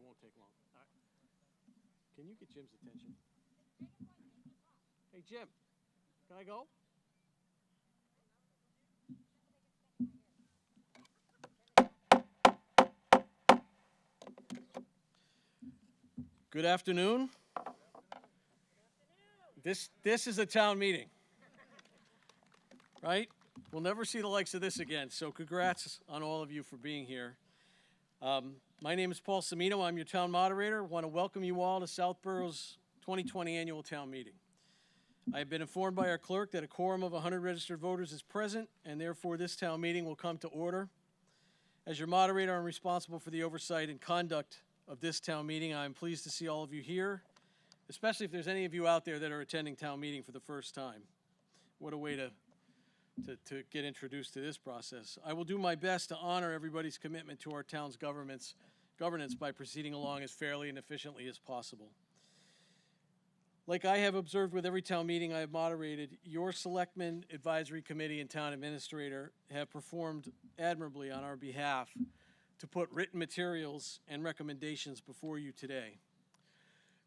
won't take long. All right. Can you get Jim's attention? Hey, Jim, can I go? Good afternoon. This is a town meeting, right? We'll never see the likes of this again, so congrats on all of you for being here. My name is Paul Cimino. I'm your town moderator. I want to welcome you all to Southborough's 2020 annual town meeting. I have been informed by our clerk that a quorum of 100 registered voters is present, and therefore this town meeting will come to order. As your moderator, I'm responsible for the oversight and conduct of this town meeting. I'm pleased to see all of you here, especially if there's any of you out there that are attending town meeting for the first time. What a way to get introduced to this process. I will do my best to honor everybody's commitment to our town's governance by proceeding along as fairly and efficiently as possible. Like I have observed with every town meeting I have moderated, your Selectmen, Advisory Committee, and Town Administrator have performed admirably on our behalf to put written materials and recommendations before you today.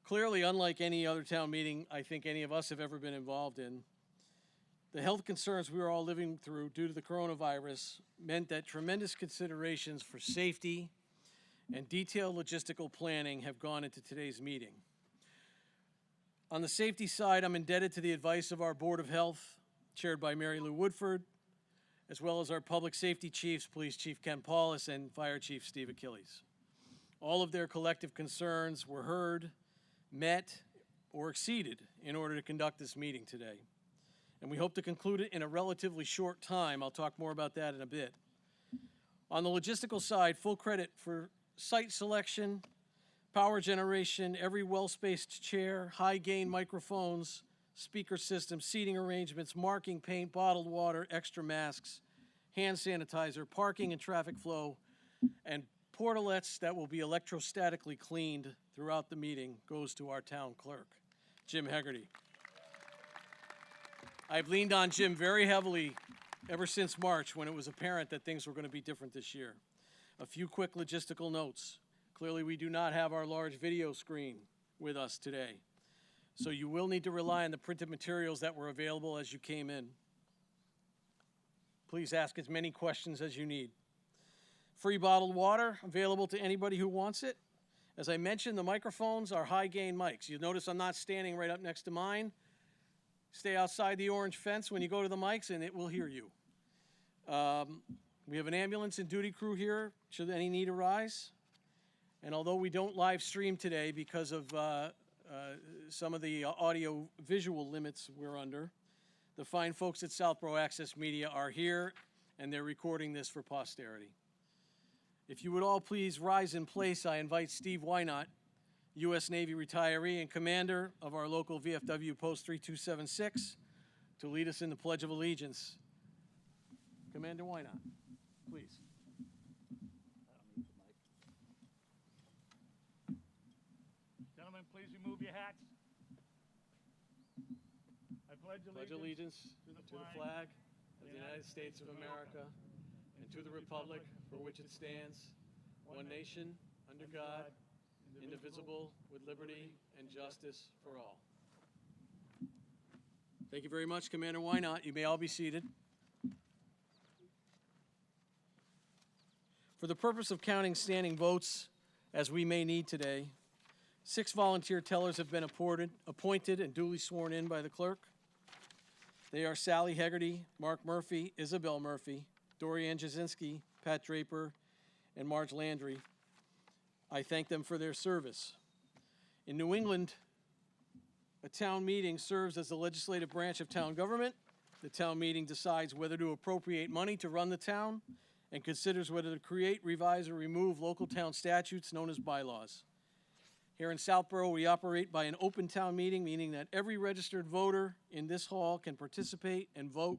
Clearly, unlike any other town meeting I think any of us have ever been involved in, the health concerns we are all living through due to the coronavirus meant that tremendous considerations for safety and detailed logistical planning have gone into today's meeting. On the safety side, I'm indebted to the advice of our Board of Health, chaired by Mary Lou Woodford, as well as our Public Safety Chiefs, Police Chief Ken Paulus and Fire Chief Steve Achilles. All of their collective concerns were heard, met, or exceeded in order to conduct this meeting today. And we hope to conclude it in a relatively short time. I'll talk more about that in a bit. On the logistical side, full credit for site selection, power generation, every well-spaced chair, high-gain microphones, speaker system, seating arrangements, marking, paint, bottled water, extra masks, hand sanitizer, parking and traffic flow, and portalets that will be electrostatically cleaned throughout the meeting goes to our town clerk, Jim Hegarty. I've leaned on Jim very heavily ever since March when it was apparent that things were going to be different this year. A few quick logistical notes. Clearly, we do not have our large video screen with us today, so you will need to rely on the printed materials that were available as you came in. Please ask as many questions as you need. Free bottled water available to anybody who wants it. As I mentioned, the microphones are high-gain mics. You'll notice I'm not standing right up next to mine. Stay outside the orange fence when you go to the mics, and it will hear you. We have an ambulance and duty crew here should any need arise. And although we don't live stream today because of some of the audio-visual limits we're under, the fine folks at Southborough Access Media are here, and they're recording this for posterity. If you would all please rise in place, I invite Steve Wynot, U.S. Navy retiree and commander of our local VFW Post 3276, to lead us in the Pledge of Allegiance. Commander Wynot, please. Gentlemen, please remove your hats. I pledge allegiance To the flag of the United States of America and to the republic for which it stands, one nation, under God, indivisible, with liberty and justice for all. Thank you very much, Commander Wynot. You may all be seated. For the purpose of counting standing votes, as we may need today, 6 volunteer tellers have been appointed and duly sworn in by the clerk. They are Sally Hegarty, Mark Murphy, Isabel Murphy, Dorianne Jasinski, Pat Draper, and Marge Landry. I thank them for their service. In New England, a town meeting serves as the legislative branch of town government. The town meeting decides whether to appropriate money to run the town and considers whether to create, revise, or remove local town statutes known as bylaws. Here in Southborough, we operate by an open town meeting, meaning that every registered voter in this hall can participate and vote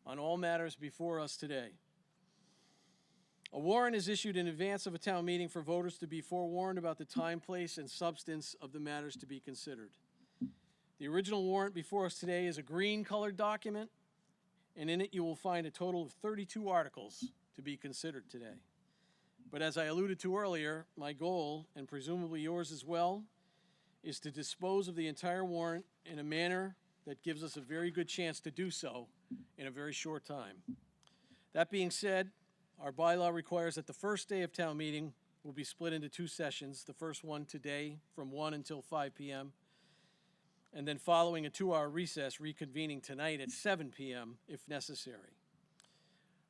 on all matters before us today. A warrant is issued in advance of a town meeting for voters to be forewarned about the time, place, and substance of the matters to be considered. The original warrant before us today is a green-colored document, and in it you will find a total of 32 articles to be considered today. But as I alluded to earlier, my goal, and presumably yours as well, is to dispose of the entire warrant in a manner that gives us a very good chance to do so in a very short time. That being said, our bylaw requires that the first day of town meeting will be split into 2 sessions, the first one today from 1 until 5 p.m., and then following a 2-hour recess, reconvening tonight at 7 p.m. if necessary.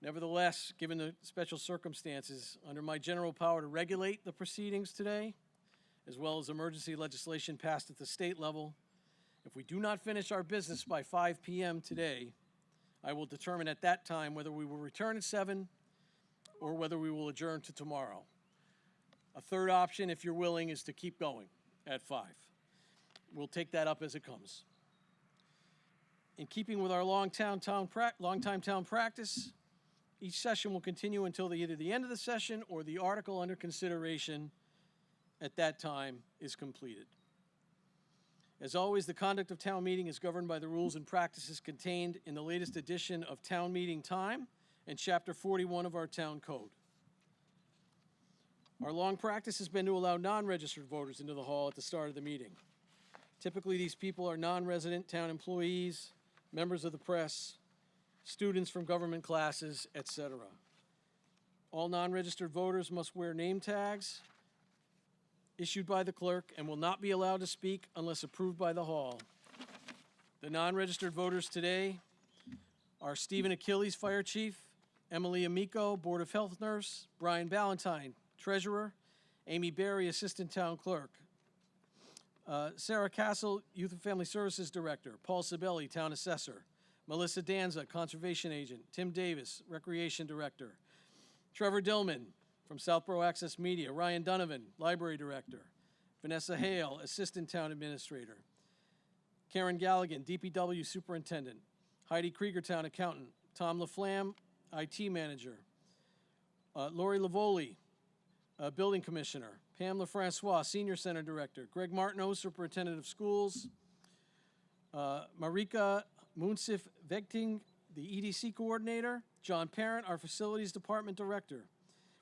Nevertheless, given the special circumstances, under my general power to regulate the proceedings today, as well as emergency legislation passed at the state level, if we do not finish our business by 5 p.m. today, I will determine at that time whether we will return at 7 or whether we will adjourn to tomorrow. A third option, if you're willing, is to keep going at 5. We'll take that up as it comes. In keeping with our longtime town practice, each session will continue until either the end of the session or the article under consideration at that time is completed. As always, the conduct of town meeting is governed by the rules and practices contained in the latest edition of Town Meeting Time and Chapter 41 of our Town Code. Our long practice has been to allow non-registered voters into the hall at the start of the meeting. Typically, these people are non-resident town employees, members of the press, students from government classes, etc. All non-registered voters must wear name tags issued by the clerk and will not be allowed to speak unless approved by the hall. The non-registered voters today are Stephen Achilles, Fire Chief, Emily Amico, Board of Health Nurse, Brian Ballantyne, Treasurer, Amy Berry, Assistant Town Clerk, Sarah Castle, Youth and Family Services Director, Paul Sabelli, Town Assessor, Melissa Danza, Conservation Agent, Tim Davis, Recreation Director, Trevor Dillman from Southborough Access Media, Ryan Donovan, Library Director, Vanessa Hale, Assistant Town Administrator, Karen Galligan, DPW Superintendent, Heidi Krieger, Town Accountant, Tom LaFlamme, IT Manager, Lori Lavoli, Building Commissioner, Pam LaFrancois, Senior Center Director, Greg Martineau, Superintendent of Schools, Marika Munsif Vegting, the EDC Coordinator, John Parent, our Facilities Department Director,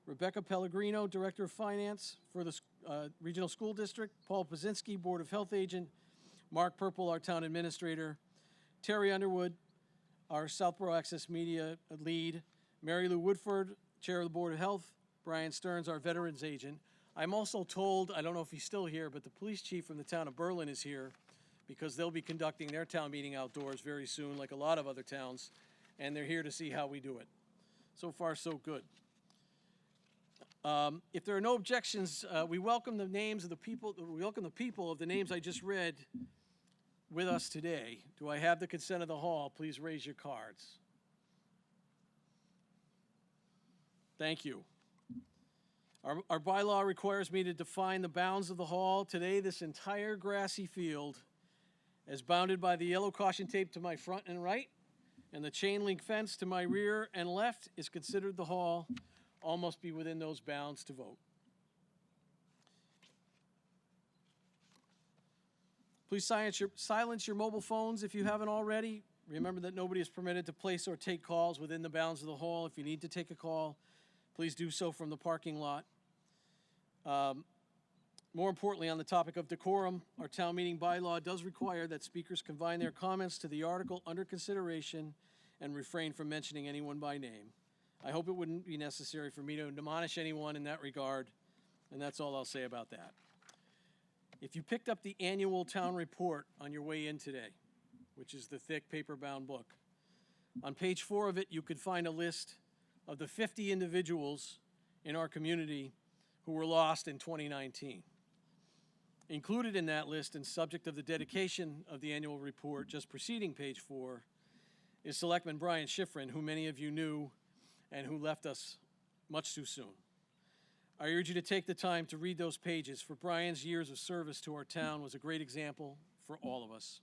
Rebecca Pellegrino, Director of Finance for the Regional School District, Paul Pazinski, Board of Health Agent, Mark Purple, our Town Administrator, Terry Underwood, our Southborough Access Media Lead, Mary Lou Woodford, Chair of the Board of Health, Brian Stearns, our Veterans Agent. I'm also told, I don't know if he's still here, but the police chief from the town of Berlin is here because they'll be conducting their town meeting outdoors very soon, like a lot of other towns, and they're here to see how we do it. So far, so good. If there are no objections, we welcome the names of the people. We welcome the people of the names I just read with us today. Do I have the consent of the hall? Please raise your cards. Thank you. Our bylaw requires me to define the bounds of the hall. Today, this entire grassy field, as bounded by the yellow caution tape to my front and right, and the chain link fence to my rear and left, is considered the hall. All must be within those bounds to vote. Please silence your mobile phones if you haven't already. Remember that nobody is permitted to place or take calls within the bounds of the hall. If you need to take a call, please do so from the parking lot. More importantly, on the topic of decorum, our town meeting bylaw does require that speakers confine their comments to the article under consideration and refrain from mentioning anyone by name. I hope it wouldn't be necessary for me to admonish anyone in that regard, and that's all I'll say about that. If you picked up the annual town report on your way in today, which is the thick paper-bound book, on page 4 of it, you could find a list of the 50 individuals in our community who were lost in 2019. Included in that list and subject of the dedication of the annual report, just preceding page 4, is Selectman Brian Schifrin, who many of you knew and who left us much too soon. I urge you to take the time to read those pages, for Brian's years of service to our town was a great example for all of us.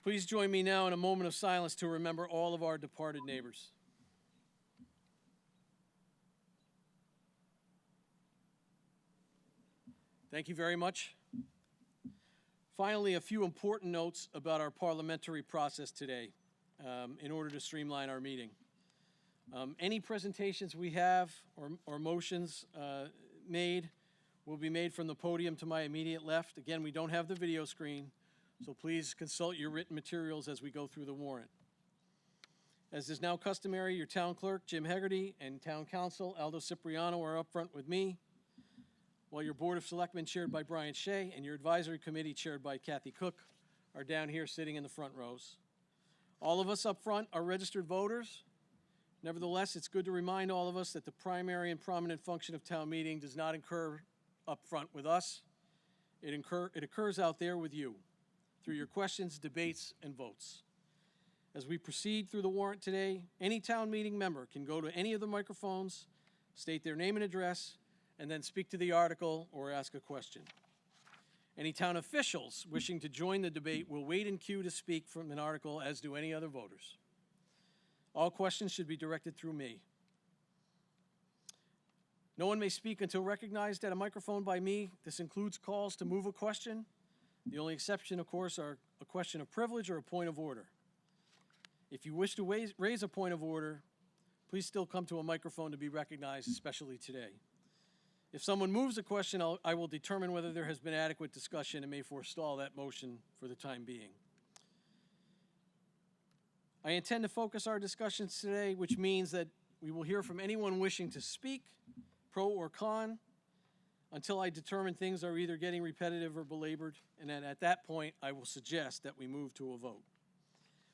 Please join me now in a moment of silence to remember all of our departed neighbors. Thank you very much Finally, a few important notes about our parliamentary process today in order to streamline our meeting. Any presentations we have or motions made will be made from the podium to my immediate left. Again, we don't have the video screen, so please consult your written materials as we go through the warrant. As is now customary, your town clerk, Jim Hegarty, and town council, Aldo Cipriano, are up front with me, while your Board of Selectmen, chaired by Brian Shea, and your advisory committee, chaired by Kathy Cook, are down here sitting in the front rows. All of us up front are registered voters. Nevertheless, it's good to remind all of us that the primary and prominent function of town meeting does not occur up front with us. It occurs out there with you, through your questions, debates, and votes. As we proceed through the warrant today, any town meeting member can go to any of the microphones, state their name and address, and then speak to the article or ask a question. Any town officials wishing to join the debate will wait in queue to speak from an article, as do any other voters. All questions should be directed through me. No one may speak until recognized at a microphone by me. This includes calls to move a question. The only exception, of course, are a question of privilege or a point of order. If you wish to raise a point of order, please still come to a microphone to be recognized, especially today. If someone moves a question, I will determine whether there has been adequate discussion and may forestall that motion for the time being. I intend to focus our discussions today, which means that we will hear from anyone wishing to speak, pro or con, until I determine things are either getting repetitive or belabored, and then at that point, I will suggest that we move to a vote.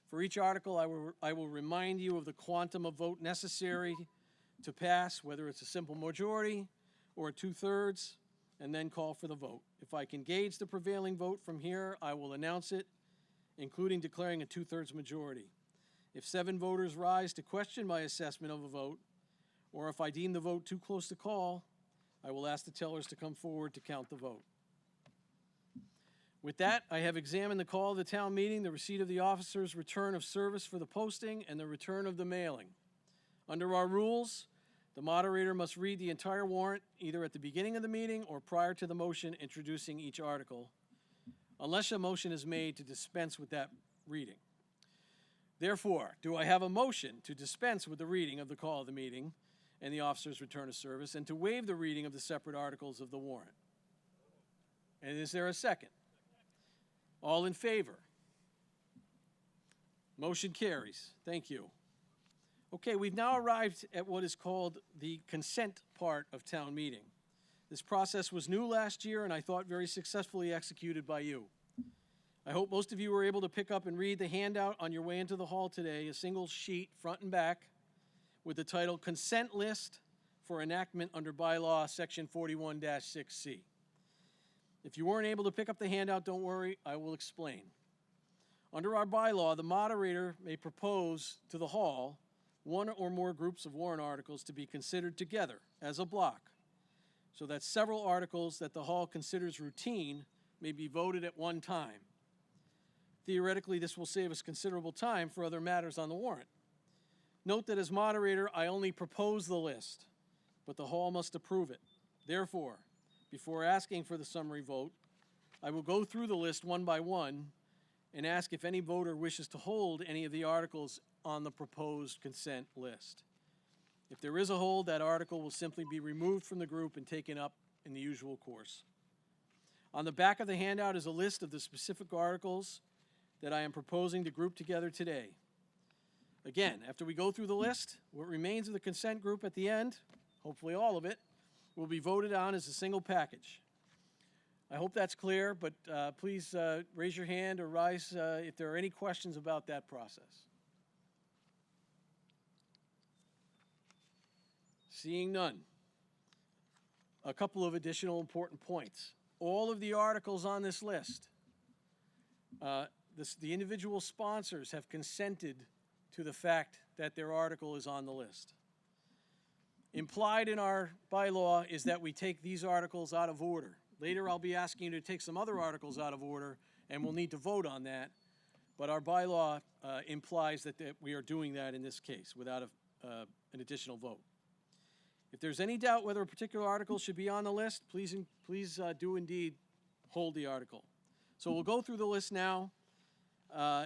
For each article, I will remind you of the quantum of vote necessary to pass, whether it's a simple majority or a 2/3, and then call for the vote. If I can gauge the prevailing vote from here, I will announce it, including declaring a 2/3 majority. If 7 voters rise to question my assessment of a vote, or if I deem the vote too close to call, I will ask the tellers to come forward to count the vote. With that, I have examined the call of the town meeting, the receipt of the officer's return of service for the posting, and the return of the mailing. Under our rules, the moderator must read the entire warrant either at the beginning of the meeting or prior to the motion introducing each article, unless a motion is made to dispense with that reading. Therefore, do I have a motion to dispense with the reading of the call of the meeting and the officer's return of service, and to waive the reading of the separate articles of the warrant? And is there a second? All in favor? Motion carries. Thank you. Okay, we've now arrived at what is called the consent part of town meeting. This process was new last year and I thought very successfully executed by you. I hope most of you were able to pick up and read the handout on your way into the hall today, a single sheet front and back with the title Consent List for Enactment under Bylaw Section 41-6C. If you weren't able to pick up the handout, don't worry, I will explain. Under our bylaw, the moderator may propose to the hall one or more groups of warrant articles to be considered together as a block, so that several articles that the hall considers routine may be voted at one time. Theoretically, this will save us considerable time for other matters on the warrant. Note that as moderator, I only propose the list, but the hall must approve it. Therefore, before asking for the summary vote, I will go through the list one by one and ask if any voter wishes to hold any of the articles on the proposed consent list. If there is a hold, that article will simply be removed from the group and taken up in the usual course. On the back of the handout is a list of the specific articles that I am proposing to group together today. Again, after we go through the list, what remains of the consent group at the end, hopefully all of it, will be voted on as a single package. I hope that's clear, but please raise your hand or rise if there are any questions about that process. Seeing none. A couple of additional important points. All of the articles on this list, the individual sponsors have consented to the fact that their article is on the list. Implied in our bylaw is that we take these articles out of order. Later, I'll be asking you to take some other articles out of order, and we'll need to vote on that. But our bylaw implies that we are doing that in this case without an additional vote. If there's any doubt whether a particular article should be on the list, please do indeed hold the article. So we'll go through the list now.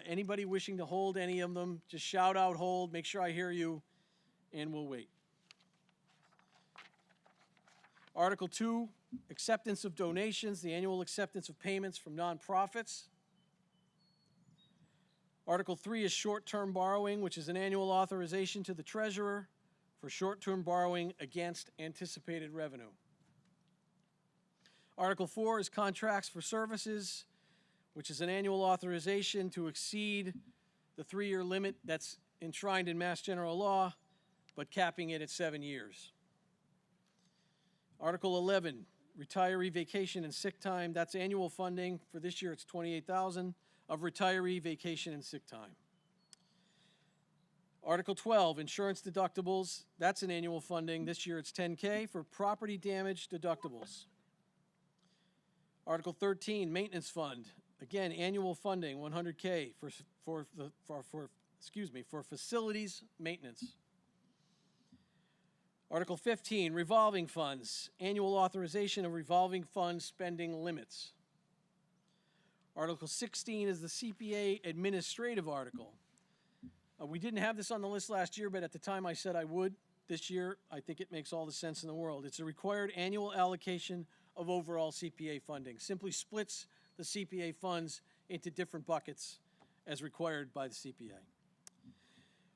Anybody wishing to hold any of them, just shout out hold, make sure I hear you, and we'll wait. Article 2, acceptance of donations, the annual acceptance of payments from nonprofits. Article 3 is short-term borrowing, which is an annual authorization to the treasurer for short-term borrowing against anticipated revenue. Article 4 is contracts for services, which is an annual authorization to exceed the 3-year limit that's enshrined in Mass General Law, but capping it at 7 years. Article 11, retiree vacation and sick time. That's annual funding. For this year, it's $28,000 of retiree vacation and sick time. Article 12, insurance deductibles. That's an annual funding. This year, it's $10K for property damage deductibles. Article 13, maintenance fund. Again, annual funding, $100K for facilities maintenance. Article 15, revolving funds, annual authorization of revolving fund spending limits. Article 16 is the CPA administrative article. We didn't have this on the list last year, but at the time I said I would. This year, I think it makes all the sense in the world. It's a required annual allocation of overall CPA funding. Simply splits the CPA funds into different buckets as required by the CPA.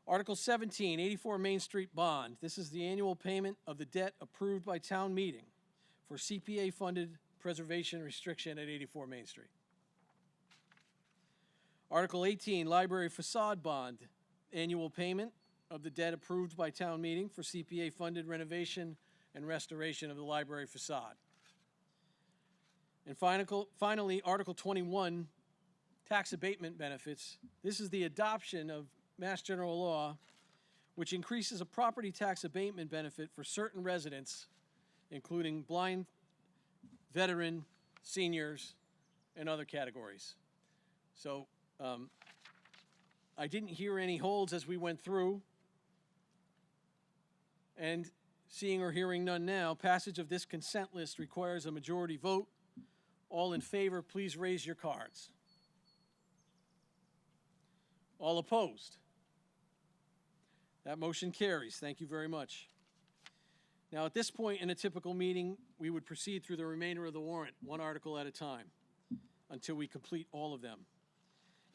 Article 17, 84 Main Street bond. This is the annual payment of the debt approved by town meeting for CPA-funded preservation restriction at 84 Main Street. Article 18, library facade bond. Annual payment of the debt approved by town meeting for CPA-funded renovation and restoration of the library facade. And finally, Article 21, tax abatement benefits. This is the adoption of Mass General Law, which increases a property tax abatement benefit for certain residents, including blind, veteran, seniors, and other categories. So I didn't hear any holds as we went through. And seeing or hearing none now, passage of this consent list requires a majority vote. All in favor, please raise your cards. All opposed? That motion carries. Thank you very much. Now, at this point in a typical meeting, we would proceed through the remainder of the warrant, one article at a time, until we complete all of them.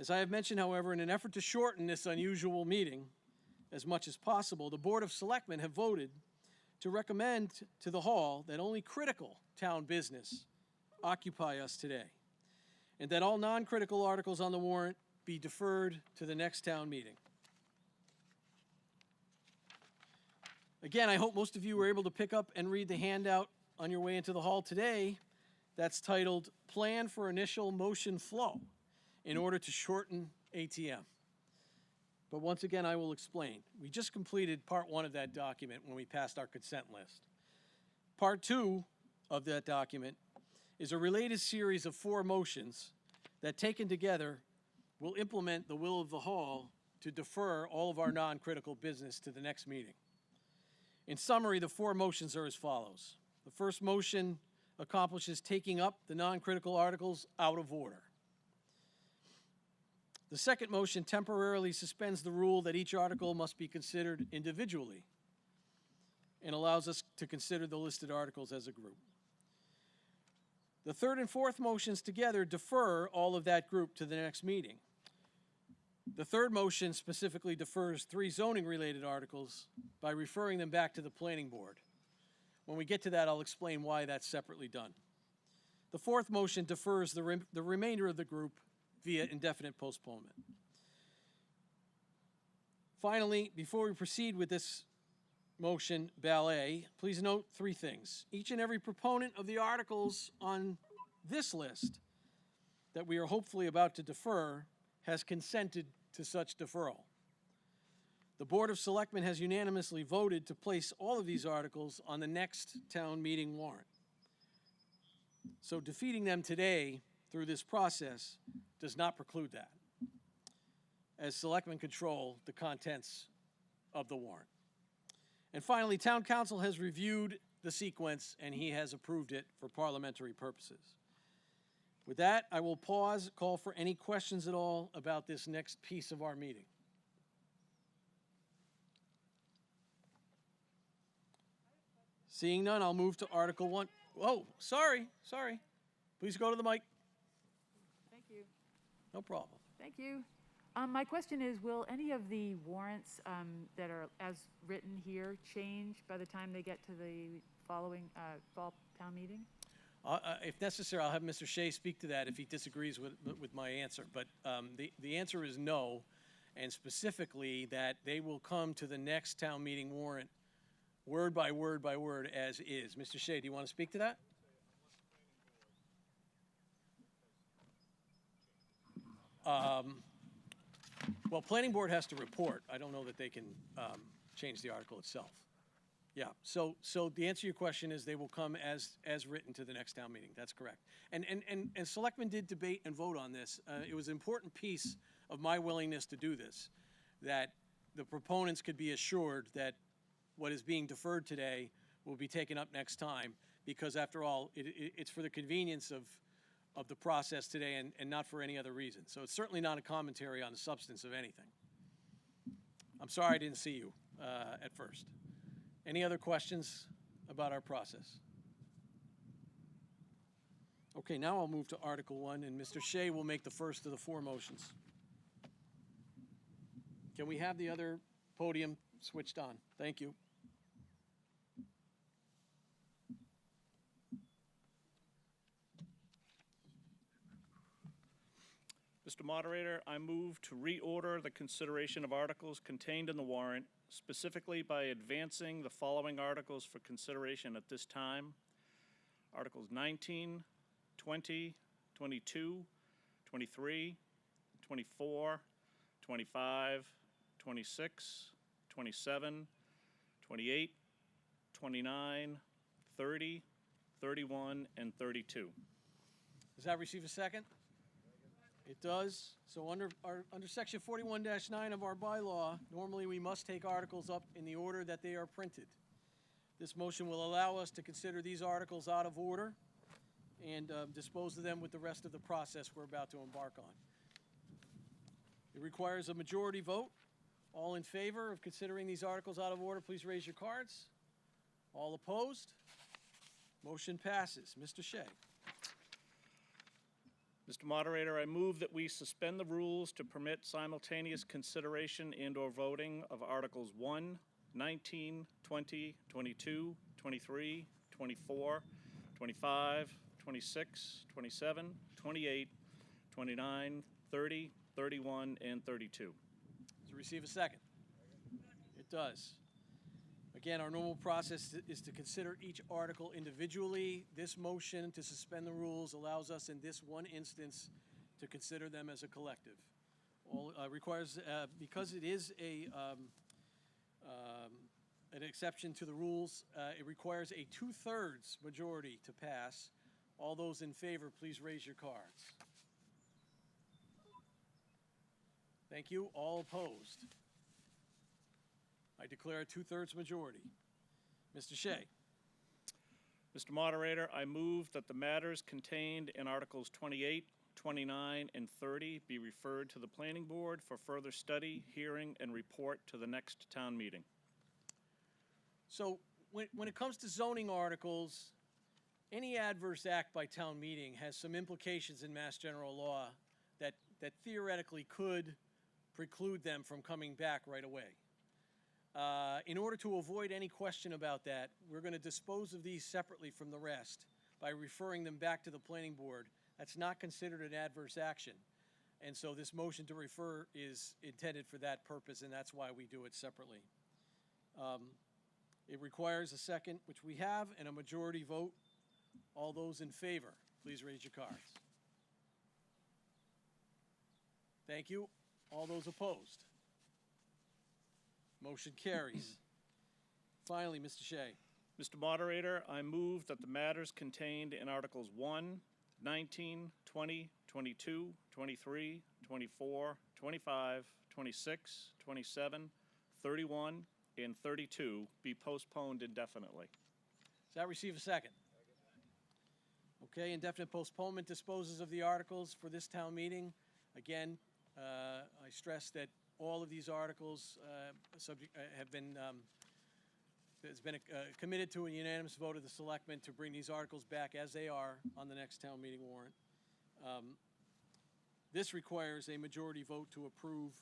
As I have mentioned, however, in an effort to shorten this unusual meeting as much as possible, the Board of Selectmen have voted to recommend to the Hall that only critical town business occupy us today, and that all non-critical articles on the warrant be deferred to the next town meeting. Again, I hope most of you were able to pick up and read the handout on your way into the hall today that's titled Plan for Initial Motion Flow in order to shorten ATM. But once again, I will explain. We just completed part 1 of that document when we passed our consent list. Part 2 of that document is a related series of 4 motions that, taken together, will implement the will of the Hall to defer all of our non-critical business to the next meeting. In summary, the 4 motions are as follows. The first motion accomplishes taking up the non-critical articles out of order. The second motion temporarily suspends the rule that each article must be considered individually and allows us to consider the listed articles as a group. The third and fourth motions together defer all of that group to the next meeting. The third motion specifically defers 3 zoning-related articles by referring them back to the planning board. When we get to that, I'll explain why that's separately done. The fourth motion defers the remainder of the group via indefinite postponement. Finally, before we proceed with this motion ballet, please note 3 things. Each and every proponent of the articles on this list that we are hopefully about to defer has consented to such deferral. The Board of Selectmen has unanimously voted to place all of these articles on the next town meeting warrant. So defeating them today through this process does not preclude that, as Selectmen control the contents of the warrant. And finally, Town Council has reviewed the sequence and he has approved it for parliamentary purposes. With that, I will pause, call for any questions at all about this next piece of our meeting. Seeing none, I'll move to Article 1. Whoa, sorry. Please go to the mic. Thank you. No problem. Thank you. My question is, will any of the warrants that are as written here change by the time they get to the following fall town meeting? If necessary, I'll have Mr. Shea speak to that if he disagrees with my answer. But the answer is no, and specifically that they will come to the next town meeting warrant word by word by word as is. Mr. Shea, do you want to speak to that? Well, planning board has to report. I don't know that they can change the article itself. Yeah, so the answer to your question is they will come as written to the next town meeting. That's correct. And Selectmen did debate and vote on this. It was an important piece of my willingness to do this, that the proponents could be assured that what is being deferred today will be taken up next time, because after all, it's for the convenience of the process today and not for any other reason. So it's certainly not a commentary on the substance of anything. I'm sorry I didn't see you at first. Any other questions about our process? Okay, now I'll move to Article 1, and Mr. Shea will make the first of the four motions. Can we have the other podium switched on? Thank you. Mr. Moderator, I move to reorder the consideration of articles contained in the warrant, specifically by advancing the following articles for consideration at this time. Articles 19, 20, 22, 23, 24, 25, 26, 27, 28, 29, 30, 31, and 32. Does that receive a second? It does. So under section 41-9 of our bylaw, normally we must take articles up in the order that they are printed. This motion will allow us to consider these articles out of order and dispose of them with the rest of the process we're about to embark on. It requires a majority vote. All in favor of considering these articles out of order, please raise your cards. All opposed? Motion passes. Mr. Shea. Mr. Moderator, I move that we suspend the rules to permit simultaneous consideration and/or voting of Articles 1, 19, 20, 22, 23, 24, 25, 26, 27, 28, 29, 30, 31, and 32. Does it receive a second? It does. Again, our normal process is to consider each article individually. This motion to suspend the rules allows us in this one instance to consider them as a collective. All requires, because it is an exception to the rules, it requires a 2/3 majority to pass. All those in favor, please raise your cards. Thank you. All opposed? I declare a 2/3 majority. Mr. Shea. Mr. Moderator, I move that the matters contained in Articles 28, 29, and 30 be referred to the Planning Board for further study, hearing, and report to the next town meeting. So when it comes to zoning articles, any adverse act by town meeting has some implications in Mass General Law that theoretically could preclude them from coming back right away. In order to avoid any question about that, we're going to dispose of these separately from the rest by referring them back to the planning board. That's not considered an adverse action. And so this motion to refer is intended for that purpose, and that's why we do it separately. It requires a second, which we have, and a majority vote. All those in favor, please raise your cards. Thank you. All those opposed? Motion carries. Finally, Mr. Shea. Mr. Moderator, I move that the matters contained in Articles 1, 19, 20, 22, 23, 24, 25, 26, 27, 31, and 32 be postponed indefinitely. Does that receive a second? Okay, indefinite postponement disposes of the articles for this town meeting. Again, I stress that all of these articles have been, has been committed to a unanimous vote of the selectmen to bring these articles back as they are on the next town meeting warrant. This requires a majority vote to approve.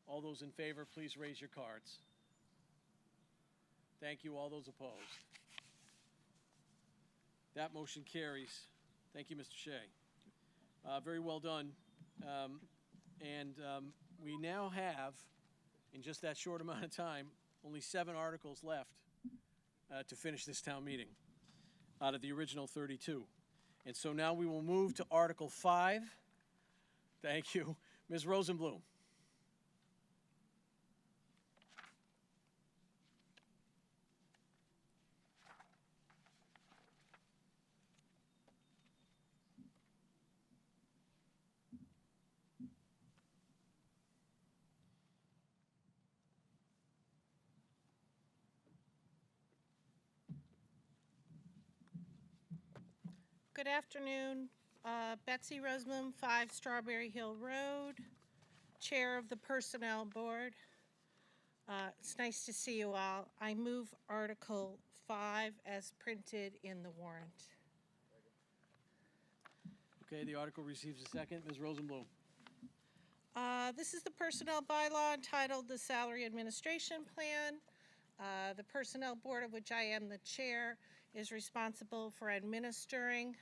All those in favor, please raise your cards. Thank you. All those opposed? That motion carries. Thank you, Mr. Shea. Very well done. We now have, in just that short amount of time, only 7 articles left to finish this town meeting out of the original 32. And so now we will move to Article 5. Thank you. Ms. Rosenblum. Good afternoon. Betsy Rosenblum, 5 Strawberry Hill Road, Chair of the Personnel Board. It's nice to see you all. I move Article 5 as printed in the warrant. Okay, the article receives a second. Ms. Rosenblum. This is the Personnel Bylaw entitled the Salary Administration Plan. The Personnel Board, of which I am the chair, is responsible for administering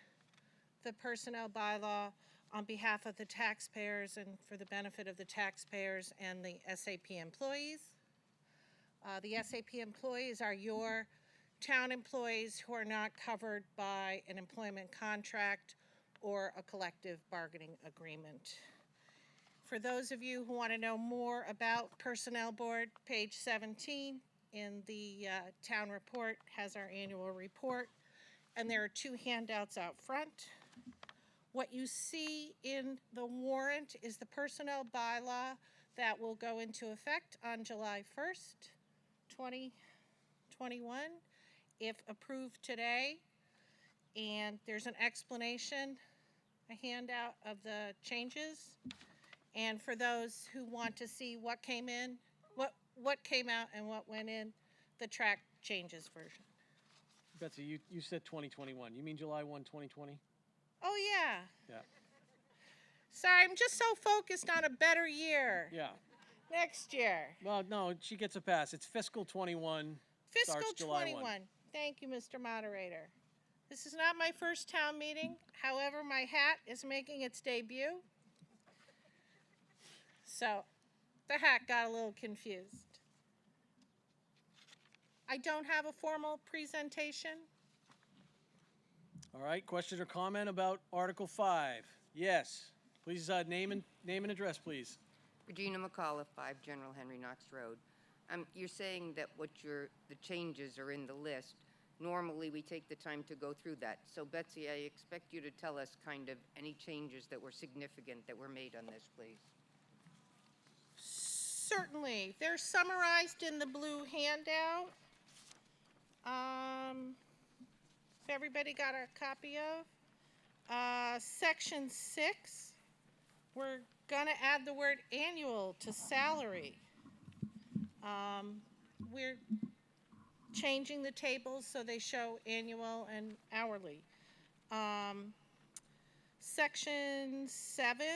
the Personnel Bylaw on behalf of the taxpayers and for the benefit of the taxpayers and the SAP employees. The SAP employees are your town employees who are not covered by an employment contract or a collective bargaining agreement. For those of you who want to know more about Personnel Board, page 17 in the town report has our annual report, and there are 2 handouts out front. What you see in the warrant is the personnel bylaw that will go into effect on July 1st, 2021, if approved today. And there's an explanation, a handout of the changes. And for those who want to see what came in, what came out and what went in, the track changes version. Betsy, you said 2021. You mean July 1, 2020? Oh, yeah. Yeah. Sorry, I'm just so focused on a better year. Yeah. Next year. Well, no, she gets a pass. It's fiscal 21. Fiscal Starts July 21. 1. Thank you, Mr. Moderator. This is not my first town meeting. However, my hat is making its debut. So the hat got a little confused. I don't have a formal presentation. All right, question or comment about Article 5? Yes. Please, name and address, please. Regina McAuliffe, 5 General Henry Knox Road. You're saying that the changes are in the list. Normally, we take the time to go through that. So, Betsy, I expect you to tell us kind of any changes that were significant that were made on this, please. Certainly. They're summarized in the blue handout. If everybody got a copy of. Section 6, we're going to add the word annual to salary. We're changing the tables so they show annual and hourly. Section 7,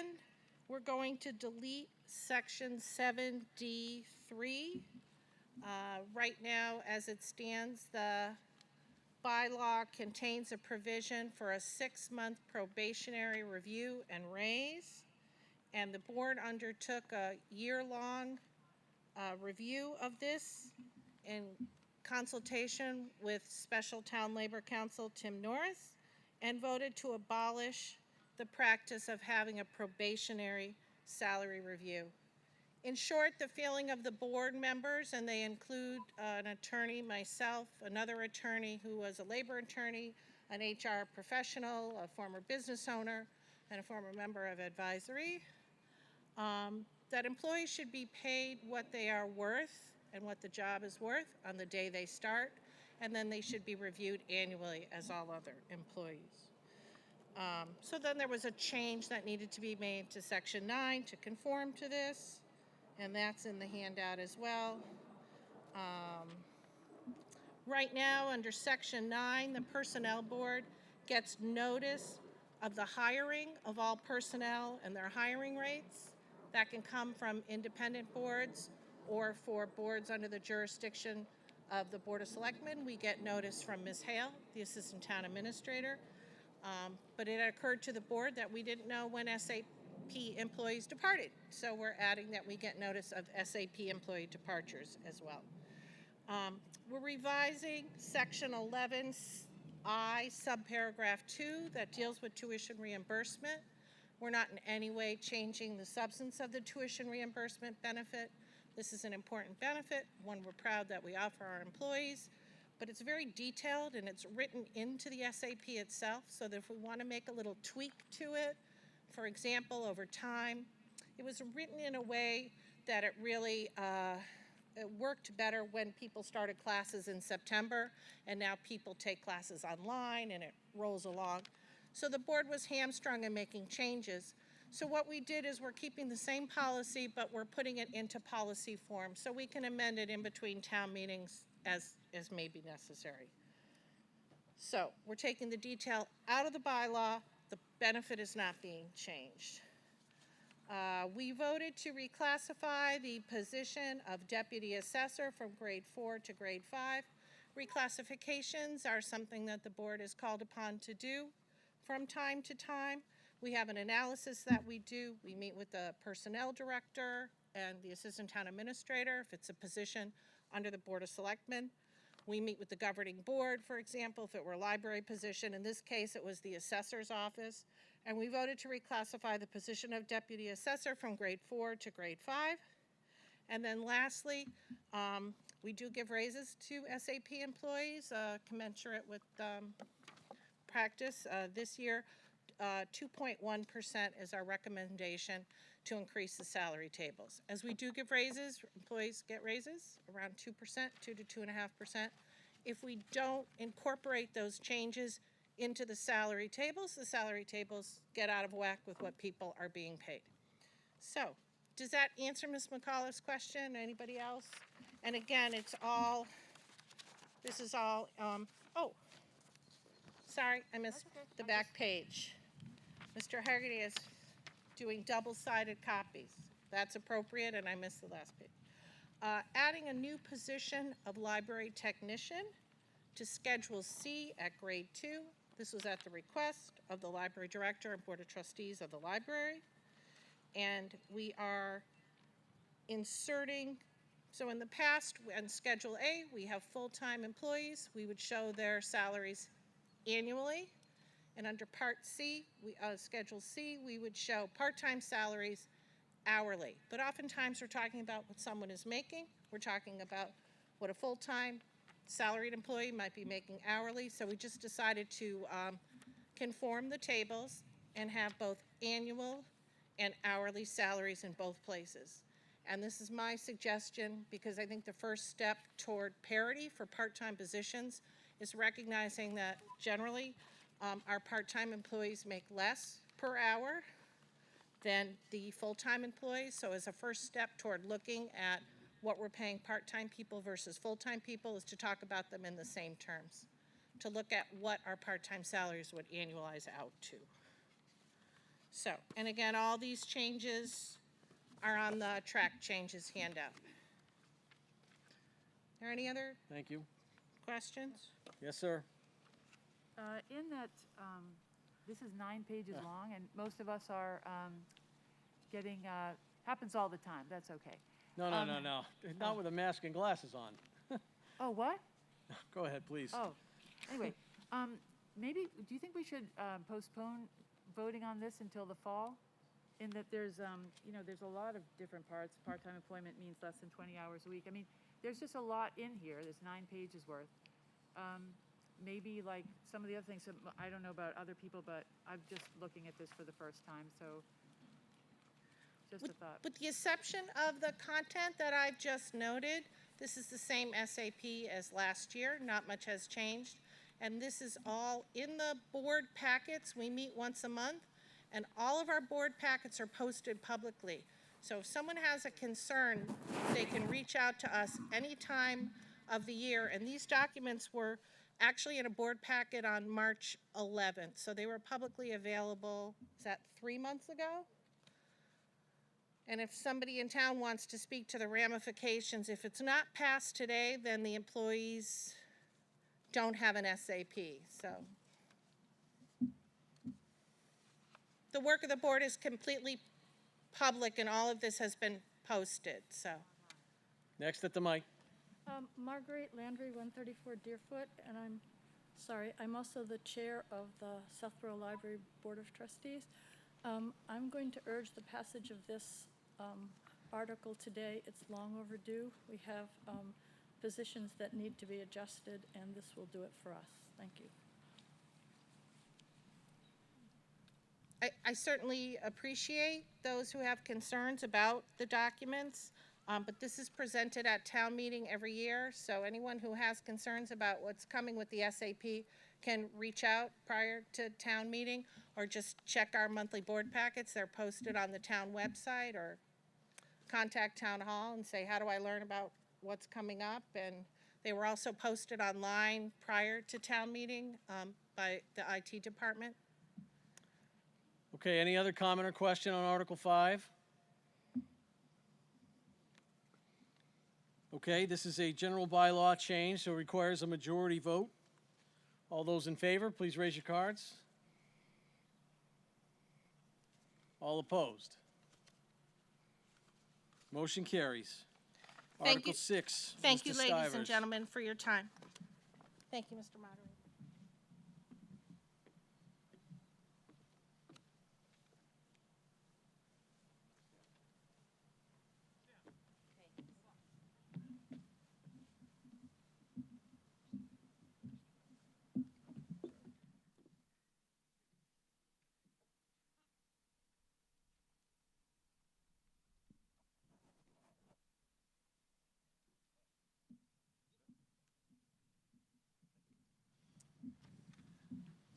we're going to delete Section 7D3. Right now, as it stands, the bylaw contains a provision for a 6-month probationary review and raise, and the board undertook a year-long review of this in consultation with Special Town Labor Counsel Tim Norris, and voted to abolish the practice of having a probationary salary review. In short, the feeling of the board members, and they include an attorney, myself, another attorney who was a labor attorney, an HR professional, a former business owner, and a former member of advisory, that employees should be paid what they are worth and what the job is worth on the day they start, and then they should be reviewed annually as all other employees. So then there was a change that needed to be made to Section 9 to conform to this, and that's in the handout as well. Right now, under Section 9, the Personnel Board gets notice of the hiring of all personnel and their hiring rates. That can come from independent boards or for boards under the jurisdiction of the Board of Selectmen. We get notice from Ms. Hale, the Assistant Town Administrator. But it occurred to the board that we didn't know when SAP employees departed. So we're adding that we get notice of SAP employee departures as well. We're revising Section 11I, subparagraph 2, that deals with tuition reimbursement. We're not in any way changing the substance of the tuition reimbursement benefit. This is an important benefit, one we're proud that we offer our employees, but it's very detailed and it's written into the SAP itself, so that if we want to make a little tweak to it, for example, over time, it was written in a way that it really it worked better when people started classes in September, and now people take classes online and it rolls along. So the board was hamstrung in making changes. So what we did is we're keeping the same policy, but we're putting it into policy form so we can amend it in between town meetings as may be necessary. So we're taking the detail out of the bylaw. The benefit is not being changed. We voted to reclassify the position of Deputy Assessor from grade 4 to grade 5. Reclassifications are something that the board is called upon to do from time to time. We have an analysis that we do. We meet with the Personnel Director and the Assistant Town Administrator if it's a position under the Board of Selectmen. We meet with the governing board, for example, if it were a library position. In this case, it was the Assessor's office. And we voted to reclassify the position of Deputy Assessor from grade 4 to grade 5. And then lastly, we do give raises to SAP employees commensurate with practice. This year, 2.1% is our recommendation to increase the salary tables. As we do give raises, employees get raises around 2%, 2 to 2.5%. If we don't incorporate those changes into the salary tables get out of whack with what people are being paid. So, does that answer Ms. McAuliffe's question? Anybody else? And again, this is all, oh, sorry, I missed the back page. Mr. Haggerty is doing double-sided copies. That's appropriate, and I missed the last page. Adding a new position of library technician to Schedule C at grade 2. This was at the request of the library director and board of trustees of the library. And we are inserting, so in the past, on Schedule A, we have full-time employees. We would show their salaries annually. And under Part C, Schedule C, we would show part-time salaries hourly. But oftentimes, we're talking about what someone is making. We're talking about what a full-time salaried employee might be making hourly. So we just decided to conform the tables and have both annual and hourly salaries in both places. And this is my suggestion because I think the first step toward parity for part-time positions is recognizing that generally our part-time employees make less per hour than the full-time employees. So as a first step toward looking at what we're paying part-time people versus full-time people is to talk about them in the same terms, to look at what our part-time salaries would annualize out to. So, and again, all these changes are on the track changes handout. Are there any other Thank you. questions? Yes, sir. In that, this is 9 pages long, and most of us are getting, happens all the time, that's okay. No. Not with a mask and glasses on. Oh, what? Go ahead, please. Oh, anyway, maybe, do you think we should postpone voting on this until the fall? In that there's, there's a lot of different parts. Part-time employment means less than 20 hours a week. I mean, there's just a lot in here. There's 9 pages worth. Maybe like some of the other things, I don't know about other people, but I'm just looking at this for the first time, so just a thought. With the exception of the content that I've just noted, this is the same SAP as last year. Not much has changed. and this is all in the board packets. We meet once a month, and all of our board packets are posted publicly. So if someone has a concern, they can reach out to us any time of the year. And these documents were actually in a board packet on March 11th. So they were publicly available, is that 3 months ago? And if somebody in town wants to speak to the ramifications, if it's not passed today, then the employees don't have an SAP, so. The work of the board is completely public, and all of this has been posted, so. Next at the mic. Marguerite Landry, 134 Deerfoot, and I'm also the chair of the Southborough Library Board of Trustees. I'm going to urge the passage of this article today. It's long overdue. We have positions that need to be adjusted, and this will do it for us. Thank you. I certainly appreciate those who have concerns about the documents, but this is presented at town meeting every year, so anyone who has concerns about what's coming with the SAP can reach out prior to town meeting, or just check our monthly board packets. They're posted on the town website, or contact town hall and say, how do I learn about what's coming up? And they were also posted online prior to town meeting by the IT department. Okay, any other comment or question on Article 5? Okay, this is a general bylaw change, so it requires a majority vote. All those in favor, please raise your cards. All opposed? Motion carries. Thank Article you. 6. Thank Mr. you, ladies and Stivers. gentlemen, for your time. Thank you, Mr. Moderator.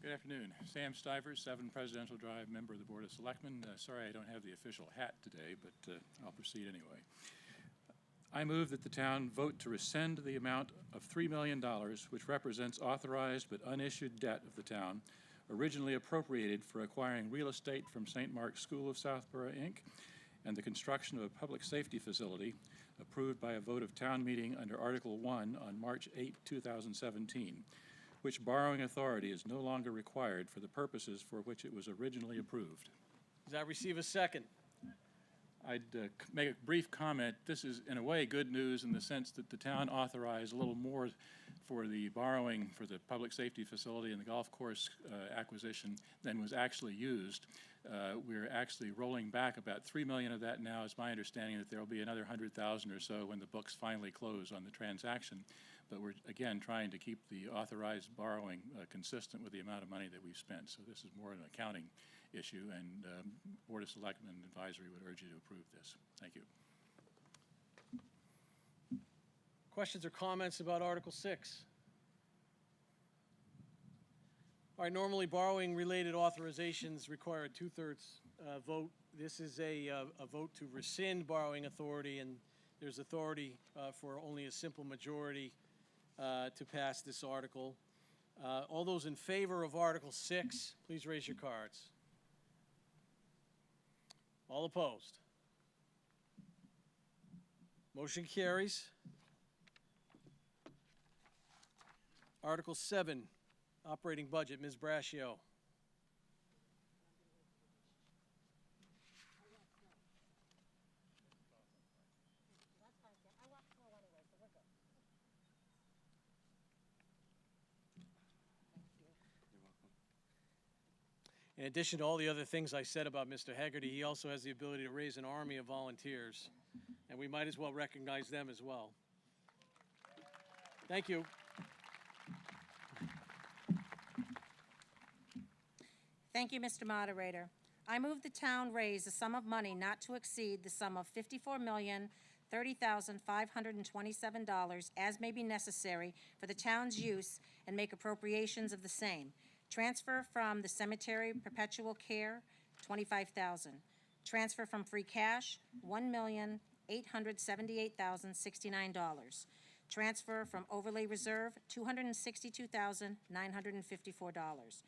Good afternoon. Sam Stivers, 7 Presidential Drive, member of the Board of Selectmen. Sorry I don't have the official hat today, but I'll proceed anyway. I move that the town vote to rescind the amount of $3 million, which represents authorized but unissued debt of the town, originally appropriated for acquiring real estate from St. Mark's School of Southborough, Inc., and the construction of a public safety facility approved by a vote of town meeting under Article 1 on March 8, 2017. Which borrowing authority is no longer required for the purposes for which it was originally approved. Does that receive a second? I'd make a brief comment. This is, in a way, good news in the sense that the town authorized a little more for the borrowing for the public safety facility and the golf course acquisition than was actually used. We're actually rolling back about $3 million of that now. It's my understanding that there will be another $100,000 or so when the books finally close on the transaction. But we're, again, trying to keep the authorized borrowing consistent with the amount of money that we've spent. So this is more an accounting issue, and Board of Selectmen Advisory would urge you to approve this. Thank you. Questions or comments about Article 6? All right, normally borrowing-related authorizations require a 2/3 vote. This is a vote to rescind borrowing authority, and there's authority for only a simple majority to pass this article. All those in favor of Article 6, please raise your cards. All opposed? Motion carries. Article 7, operating budget, Ms. Brascio. In addition to all the other things I said about Mr. Hegarty, he also has the ability to raise an army of volunteers, and we might as well recognize them as well. Thank you. Thank you, Mr. Moderator. I move the town raise a sum of money not to exceed the sum of $30,527 as may be necessary for the town's use and make appropriations of the same. Transfer from the cemetery perpetual care, $25,000. Transfer from free cash, $1,878,069. Transfer from overlay reserve, $262,954.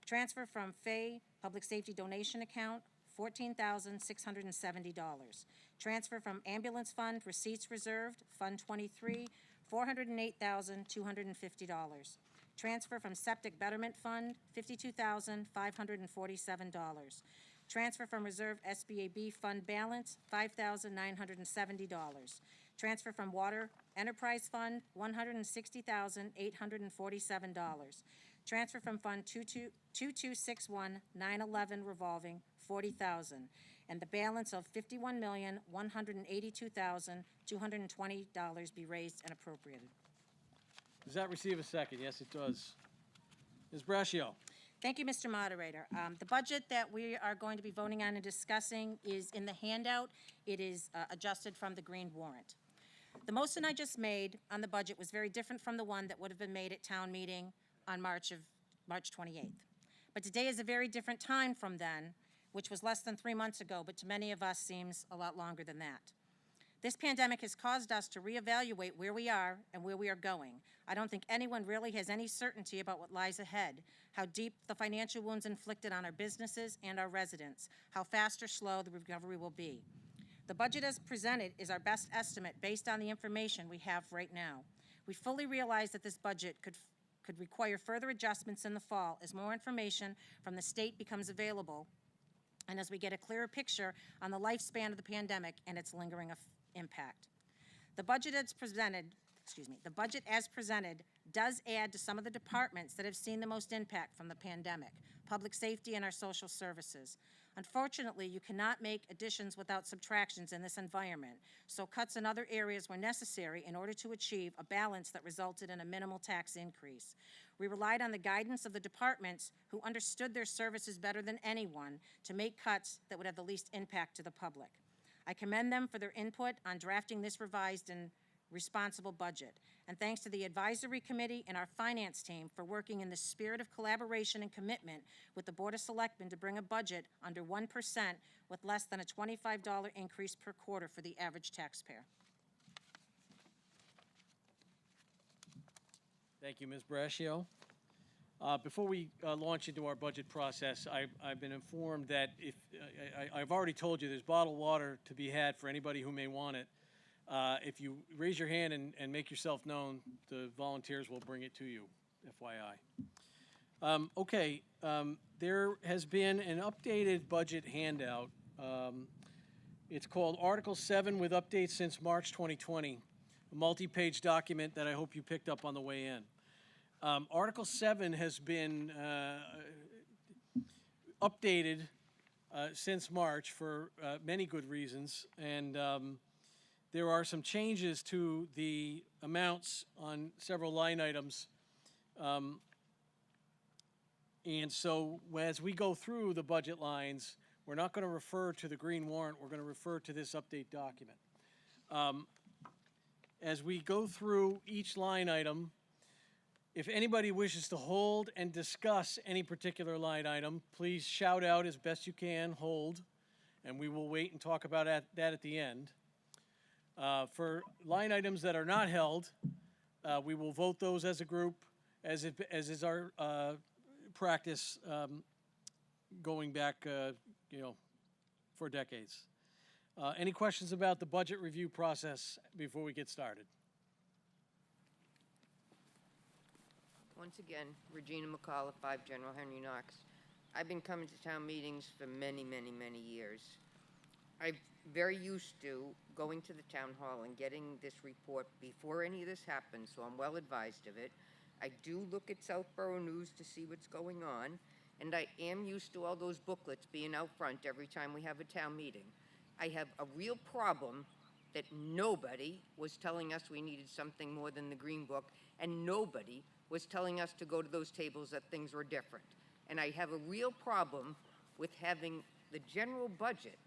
Transfer from FAY Public Safety Donation Account, $14,670. Transfer from Ambulance Fund Receipts Reserved, Fund 23, $408,250. Transfer from Septic Betterment Fund, $52,547. Transfer from Reserve SBAB Fund Balance, $5,970. Transfer from Water Enterprise Fund, $160,847. Transfer from Fund 2261-911 Revolving, $40,000. And the balance of $51,182,220 be raised and appropriated. Does that receive a second? Yes, it does. Ms. Braccio? Thank you, Mr. Moderator. The budget that we are going to be voting on and discussing is in the handout. It is adjusted from the green warrant. The motion I just made on the budget was very different from the one that would have been made at town meeting on March 28th. But today is a very different time from then, which was less than 3 months ago, but to many of us seems a lot longer than that. This pandemic has caused us to reevaluate where we are and where we are going. I don't think anyone really has any certainty about what lies ahead, how deep the financial wounds inflicted on our businesses and our residents, how fast or slow the recovery will be. The budget as presented is our best estimate based on the information we have right now. We fully realize that this budget could require further adjustments in the fall as more information from the state becomes available and as we get a clearer picture on the lifespan of the pandemic and its lingering impact. The budget as presented does add to some of the departments that have seen the most impact from the pandemic, public safety and our social services. Unfortunately, you cannot make additions without subtractions in this environment, so cuts in other areas were necessary in order to achieve a balance that resulted in a minimal tax increase. We relied on the guidance of the departments who understood their services better than anyone to make cuts that would have the least impact to the public. I commend them for their input on drafting this revised and responsible budget. And thanks to the advisory committee and our finance team for working in the spirit of collaboration and commitment with the Board of Selectmen to bring a budget under 1% with less than a $25 increase per quarter for the average taxpayer. Thank you, Ms. Braccio. Before we launch into our budget process, I've been informed that I've already told you there's bottled water to be had for anybody who may want it. If you raise your hand and make yourself known, the volunteers will bring it to you, FYI. There has been an updated budget handout. It's called Article 7 with updates since March 2020, a multi-page document that I hope you picked up on the way in. Article 7 has been updated since March for many good reasons, and there are some changes to the amounts on several line items. And so as we go through the budget lines, we're not going to refer to the green warrant, we're going to refer to this update document. As we go through each line item, if anybody wishes to hold and discuss any particular line item, please shout out as best you can, hold, and we will wait and talk about that at the end. For line items that are not held, we will vote those as a group, as is our practice going back, for decades. Any questions about the budget review process before we get started? Once again, Regina McCall, 5 General Henry Knox. I've been coming to town meetings for many, many, many years. I'm very used to going to the town hall and getting this report before any of this happens, so I'm well advised of it. I do look at Southborough News to see what's going on, and I am used to all those booklets being out front every time we have a town meeting. I have a real problem that nobody was telling us we needed something more than the Green Book, and nobody was telling us to go to those tables that things were different. And I have a real problem with having the general budget,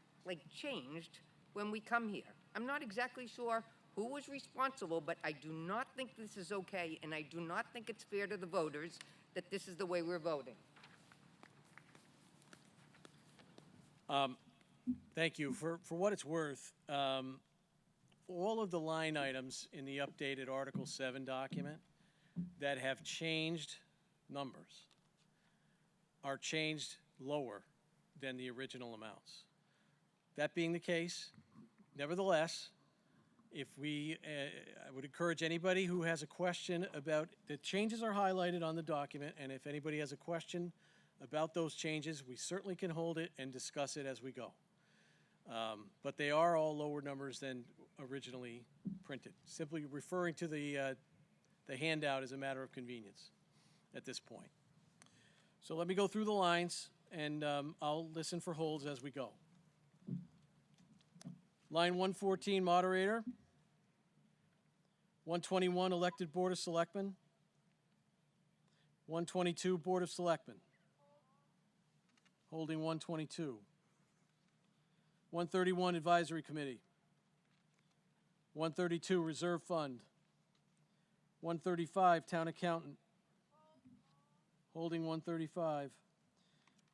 changed when we come here. I'm not exactly sure who was responsible, but I do not think this is okay, and I do not think it's fair to the voters that this is the way we're voting. Thank you. For what it's worth, all of the line items in the updated Article 7 document that have changed numbers are changed lower than the original amounts. That being the case, nevertheless, if we, I would encourage anybody who has a question about, the changes are highlighted on the document, and if anybody has a question about those changes, we certainly can hold it and discuss it as we go. But they are all lower numbers than originally printed. Simply referring to the handout as a matter of convenience at this point. So let me go through the lines, and I'll listen for holds as we go. Line 114, moderator. 121, elected Board of Selectmen. 122, Board of Selectmen. Holding 122. 131, Advisory Committee. 132, Reserve Fund. 135, Town Accountant. Holding 135.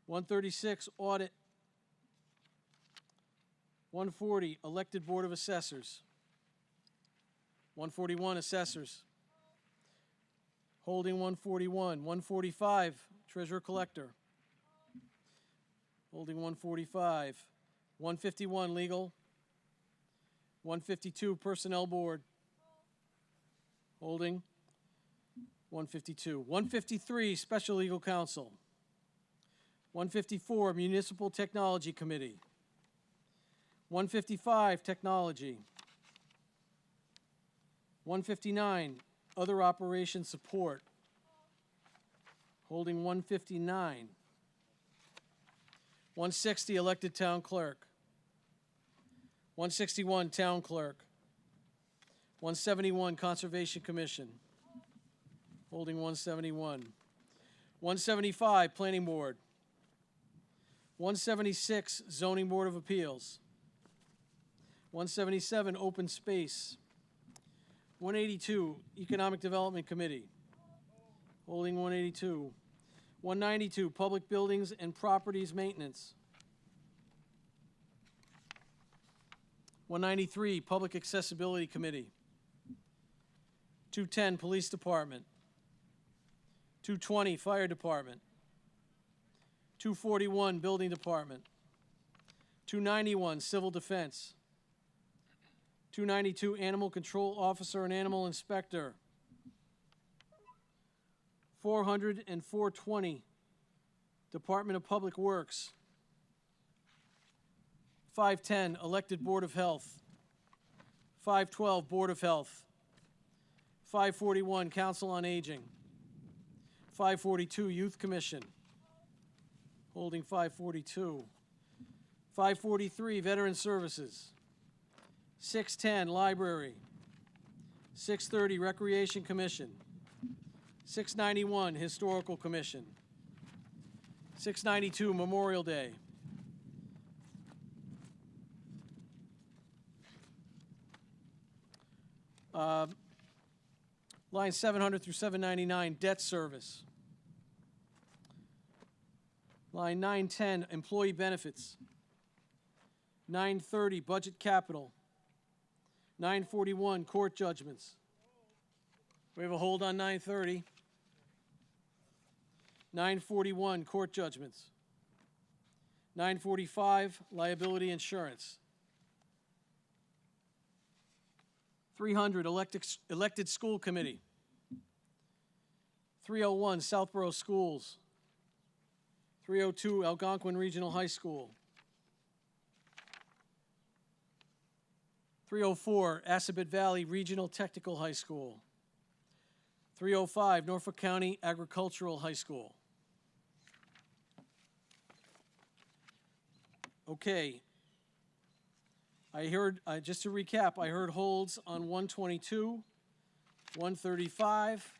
136, Audit. 140, Elected Board of Assessors. 141, Assessors. Holding 141. 145, Treasurer Collector. Holding 145. 151, Legal. 152, Personnel Board. Holding 152. 153, Special Legal Counsel. 154, Municipal Technology Committee. 155, Technology. 159, Other Operation Support. Holding 159. 160, Elected Town Clerk. 161, Town Clerk. 171, Conservation Commission. Holding 171. 175, Planning Board. 176, Zoning Board of Appeals. 177, Open Space. 182, Economic Development Committee. Holding 182. 192, Public Buildings and Properties Maintenance. 193, Public Accessibility Committee. 210, Police Department. 220, Fire Department. 241, Building Department. 291, Civil Defense. 292, Animal Control Officer and Animal Inspector. 400 and 420, Department of Public Works. 510, Elected Board of Health. 512, Board of Health. 541, Council on Aging. 542, Youth Commission. Holding 542. 543, Veteran Services. 610, Library. 630, Recreation Commission. 691, Historical Commission. 692, Memorial Day. Line 700 through 799, Debt Service. Line 910, Employee Benefits. 930, Budget Capital. 941, Court Judgments. We have a hold on 930. 941, Court Judgments. 945, Liability Insurance. 300, Elected School Committee. 301, Southborough Schools. 302, Algonquin Regional High School. 304, Assabet Valley Regional Technical High School. 305, Norfolk County Agricultural High School. Okay. I heard, just to recap, I heard holds on 122, 135,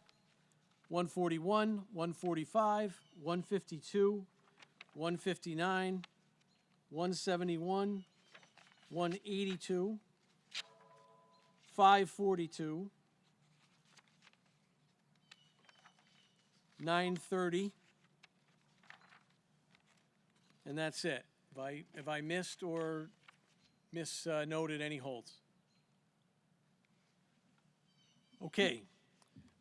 141, 145, 152, 159, 171, 182, 542, 930, and that's it. Have I missed or misnoted any holds? Okay.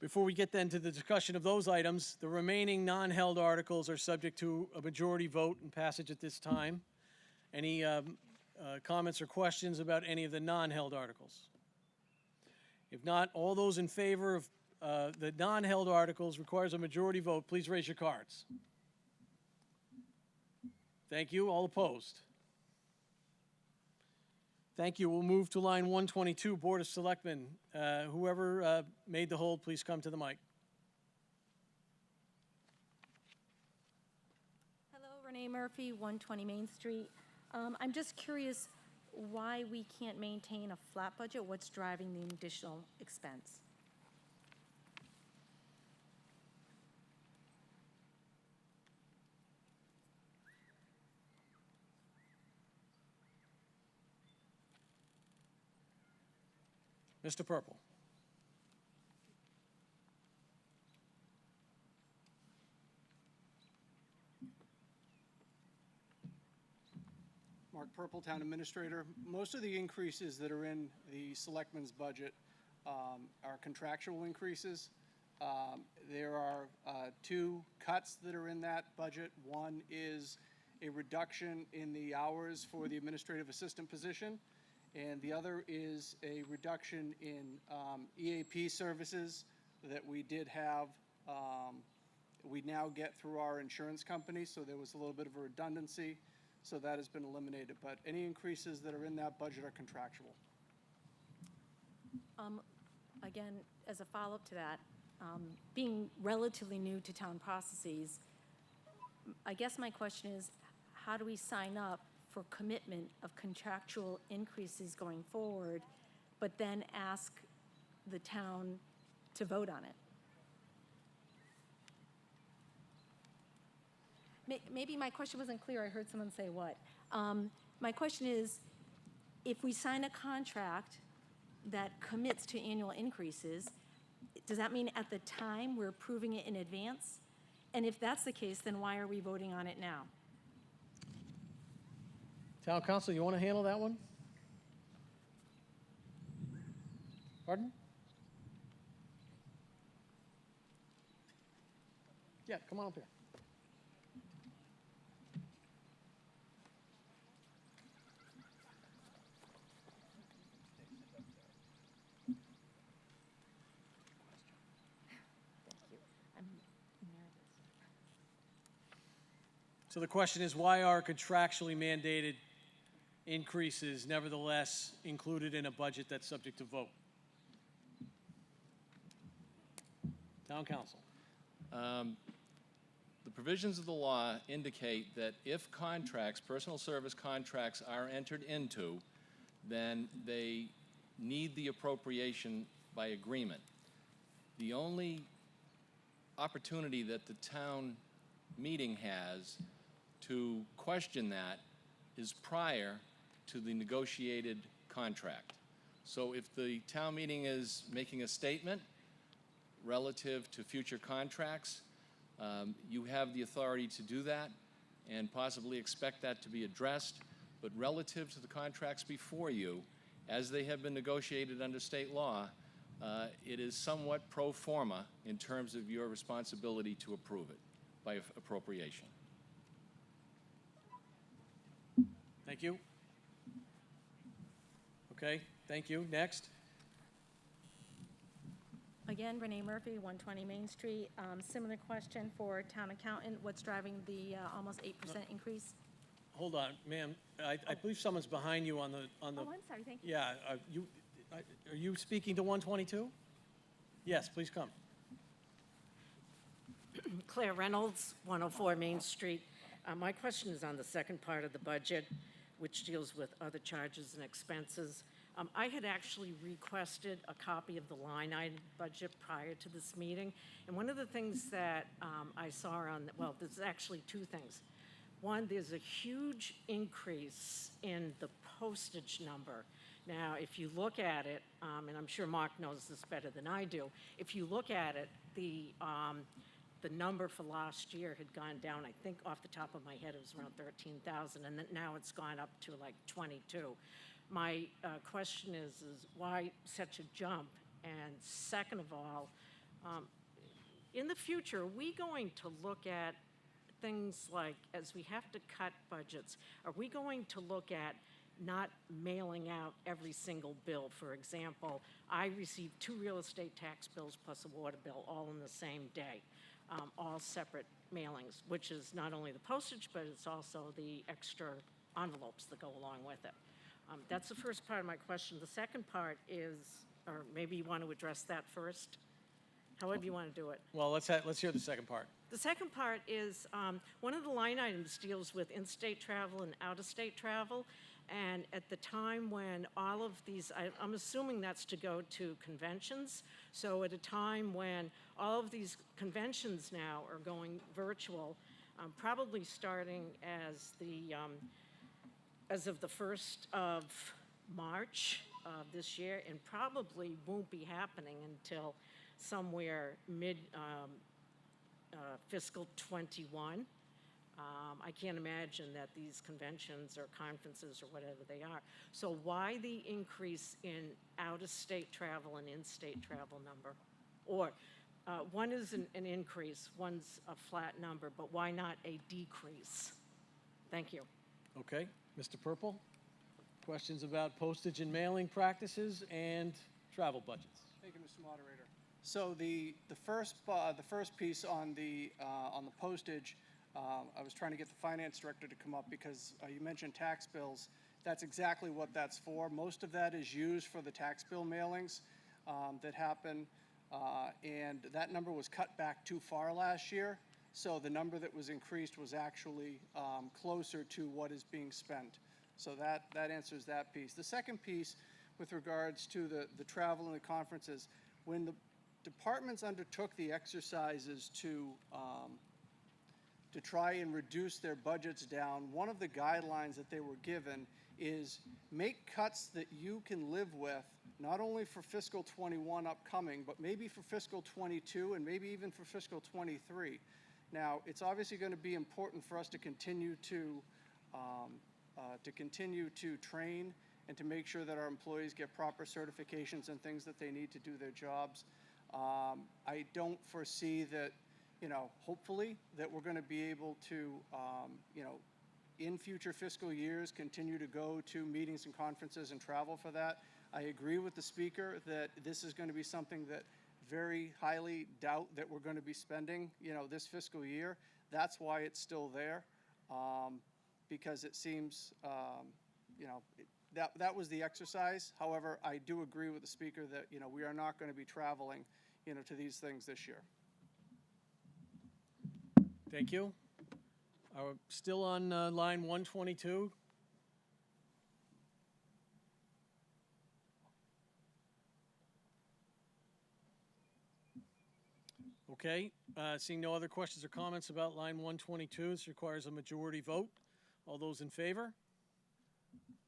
Before we get then to the discussion of those items, the remaining non-held articles are subject to a majority vote and passage at this time. Any comments or questions about any of the non-held articles? If not, all those in favor of the non-held articles requires a majority vote. Please raise your cards. Thank you. All opposed? Thank you. We'll move to line 122, Board of Selectmen. Whoever made the hold, please come to the mic. Hello, Renee Murphy, 120 Main Street. I'm just curious why we can't maintain a flat budget. What's driving the additional expense? Mr. Purple. Mark Purple, Town Administrator. Most of the increases that are in the Selectmen's budget are contractual increases. There are two cuts that are in that budget. One is a reduction in the hours for the administrative assistant position, and the other is a reduction in EAP services that we did have. We now get through our insurance company, so there was a little bit of a redundancy. So that has been eliminated, but any increases that are in that budget are contractual. Again, as a follow-up to that, being relatively new to town processes, I guess my question is, how do we sign up for commitment of contractual increases going forward, but then ask the town to vote on it? Maybe my question wasn't clear. I heard someone say what. My question is, if we sign a contract that commits to annual increases, does that mean at the time we're approving it in advance? And if that's the case, then why are we voting on it now? Town Council, you want to handle that one? Pardon? Yeah, come on up here. So the question is, why are contractually mandated increases nevertheless included in a budget that's subject to vote? Town Council. The provisions of the law indicate that if contracts, personal service contracts, are entered into, then they need the appropriation by agreement. The only opportunity that the town meeting has to question that is prior to the negotiated contract. So if the town meeting is making a statement relative to future contracts, you have the authority to do that and possibly expect that to be addressed. But relative to the contracts before you, as they have been negotiated under state law, it is somewhat pro forma in terms of your responsibility to approve it by appropriation. Thank you. Okay, thank you. Next. Again, Renee Murphy, 120 Main Street. Similar question for town accountant. What's driving the almost 8% increase? Hold on, ma'am. I believe someone's behind you on the. Oh, I'm sorry, thank you. Yeah, are you speaking to 122? Yes, please come. Claire Reynolds, 104 Main Street. My question is on the second part of the budget, which deals with other charges and expenses. I had actually requested a copy of the line item budget prior to this meeting, and one of the things that I saw on, well, there's actually two things. One, there's a huge increase in the postage number. Now, if you look at it, and I'm sure Mark knows this better than I do, if you look at it, the number for last year had gone down, I think off the top of my head, it was around 13,000, and then now it's gone up to like 22. My question is why such a jump? And second of all, in the future, are we going to look at things like, as we have to cut budgets, are we going to look at not mailing out every single bill? For example, I received 2 real estate tax bills plus a water bill all in the same day, all separate mailings, which is not only the postage, but it's also the extra envelopes that go along with it. That's the first part of my question. The second part is, or maybe you want to address that first, however you want to do it. Well, let's hear the second part. The second part is, one of the line items deals with in-state travel and out-of-state travel. And at the time when all of these, I'm assuming that's to go to conventions. So at a time when all of these conventions now are going virtual, probably starting as of the 1st of March this year, and probably won't be happening until somewhere mid fiscal 21. I can't imagine that these conventions or conferences or whatever they are. So why the increase in out-of-state travel and in-state travel number? Or one is an increase, one's a flat number, but why not a decrease? Thank you. Okay, Mr. Purple? Questions about postage and mailing practices and travel budgets? Thank you, Mr. Moderator. So the first piece on the postage, I was trying to get the finance director to come up because you mentioned tax bills. That's exactly what that's for. Most of that is used for the tax bill mailings that happen, and that number was cut back too far last year. So the number that was increased was actually closer to what is being spent. So that answers that piece. The second piece, with regards to the travel and the conferences, when the departments undertook the exercises to try and reduce their budgets down, one of the guidelines that they were given is make cuts that you can live with, not only for fiscal 21 upcoming, but maybe for fiscal 22 and maybe even for fiscal 23. Now, it's obviously going to be important for us to continue to train and to make sure that our employees get proper certifications and things that they need to do their jobs. I don't foresee that, hopefully, that we're going to be able to, in future fiscal years, continue to go to meetings and conferences and travel for that. I agree with the speaker that this is going to be something that very highly doubt that we're going to be spending, this fiscal year. That's why it's still there, because it seems, that was the exercise. However, I do agree with the speaker that, we are not going to be traveling, to these things this year. Thank you. Are we still on line 122? Okay, seeing no other questions or comments about line 122, this requires a majority vote. All those in favor,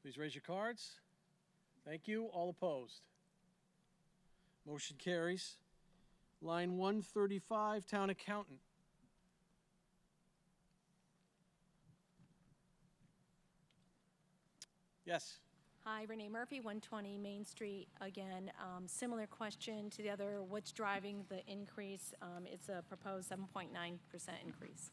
please raise your cards. Thank you. All opposed? Motion carries. Line 135, Town Accountant. Yes. Hi, Renee Murphy, 120 Main Street. Again, similar question to the other, what's driving the increase? It's a proposed 7.9% increase.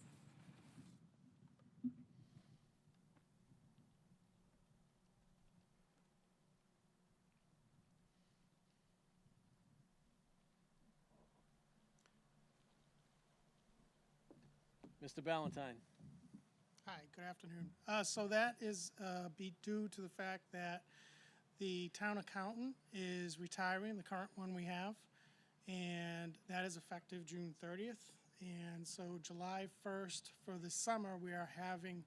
Mr. Ballantyne. Hi, good afternoon. So that is be due to the fact that the town accountant is retiring, the current one we have, and that is effective June 30th. And so July 1st for the summer, we are having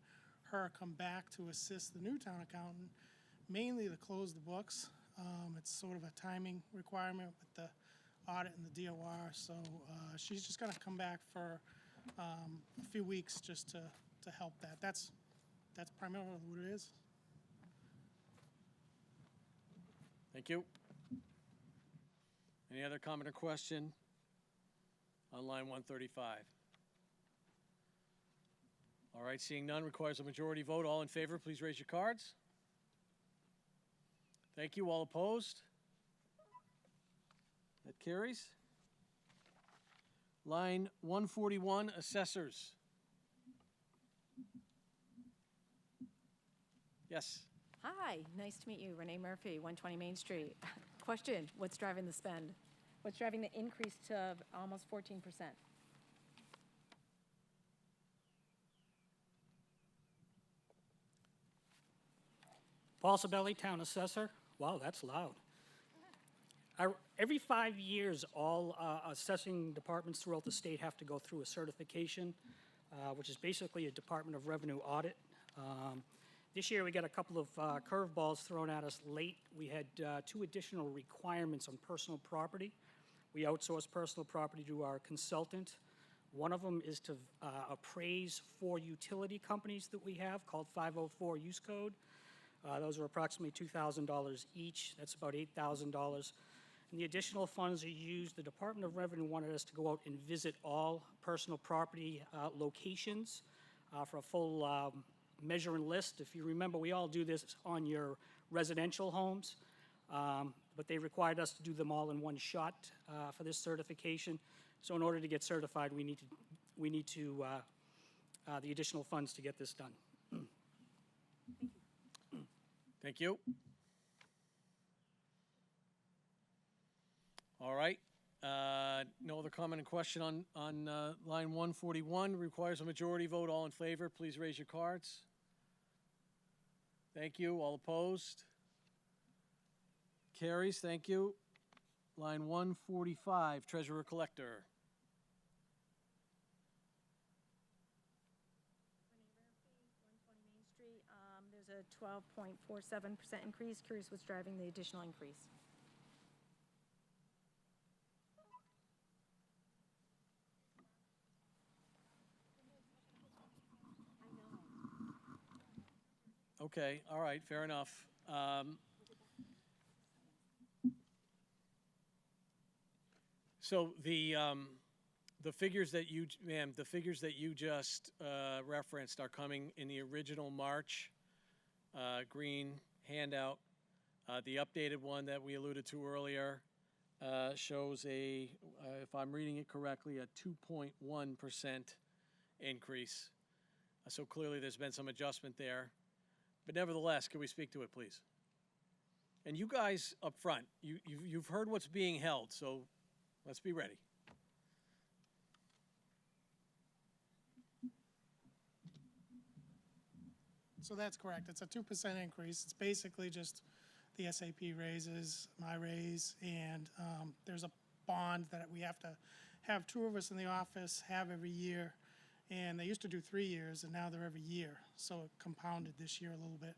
her come back to assist the new town accountant, mainly to close the books. It's sort of a timing requirement with the audit and the DOR, so she's just going to come back for a few weeks just to help that. That's primarily what it is. Thank you. Any other comment or question on line 135? All right, seeing none, requires a majority vote. All in favor, please raise your cards. Thank you. All opposed? That carries. Line 141, assessors. Yes. Hi, nice to meet you. Renee Murphy, 120 Main Street. Question, what's driving the spend? What's driving the increase to almost 14%? Paul Sabelli, Town Assessor. Wow, that's loud. Every 5 years, all assessing departments throughout the state have to go through a certification, which is basically a Department of Revenue audit. This year, we got a couple of curveballs thrown at us late. We had 2 additional requirements on personal property. We outsource personal property to our consultant. One of them is to appraise 4 utility companies that we have called 504 use code. Those are approximately $2,000 each. That's about $8,000. And the additional funds are used. The Department of Revenue wanted us to go out and visit all personal property locations for a full measure and list. If you remember, we all do this on your residential homes, but they required us to do them all in one shot for this certification. So in order to get certified, we need the additional funds to get this done. Thank you. All right. No other comment and question on line 141. Requires a majority vote. All in favor, please raise your cards. Thank you. All opposed? Carries. Thank you. Line 145, Treasurer Collector. There's a 12.47% increase. Curious what's driving the additional increase. Okay, all right, fair enough. So the figures that you, ma'am, the figures that you just referenced are coming in the original March green handout. The updated one that we alluded to earlier shows a, if I'm reading it correctly, a 2.1% increase. So clearly there's been some adjustment there. But nevertheless, can we speak to it, please? And you guys up front, you've heard what's being held, so let's be ready. So that's correct. It's a 2% increase. It's basically just the SAP raises, my raise, and there's a bond that we have to have 2 of us in the office have every year. And they used to do 3 years, and now they're every year. So it compounded this year a little bit.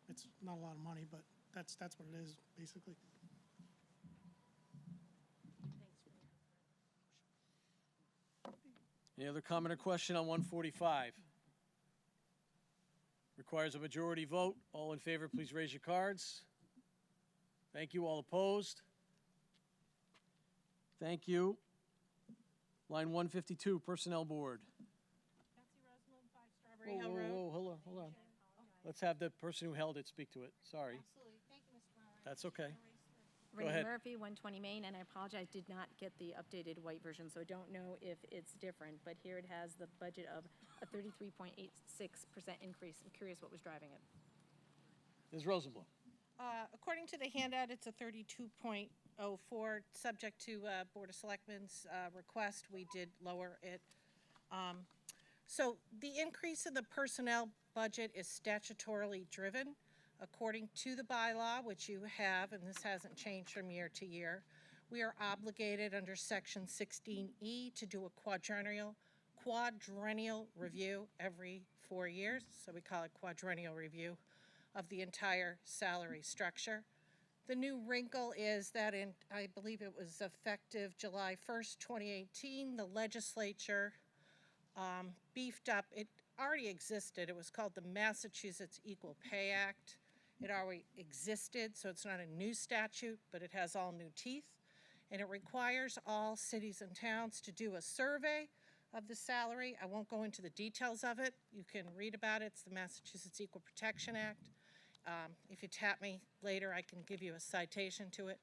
It's not a lot of money, but that's what it is, basically. Any other comment or question on 145? Requires a majority vote. All in favor, please raise your cards. Thank you. All opposed? Thank you. Line 152, Personnel Board. Betsy Rosenblum, 5 Strawberry Hill Road. Hold on. Let's have the person who held it speak to it. Sorry. Absolutely. Thank you, Mr. Murray. That's okay. Go Renee ahead. Murphy, 120 Main, and I apologize, did not get the updated white version, so I don't know if it's different, but here it has the budget of a 33.86% increase. I'm curious what was driving it. Ms. Rosenblum. According to the handout, it's a 32.04, subject to Board of Selectmen's request. We did lower it. So the increase in the personnel budget is statutorily driven. According to the bylaw, which you have, and this hasn't changed from year to year, we are obligated under Section 16E to do a quadrennial review every 4 years. So we call it quadrennial review of the entire salary structure. The new wrinkle is that I believe it was effective July 1st, 2018, the legislature beefed up, it already existed, it was called the Massachusetts Equal Pay Act. It already existed, so it's not a new statute, but it has all new teeth. And it requires all cities and towns to do a survey of the salary. I won't go into the details of it. You can read about it. It's the Massachusetts Equal Protection Act. If you tap me later, I can give you a citation to it.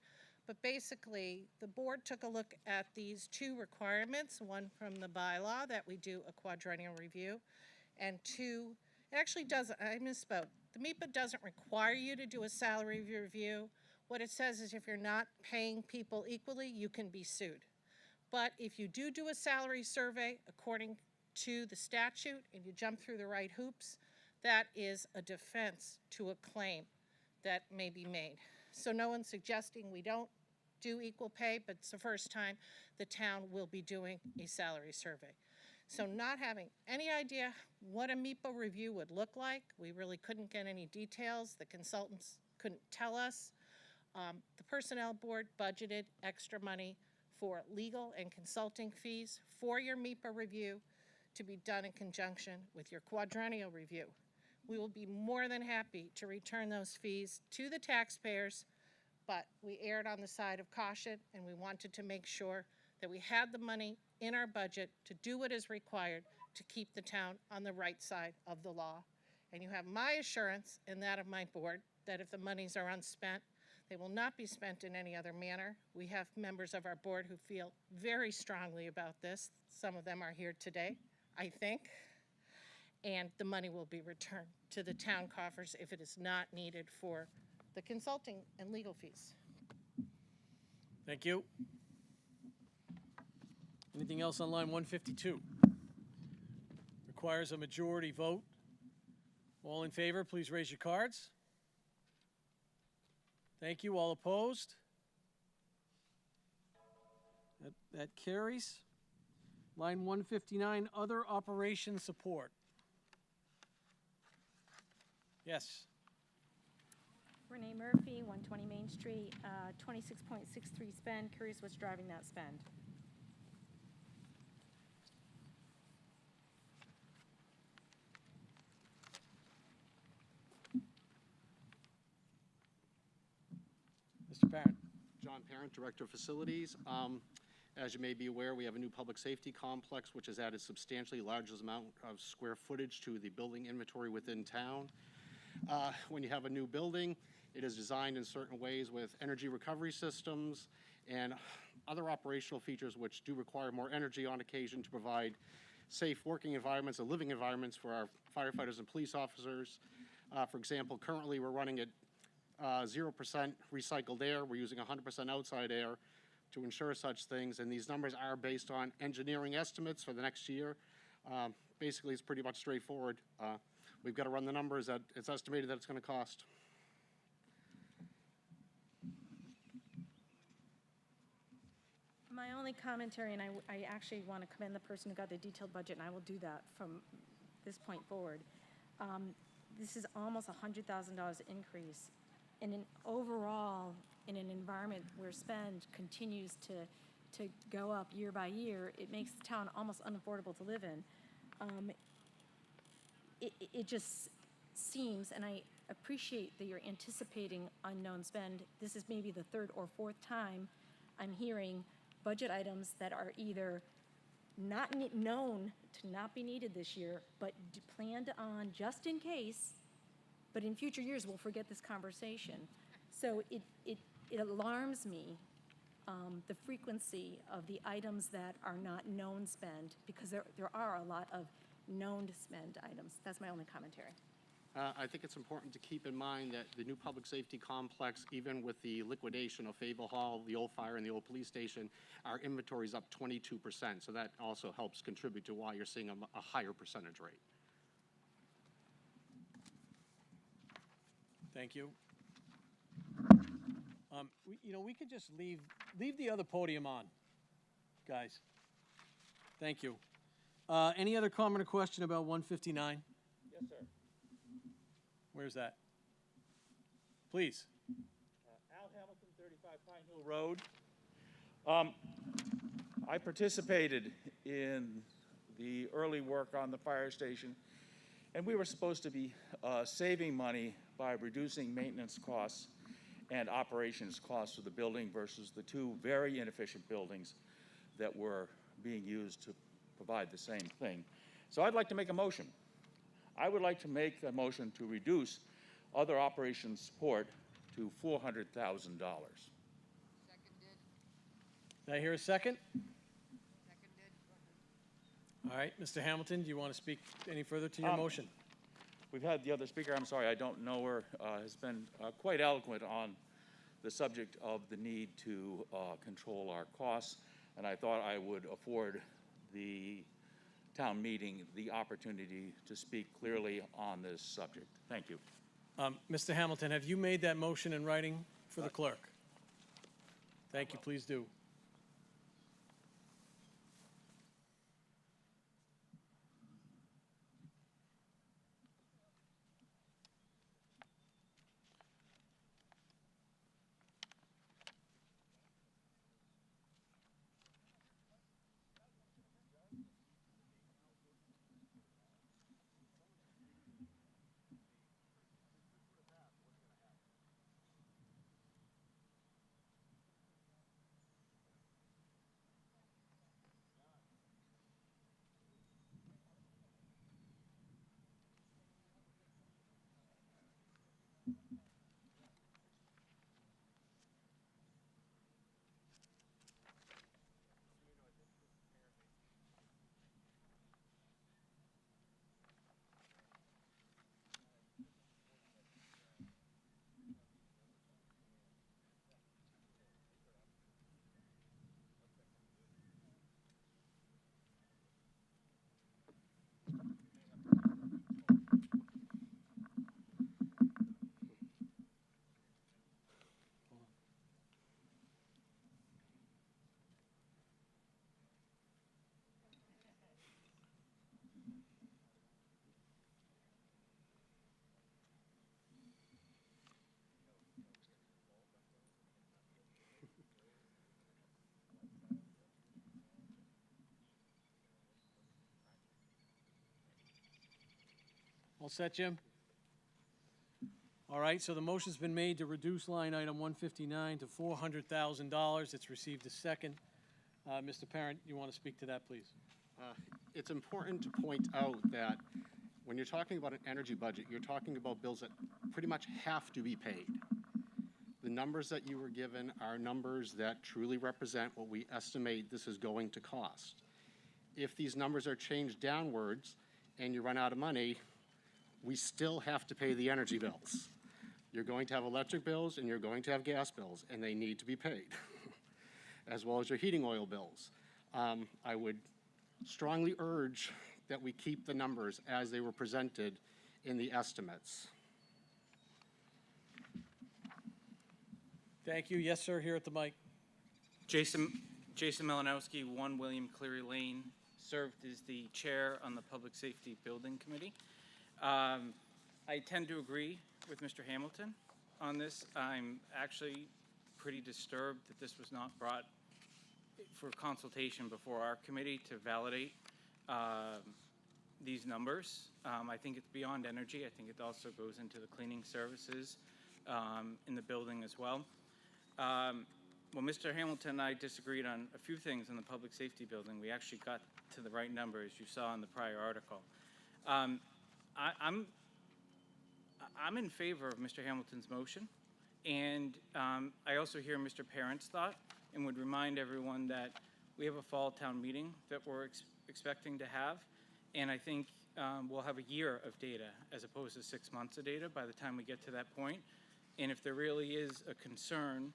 But basically, the board took a look at these two requirements, one from the bylaw that we do a quadrennial review, and two, it actually doesn't, I misspoke. The MEPA doesn't require you to do a salary review. What it says is if you're not paying people equally, you can be sued. But if you do a salary survey according to the statute and you jump through the right hoops, that is a defense to a claim that may be made. So no one's suggesting we don't do equal pay, but it's the first time the town will be doing a salary survey. So not having any idea what a MEPA review would look like, we really couldn't get any details. The consultants couldn't tell us. The Personnel Board budgeted extra money for legal and consulting fees for your MEPA review to be done in conjunction with your quadrennial review. We will be more than happy to return those fees to the taxpayers, but we erred on the side of caution and we wanted to make sure that we had the money in our budget to do what is required to keep the town on the right side of the law. And you have my assurance and that of my board that if the monies are unspent, they will not be spent in any other manner. We have members of our board who feel very strongly about this. Some of them are here today, I think. And the money will be returned to the town coffers if it is not needed for the consulting and legal fees. Thank you. Anything else on line 152? Requires a majority vote. All in favor, please raise your cards. Thank you. All opposed? That carries. Line 159, other operation support. Yes. Renee Murphy, 120 Main Street, 26.63 spend. Curious what's driving that spend. Mr. Parent. John Parent, Director of Facilities. As you may be aware, we have a new public safety complex which has added substantially larger amount of square footage to the building inventory within town. When you have a new building, it is designed in certain ways with energy recovery systems and other operational features which do require more energy on occasion to provide safe working environments and living environments for our firefighters and police officers. For example, currently we're running at 0% recycled air. We're using 100% outside air to ensure such things, and these numbers are based on engineering estimates for the next year. Basically, it's pretty much straightforward. We've got to run the numbers that it's estimated that it's going to cost. My only commentary, and I actually want to commend the person who got the detailed budget, and I will do that from this point forward. This is almost $100,000 increase. And overall, in an environment where spend continues to go up year by year, it makes the town almost unaffordable to live in. It just seems, and I appreciate that you're anticipating unknown spend. This is maybe the third or fourth time I'm hearing budget items that are either not known to not be needed this year, but planned on just in case, but in future years we'll forget this conversation. So it alarms me, the frequency of the items that are not known spend, because there are a lot of known spend items. That's my only commentary. I think it's important to keep in mind that the new public safety complex, even with the liquidation of Fable Hall, the old fire, and the old police station, our inventory is up 22%. So that also helps contribute to why you're seeing a higher percentage rate. Thank you. We could just leave the other podium on, guys. Thank you. Any other comment or question about 159? Yes, sir. Where's that? Please. Al Hamilton, 35 Pine Hill Road. I participated in the early work on the fire station, and we were supposed to be saving money by reducing maintenance costs and operations costs of the building versus the two very inefficient buildings that were being used to provide the same thing. So I'd like to make a motion. I would like to make a motion to reduce other operations support to $400,000. Did I hear a second? All right, Mr. Hamilton, do you want to speak any further to your motion? We've had the other speaker, I'm sorry, I don't know her, has been quite eloquent on the subject of the need to control our costs, and I thought I would afford the town meeting the opportunity to speak clearly on this subject. Thank you. Mr. Hamilton, have you made that motion in writing for the clerk? Thank you, please do. All set, Jim? All right, so the motion's been made to reduce line item 159 to $400,000. It's received a second. Mr. Parent, you want to speak to that, please? It's important to point out that when you're talking about an energy budget, you're talking about bills that pretty much have to be paid. The numbers that you were given are numbers that truly represent what we estimate this is going to cost. If these numbers are changed downwards and you run out of money, we still have to pay the energy bills. You're going to have electric bills and you're going to have gas bills, and they need to be paid, as well as your heating oil bills. I would strongly urge that we keep the numbers as they were presented in the estimates. Thank you. Yes, sir, here at the mic. Jason Melanowski, 1 William Cleary Lane, served as the chair on the Public Safety Building Committee. I tend to agree with Mr. Hamilton on this. I'm actually pretty disturbed that this was not brought for consultation before our committee to validate these numbers. I think it's beyond energy. I think it also goes into the cleaning services in the building as well. Well, Mr. Hamilton and I disagreed on a few things in the public safety building. We actually got to the right number, as you saw in the prior article. I'm in favor of Mr. Hamilton's motion, and I also hear Mr. Parent's thought, and would remind everyone that we have a fall town meeting that we're expecting to have, and I think we'll have a year of data as opposed to 6 months of data by the time we get to that point. And if there really is a concern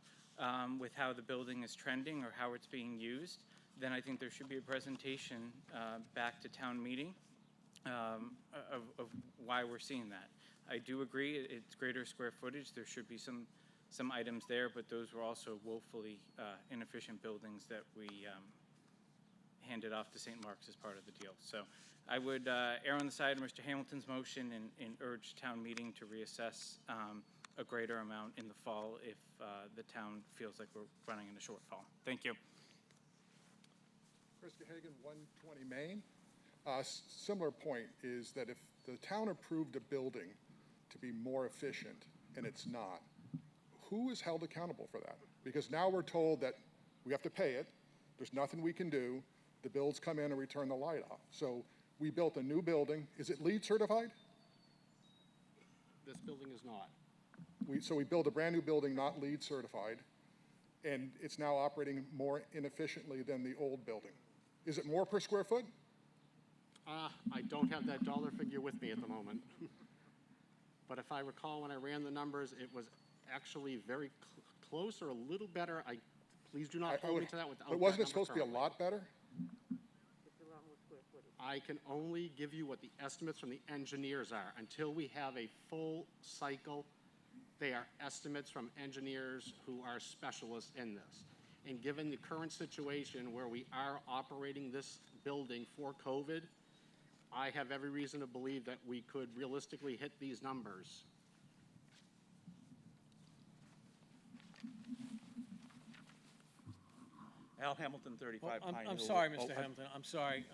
with how the building is trending or how it's being used, then I think there should be a presentation back to town meeting of why we're seeing that. I do agree it's greater square footage. There should be some items there, but those were also woefully inefficient buildings that we handed off to St. Mark's as part of the deal. So I would err on the side of Mr. Hamilton's motion and urge town meeting to reassess a greater amount in the fall if the town feels like we're running in a shortfall. Thank you. Chris Hagan, 120 Main. Similar point is that if the town approved a building to be more efficient and it's not, who is held accountable for that? Because now we're told that we have to pay it, there's nothing we can do, the bills come in and we turn the light off. So we built a new building. Is it LEED certified? This building is not. So we built a brand new building not LEED certified, and it's now operating more inefficiently than the old building. Is it more per square foot? I don't have that dollar figure with me at the moment. But if I recall, when I ran the numbers, it was actually very close or a little better. Please do not hold me to that without But that wasn't it number supposed to be a currently. lot better? I can only give you what the estimates from the engineers are. Until we have a full cycle, they are estimates from engineers who are specialists in this. And given the current situation where we are operating this building for COVID, I have every reason to believe that we could realistically hit these numbers. Al Hamilton, 35 Pine Hill. I'm sorry, Oh, Mr. Hamilton, I'm sorry.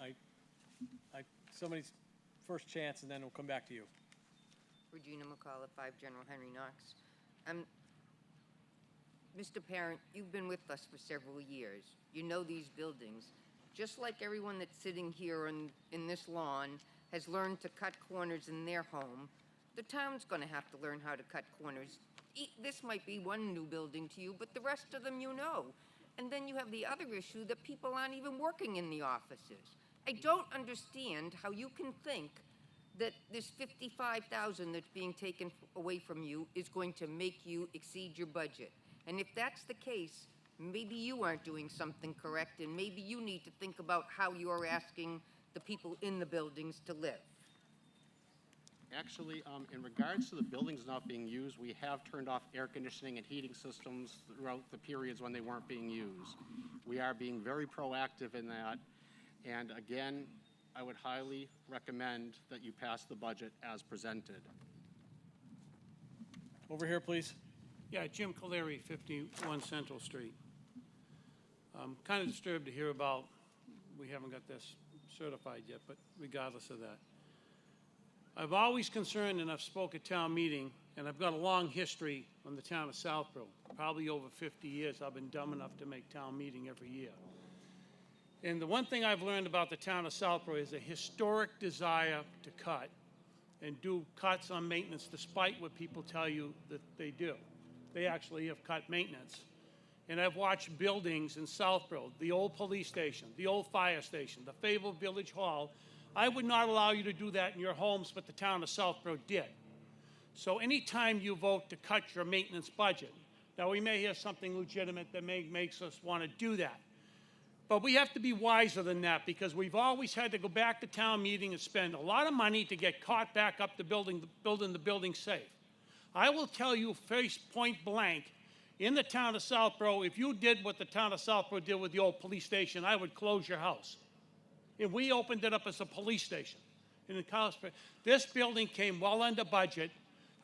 Somebody's first chance, and then we'll come back to you. Regina McCall, 5 General Henry Knox. Mr. Parent, you've been with us for several years. You know these buildings. Just like everyone that's sitting here in this lawn has learned to cut corners in their home, the town's going to have to learn how to cut corners. This might be one new building to you, but the rest of them you know. And then you have the other issue that people aren't even working in the offices. I don't understand how you can think that this $55,000 that's being taken away from you is going to make you exceed your budget. And if that's the case, maybe you aren't doing something correct, and maybe you need to think about how you're asking the people in the buildings to live. Actually, in regards to the buildings not being used, we have turned off air conditioning and heating systems throughout the periods when they weren't being used. We are being very proactive in that. And again, I would highly recommend that you pass the budget as presented. Over here, please. Yeah, Jim Caleri, 51 Central Street. I'm kind of disturbed to hear about, we haven't got this certified yet, but regardless of that. I've always concerned, and I've spoke at town meeting, and I've got a long history on the town of Southborough. Probably over 50 years, I've been dumb enough to make town meeting every year. And the one thing I've learned about the town of Southborough is a historic desire to cut and do cuts on maintenance despite what people tell you that they do. They actually have cut maintenance. And I've watched buildings in Southborough, the old police station, the old fire station, the Fable Village Hall. I would not allow you to do that in your homes, but the town of Southborough did. So anytime you vote to cut your maintenance budget, now we may hear something legitimate that makes us want to do that. But we have to be wiser than that, because we've always had to go back to town meeting and spend a lot of money to get caught back up to building the building safe. I will tell you face point blank, in the town of Southborough, if you did what the town of Southborough did with the old police station, I would close your house. If we opened it up as a police station. This building came well under budget,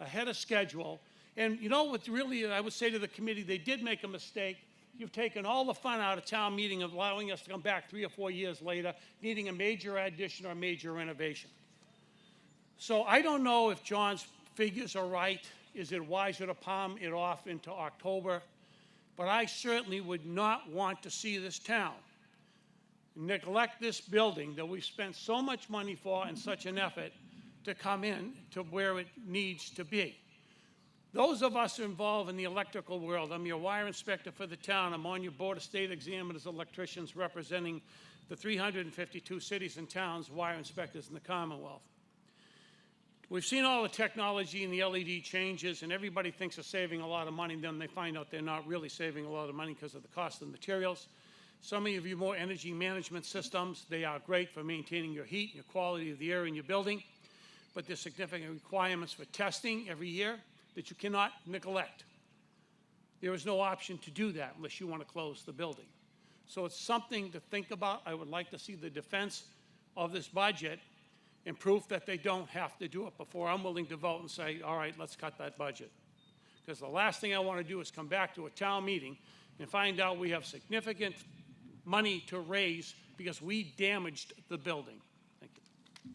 ahead of schedule. And you know what really, I would say to the committee, they did make a mistake. You've taken all the fun out of town meeting of allowing us to come back 3 or 4 years later, needing a major addition or a major renovation. So I don't know if John's figures are right. Is it wiser to palm it off into October? But I certainly would not want to see this town neglect this building that we've spent so much money for and such an effort to come in to where it needs to be. Those of us involved in the electrical world, I'm your wire inspector for the town, I'm on your board of state examiners, electricians representing the 352 cities and towns, wire inspectors in the Commonwealth. We've seen all the technology and the LED changes, and everybody thinks they're saving a lot of money, then they find out they're not really saving a lot of money because of the cost of the materials. Some of you more energy management systems, they are great for maintaining your heat and your quality of the air in your building, but there's significant requirements for testing every year that you cannot neglect. There is no option to do that unless you want to close the building. So it's something to think about. I would like to see the defense of this budget and proof that they don't have to do it before I'm willing to vote and say, all right, let's cut that budget. Because the last thing I want to do is come back to a town meeting and find out we have significant money to raise because we damaged the building. Thank you.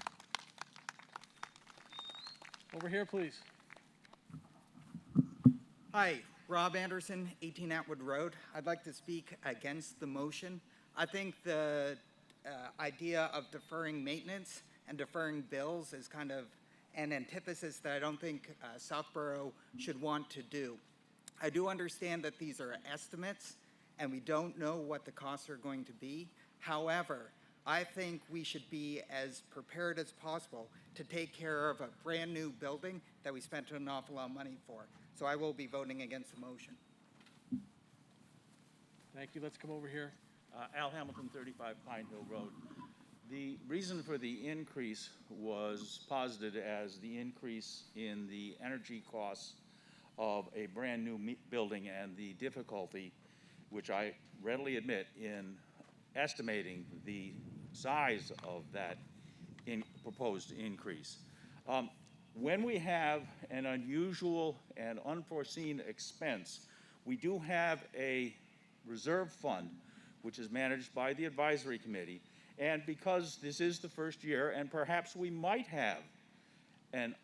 Over here, please. Hi, Rob Anderson, 18 Atwood Road. I'd like to speak against the motion. I think the idea of deferring maintenance and deferring bills is kind of an antithesis that I don't think Southborough should want to do. I do understand that these are estimates and we don't know what the costs are going to be. However, I think we should be as prepared as possible to take care of a brand new building that we spent an awful lot of money for. So I will be voting against the motion. Thank you. Let's come over here. Al Hamilton, 35 Pine Hill Road. The reason for the increase was posited as the increase in the energy costs of a brand-new building and the difficulty, which I readily admit, in estimating the size of that proposed increase. When we have an unusual and unforeseen expense, we do have a reserve fund, which is managed by the advisory committee. And because this is the first year, and perhaps we might have an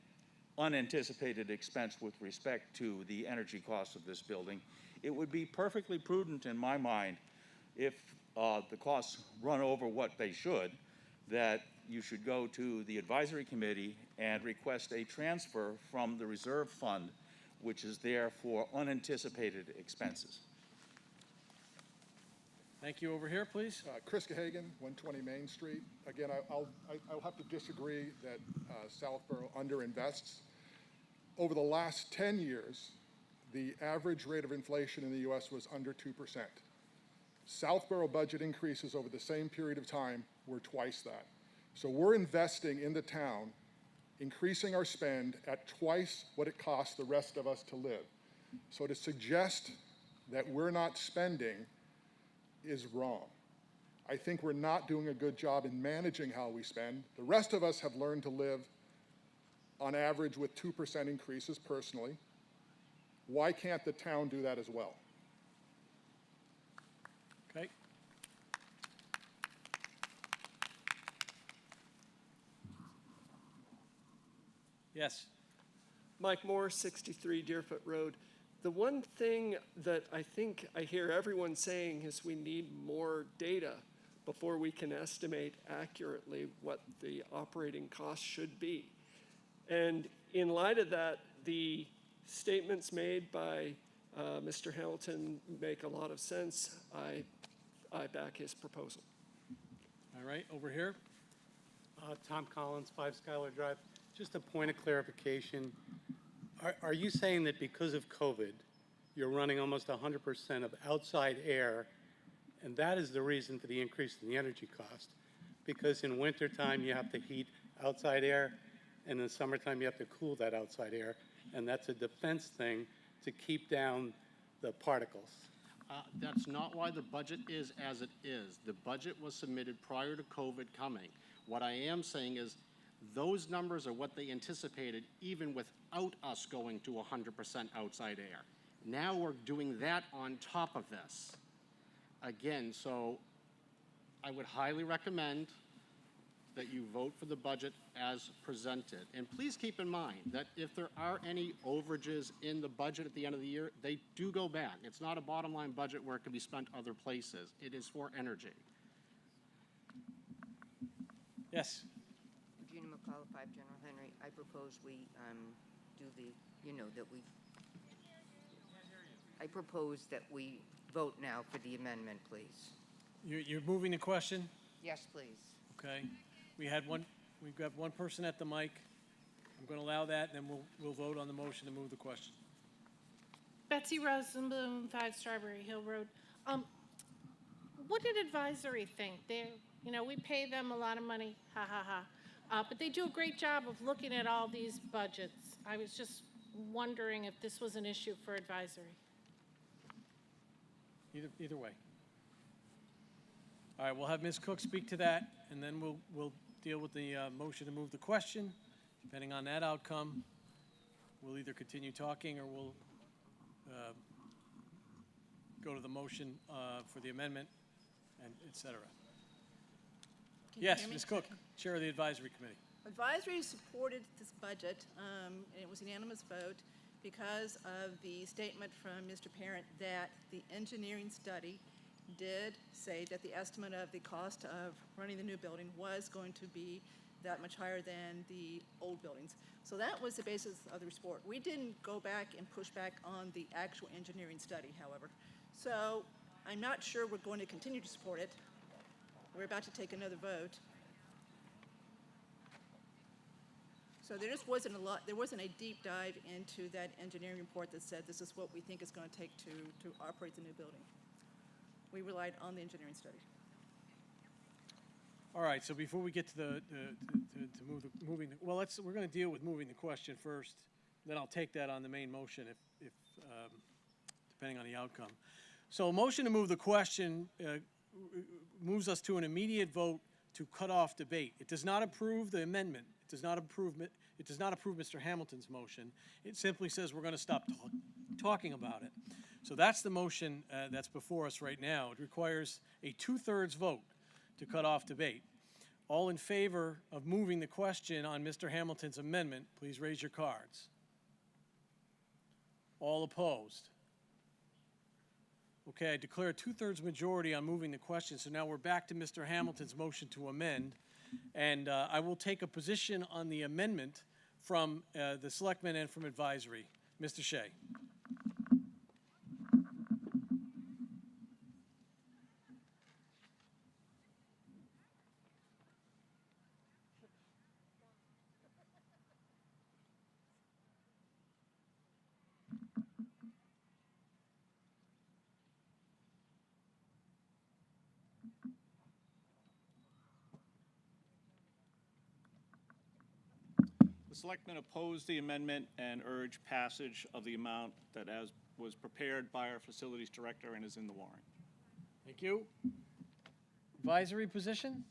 unanticipated expense with respect to the energy costs of this building, it would be perfectly prudent in my mind, if the costs run over what they should, that you should go to the advisory committee and request a transfer from the reserve fund, which is there for unanticipated expenses. Thank you. Over here, please. Chris Cahagan, 120 Main Street. Again, I'll have to disagree that Southborough underinvests. Over the last 10 years, the average rate of inflation in the U.S. was under 2%. Southborough budget increases over the same period of time were twice that. So we're investing in the town, increasing our spend at twice what it costs the rest of us to live. So to suggest that we're not spending is wrong. I think we're not doing a good job in managing how we spend. The rest of us have learned to live on average with 2% increases personally. Why can't the town do that as well? Okay. Yes. Mike Moore, 63 Deerfoot Road. The one thing that I think I hear everyone saying is we need more data before we can estimate accurately what the operating costs should be. And in light of that, the statements made by Mr. Hamilton make a lot of sense. I back his proposal. All right, over here. Tom Collins, 5 Schuyler Drive. Just a point of clarification. Are you saying that because of COVID, you're running almost 100% of outside air, and that is the reason for the increase in the energy cost? Because in wintertime, you have to heat outside air, and in summertime, you have to cool that outside air, and that's a defense thing to keep down the particles. That's not why the budget is as it is. The budget was submitted prior to COVID coming. What I am saying is those numbers are what they anticipated even without us going to 100% outside air. Now we're doing that on top of this. Again, so I would highly recommend that you vote for the budget as presented. And please keep in mind that if there are any overages in the budget at the end of the year, they do go back. It's not a bottom line budget where it can be spent other places. It is for energy. Yes. Gina McCall, 5 General Henry. I propose we do the, I propose that we vote now for the amendment, please. You're moving the question? Yes, please. Okay. We've got one person at the mic. I'm going to allow that, and then we'll vote on the motion to move the question. Betsy Rosenblum, 5 Strawberry Hill Road. What did advisory think? We pay them a lot of money, ha ha ha. But they do a great job of looking at all these budgets. I was just wondering if this was an issue for advisory. Either way. All right, we'll have Ms. Cook speak to that, and then we'll deal with the motion to move the question. Depending on that outcome, we'll either continue talking or we'll go to the motion for the amendment, and et cetera. Yes, Ms. Cook, Chair of the Advisory Committee. Advisory supported this budget, and it was a unanimous vote. because of the statement from Mr. Parent that the engineering study did say that the estimate of the cost of running the new building was going to be that much higher than the old buildings. So that was the basis of the report. We didn't go back and push back on the actual engineering study, however. So I'm not sure we're going to continue to support it. We're about to take another vote. So there just wasn't there wasn't a deep dive into that engineering report that said this is what we think it's going to take to operate the new building. We relied on the engineering study. All right, so before we get to we're going to deal with moving the question first. Then I'll take that on the main motion if depending on the outcome. So a motion to move the question moves us to an immediate vote to cut off debate. It does not approve the amendment. It does not approve Mr. Hamilton's motion. It simply says we're going to stop talking about it. So that's the motion that's before us right now. It requires a 2/3 vote to cut off debate. All in favor of moving the question on Mr. Hamilton's amendment, please raise your cards. All opposed? Okay, I declare a 2/3 majority on moving the question, so now we're back to Mr. Hamilton's motion to amend. And I will take a position on the amendment from the Selectmen and from Advisory. Mr. Shea. The Selectmen oppose the amendment and urge passage of the amount that as was prepared by our Facilities Director and is in the warrant. Thank you. Advisory position?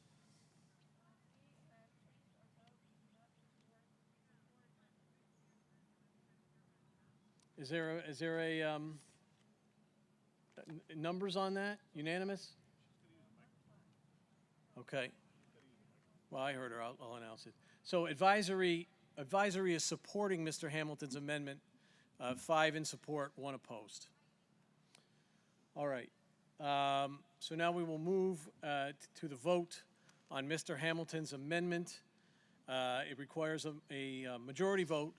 Is there a numbers on that? Unanimous? Okay. Well, I heard her. I'll announce it. So advisory is supporting Mr. Hamilton's amendment. 5 in support, 1 opposed. All right. So now we will move to the vote on Mr. Hamilton's amendment. It requires a majority vote.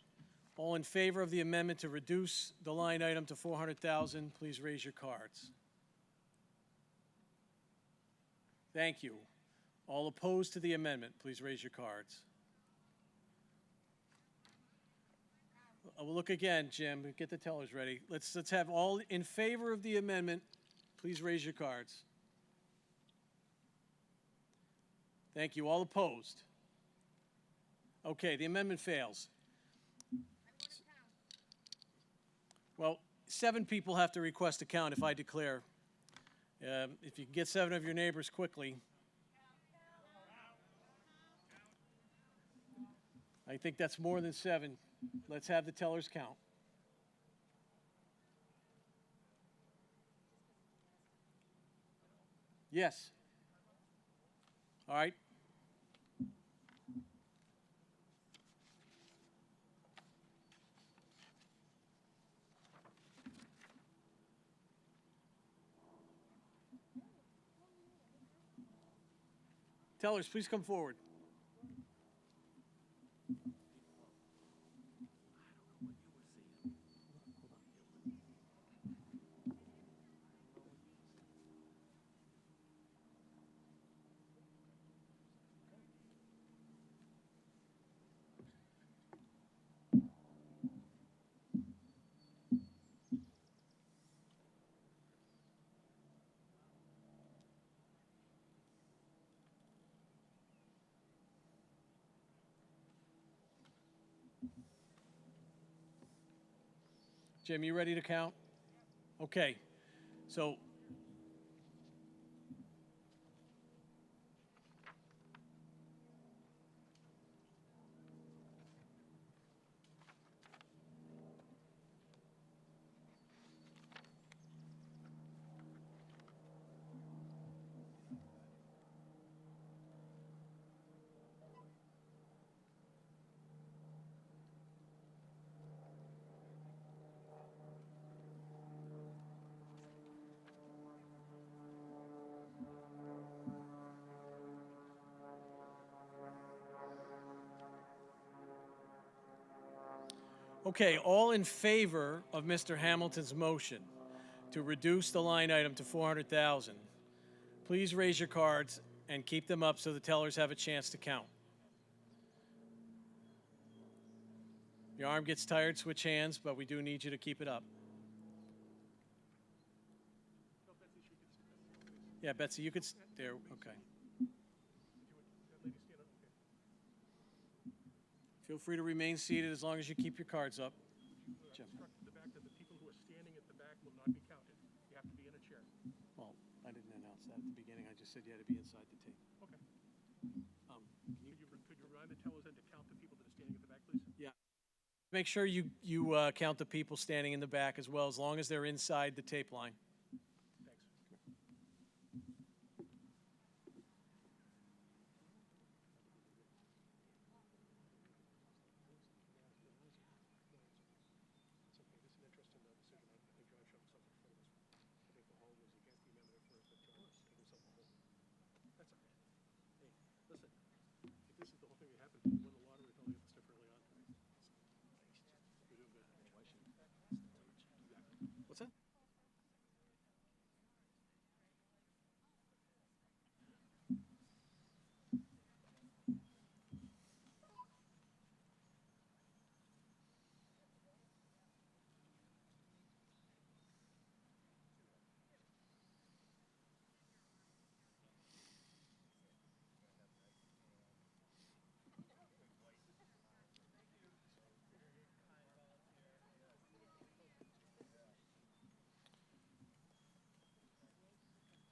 All in favor of the amendment to reduce the line item to $400,000, please raise your cards. Thank you. All opposed to the amendment, please raise your cards. We'll look again, Jim. Get the tellers ready. Let's have all in favor of the amendment. Please raise your cards. Thank you. All opposed? Okay, the amendment fails. Well, 7 people have to request a count if I declare. If you can get 7 of your neighbors quickly. I think that's more than 7. Let's have the tellers count. Yes. All right. Tellers, please come forward. Jim, you ready to count? Okay. So Okay, all in favor of Mr. Hamilton's motion to reduce the line item to 400,000, please raise your cards and keep them up so the tellers have a chance to count. Your arm gets tired, switch hands, but we do need you to keep it up. Yeah, Betsy, you could, there, okay. Feel free to remain seated as long as you keep your cards up. Jim. The fact that the people who are standing at the back will not be counted. You have to be in a chair. Well, I didn't announce that at the beginning. I just said you had to be inside the tape. Okay. Could you remind the tellers then to count the people that are standing at the back, please? Yeah. Make sure you count the people standing in the back as well, as long as they're inside the tape line. Thanks. It's okay. This is an interesting decision. I think John showed himself in front of us. I think the hall was against the amendment at first, but John took himself a hole. That's okay. Hey, listen, if this is the whole thing that happened, you win the lottery with all the other stuff early on. You're doing good. What's that?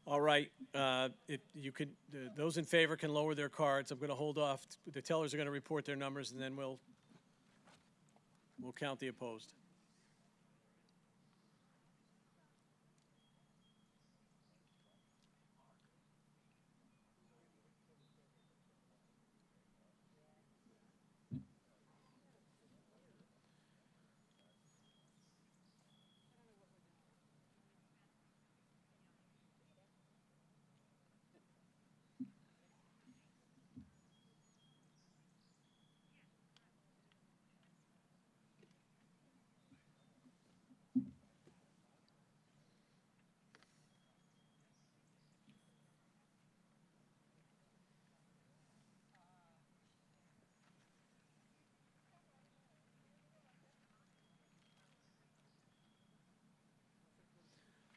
All right, if you could, those in favor can lower their cards. I'm going to hold off. The tellers are going to report their numbers, and then we'll count the opposed.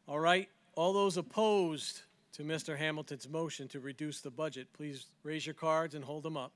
All right, all those opposed to Mr. Hamilton's motion to reduce the budget, please raise your cards and hold them up.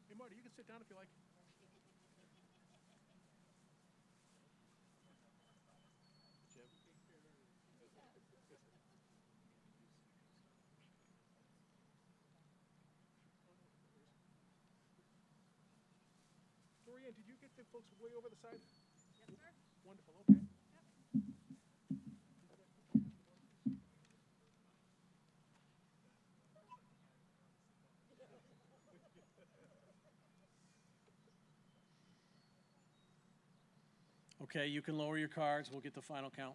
Hey, Marty, you can sit down if you like. Dorian, did you get the folks way over the side? Yes, sir. Wonderful, okay. Okay, you can lower your cards. We'll get the final count.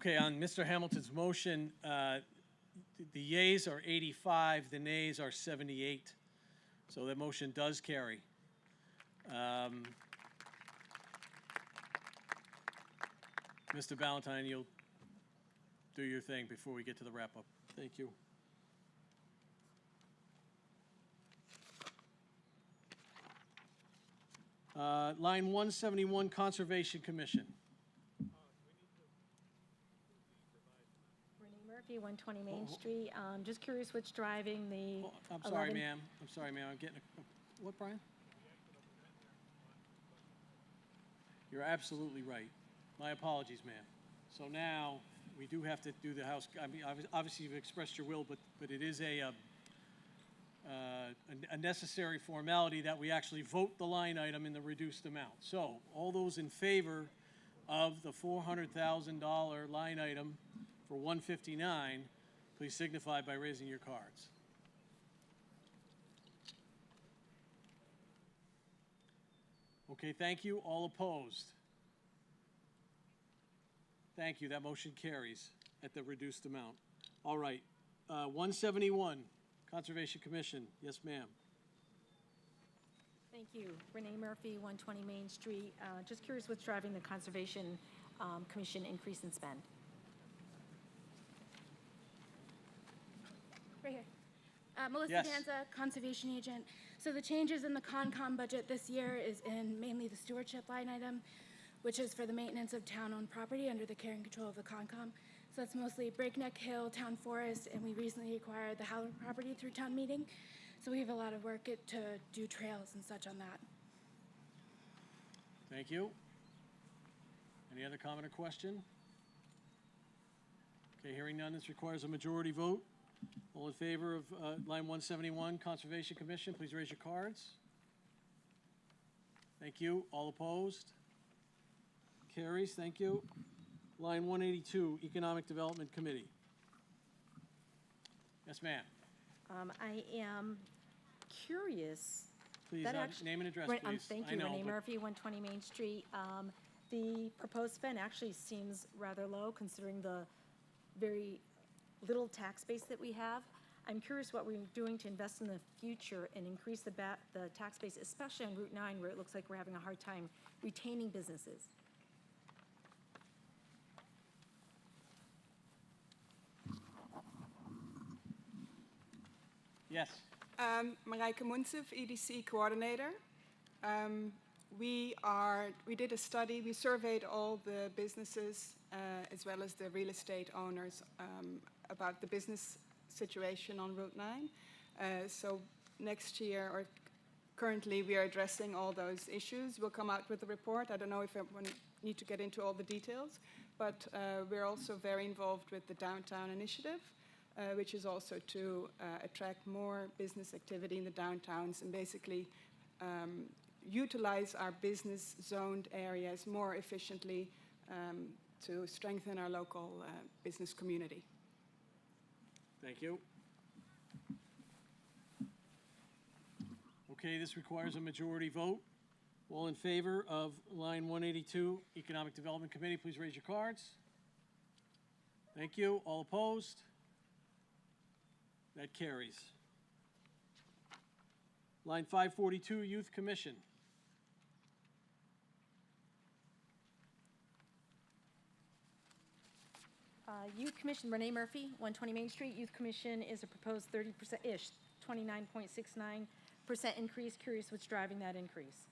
Okay, on Mr. Hamilton's motion, the yeas are 85, the nays are 78. So the motion does carry. Mr. Valentine, you'll do your thing before we get to the wrap-up. Thank you. Line 171, Conservation Commission. Renee Murphy, 120 Main Street. Just curious what's driving the Oh, I'm sorry, 11 ma'am. I'm sorry, ma'am. I'm getting what, Brian? You're absolutely right. My apologies, ma'am. So now, we do have to do the house, I mean, obviously you've expressed your will, but it is a necessary formality that we actually vote the line item in the reduced amount. So, all those in favor of the $400,000 line item for 159, please signify by raising your cards. Okay, thank you. All opposed? Thank you. That motion carries at the reduced amount. All right. 171, Conservation Commission. Yes, ma'am. Thank you. Renee Murphy, 120 Main Street. Just curious what's driving the Conservation Commission increase in spend? Right here. Melissa Yes. Danza, Conservation Agent. So the changes in the Concom budget this year is in mainly the stewardship line item, which is for the maintenance of town-owned property under the care and control of the Concom. So that's mostly Breakneck Hill, Town Forest, and we recently acquired the Howland property through town meeting. So we have a lot of work to do trails and such on that. Thank you. Any other comment or question? Okay, hearing none, this requires a majority vote. All in favor of line 171, Conservation Commission, please raise your cards. Thank you. All opposed? Carries. Thank you. Line 182, Economic Development Committee. Yes, ma'am. I am curious. Please, that actu- name and address, Right, please. Thank I you, know, Renee but- Murphy, 120 Main Street. The proposed spend actually seems rather low considering the very little tax base that we have. I'm curious what we're doing to invest in the future and increase the tax base, especially on Route 9 where it looks like we're having a hard time retaining businesses. Yes. Marijke Munsif, EDC Coordinator. We did a study, we surveyed all the businesses as well as the real estate owners about the business situation on Route 9. So next year, or currently, we are addressing all those issues. We'll come out with a report. I don't know if everyone need to get into all the details, but we're also very involved with the Downtown Initiative, which is also to attract more business activity in the downtowns and basically utilize our business zoned areas more efficiently to strengthen our local business community. Thank you. Okay, this requires a majority vote. All in favor of line 182, Economic Development Committee, please raise your cards. Thank you. All opposed? That carries. Line 542, Youth Commission. Youth Commission, Renee Murphy, 120 Main Street. Youth Commission is a proposed 30%-ish, 29.69% increase. Curious what's driving that increase.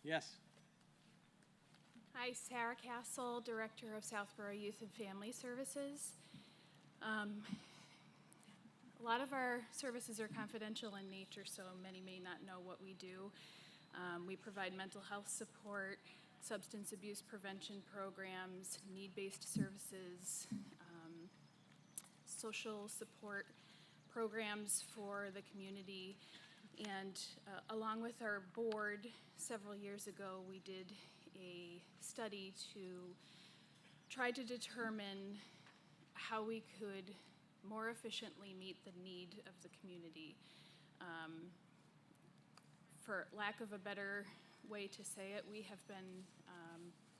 Yes. Hi, Sarah Castle, Director of Southborough Youth and Family Services. A lot of our services are confidential in nature, so many may not know what we do. We provide mental health support, substance abuse prevention programs, need-based services, social support programs for the community. And along with our board, several years ago, we did a study to try to determine how we could more efficiently meet the need of the community. For lack of a better way to say it, we have been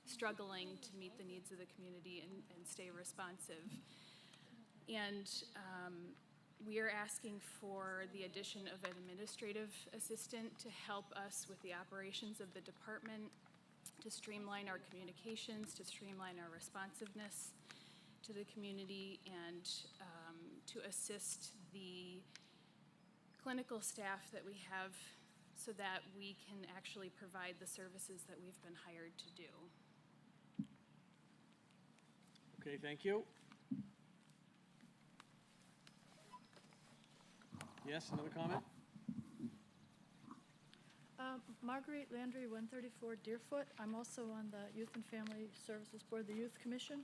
struggling to meet the needs of the community and stay responsive. And we are asking for the addition of an administrative assistant to help us with the operations of the department, to streamline our communications, to streamline our responsiveness to the community, and to assist the clinical staff that we have so that we can actually provide the services that we've been hired to do. Okay, thank you. Yes, another comment? Marguerite Landry, 134 Deerfoot. I'm also on the Youth and Family Services Board, the Youth Commission.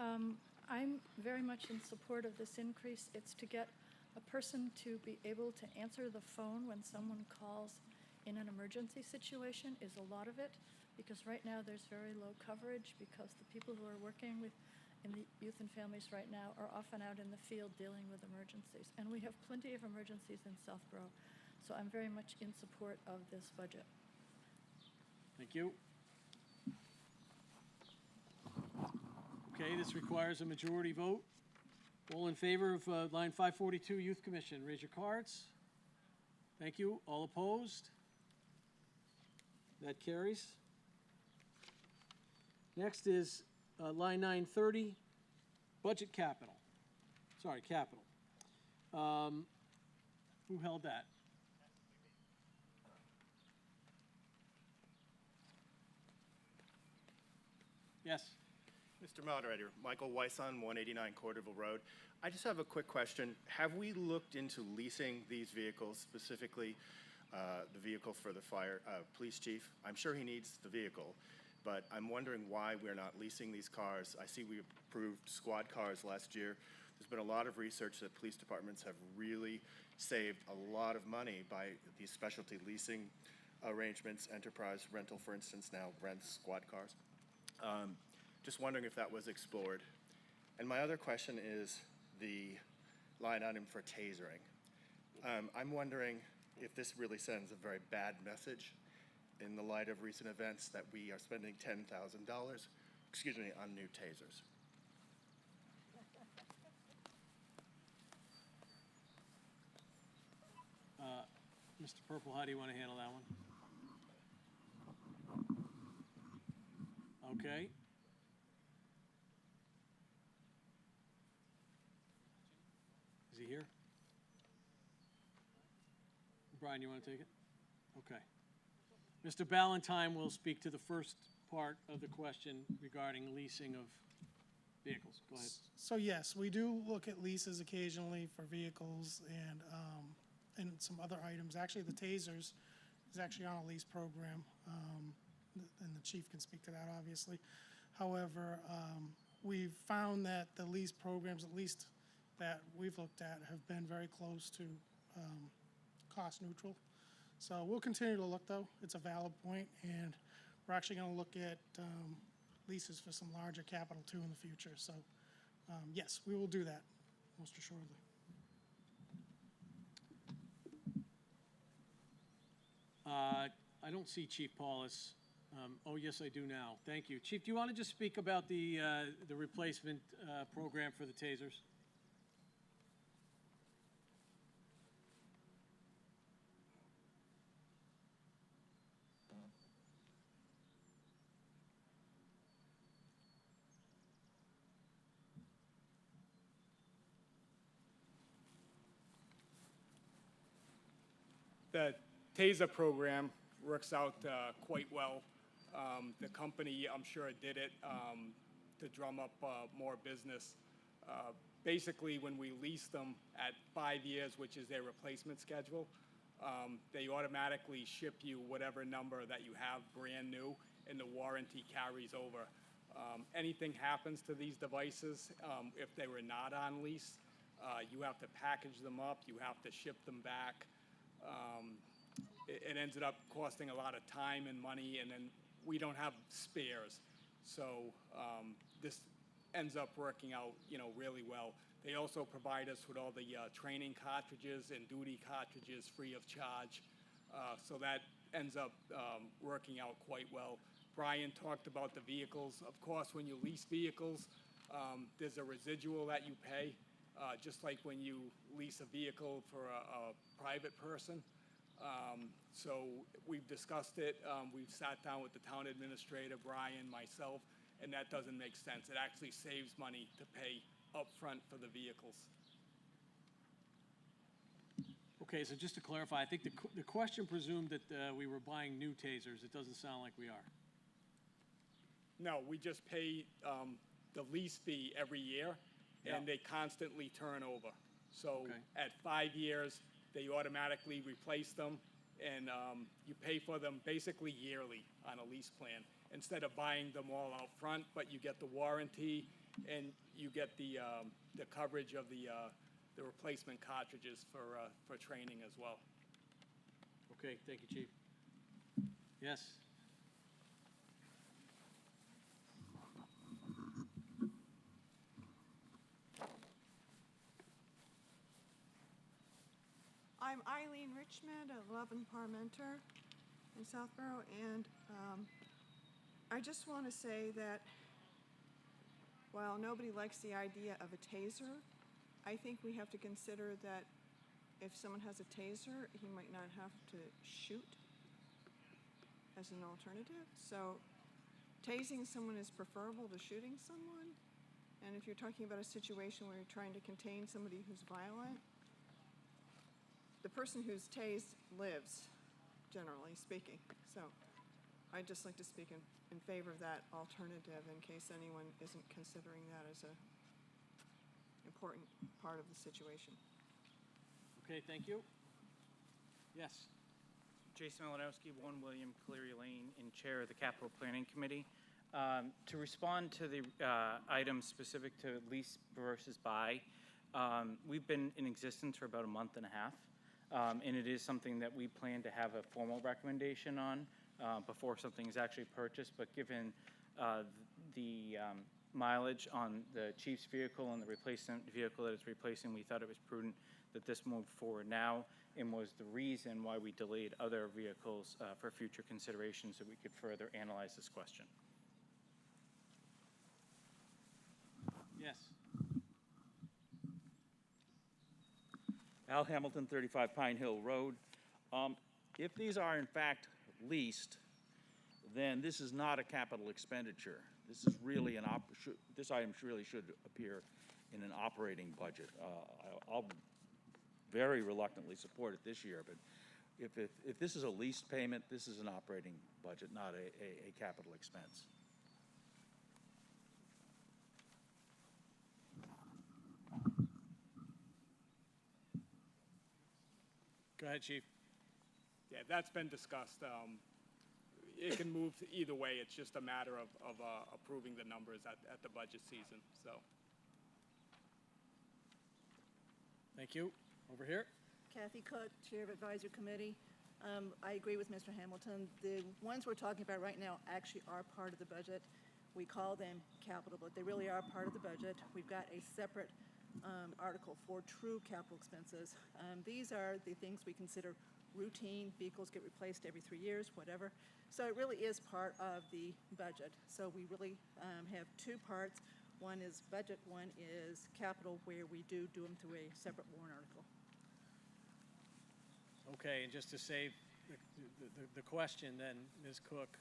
I'm very much in support of this increase. It's to get a person to be able to answer the phone when someone calls in an emergency situation is a lot of it, because right now there's very low coverage because the people who are working in the youth and families right now are often out in the field dealing with emergencies. And we have plenty of emergencies in Southborough. So I'm very much in support of this budget. Thank you. Okay, this requires a majority vote. All in favor of line 542, Youth Commission, raise your cards. Thank you. All opposed? That carries. Next is line 930, budget capital. Sorry, capital. Who held that? Yes. Mr. Moderator, Michael Weisson, 189 Corderville Road. I just have a quick question. Have we looked into leasing these vehicles, specifically the vehicle for the police chief? I'm sure he needs the vehicle, but I'm wondering why we're not leasing these cars. I see we approved squad cars last year. There's been a lot of research that police departments have really saved a lot of money by these specialty leasing arrangements. Enterprise Rental, for instance, now rents squad cars. Just wondering if that was explored. And my other question is the line item for tasering. I'm wondering if this really sends a very bad message in the light of recent events that we are spending $10,000, on new tasers. Mr. Purple, how do you want to handle that one? Okay. Is he here? Brian, you want to take it? Okay. Mr. Ballantyne will speak to the first part of the question regarding leasing of vehicles. Go ahead. So yes, we do look at leases occasionally for vehicles and some other items. Actually, the tasers is actually on a lease program, and the chief can speak to that, obviously. However, we've found that the lease programs, at least that we've looked at, have been very close to cost neutral. So we'll continue to look, though. It's a valid point, and we're actually going to look at leases for some larger capital, too, in the future. So, yes, we will do that, most assuredly. I don't see Chief Paulus. Oh, yes, I do now. Thank you. Chief, do you want to just speak about the replacement program for the tasers? The TASER program works out quite well. The company, I'm sure, did it to drum up more business. Basically, when we lease them at 5 years, which is their replacement schedule, they automatically ship you whatever number that you have brand new, and the warranty carries over. Anything happens to these devices, if they were not on lease, you have to package them up, you have to ship them back. It ended up costing a lot of time and money, and then we don't have spares. So this ends up working out, really well. They also provide us with all the training cartridges and duty cartridges free of charge. So that ends up working out quite well. Brian talked about the vehicles. Of course, when you lease vehicles, there's a residual that you pay, just like when you lease a vehicle for a private person. So we've discussed it. We've sat down with the town administrator, Brian, myself, and that doesn't make sense. It actually saves money to pay upfront for the vehicles. Okay, so just to clarify, I think the question presumed that we were buying new tasers. It doesn't sound like we are. No, we just pay the lease fee every year, Yeah. and they constantly turn over. So Okay. at 5 years, they automatically replace them, and you pay for them basically yearly on a lease plan, instead of buying them all out front, but you get the warranty, and you get the coverage of the replacement cartridges for training as well. Okay, thank you, Chief. Yes? I'm Eileen Richmond, 11 Parmenter in Southborough, and I just want to say that while nobody likes the idea of a taser, I think we have to consider that if someone has a taser, he might not have to shoot as an alternative. So tasing someone is preferable to shooting someone. And if you're talking about a situation where you're trying to contain somebody who's violent, the person who's tased lives, generally speaking. So I'd just like to speak in favor of that alternative in case anyone isn't considering that as a important part of the situation. Okay, thank you. Yes? Jason Malinowski, 1 William Cleary Lane, in chair of the Capital Planning Committee. To respond to the item specific to lease versus buy, we've been in existence for about a month and a half, and it is something that we plan to have a formal recommendation on before something is actually purchased, but given the mileage on the chief's vehicle and the replacement vehicle that it's replacing, we thought it was prudent that this moved forward now, and was the reason why we delayed other vehicles for future consideration so we could further analyze this question. Yes? Al Hamilton, 35 Pine Hill Road. If these are in fact leased, then this is not a capital expenditure. This is really this item really should appear in an operating budget. I'll very reluctantly support it this year, but if this is a lease payment, this is an operating budget, not a capital expense. Go ahead, Chief. Yeah, that's been discussed. It can move either way. It's just a matter of approving the numbers at the budget season, so. Thank you. Over here. Kathy Cook, Chair of Advisory Committee. I agree with Mr. Hamilton. The ones we're talking about right now actually are part of the budget. We call them capital, but they really are part of the budget. We've got a separate article for true capital expenses. These are the things we consider routine. Vehicles get replaced every 3 years, whatever. So it really is part of the budget. So we really have two parts. One is budget, one is capital, where we do them through a separate warrant article. Okay, and just to save the question then, Ms. Cook,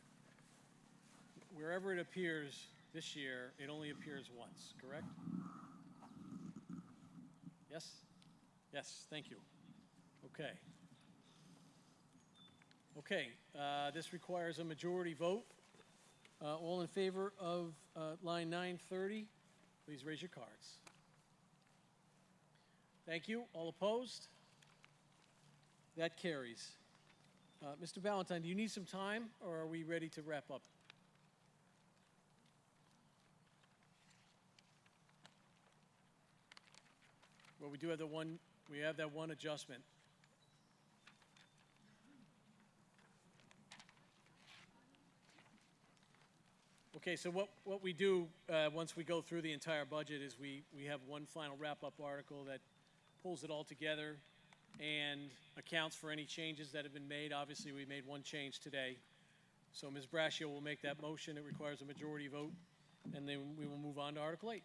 wherever it appears this year, it only appears once, correct? Yes? Yes, thank you. Okay. Okay, this requires a majority vote. All in favor of line 930, please raise your cards. Thank you. All opposed? That carries. Mr. Valentine, do you need some time, or are we ready to wrap up? Well, we do have that one adjustment. Okay, so what we do, once we go through the entire budget is we have one final wrap-up article that pulls it all together and accounts for any changes that have been made. Obviously, we made one change today. So Ms. Brascio will make that motion. It requires a majority vote, and then we will move on to Article 8.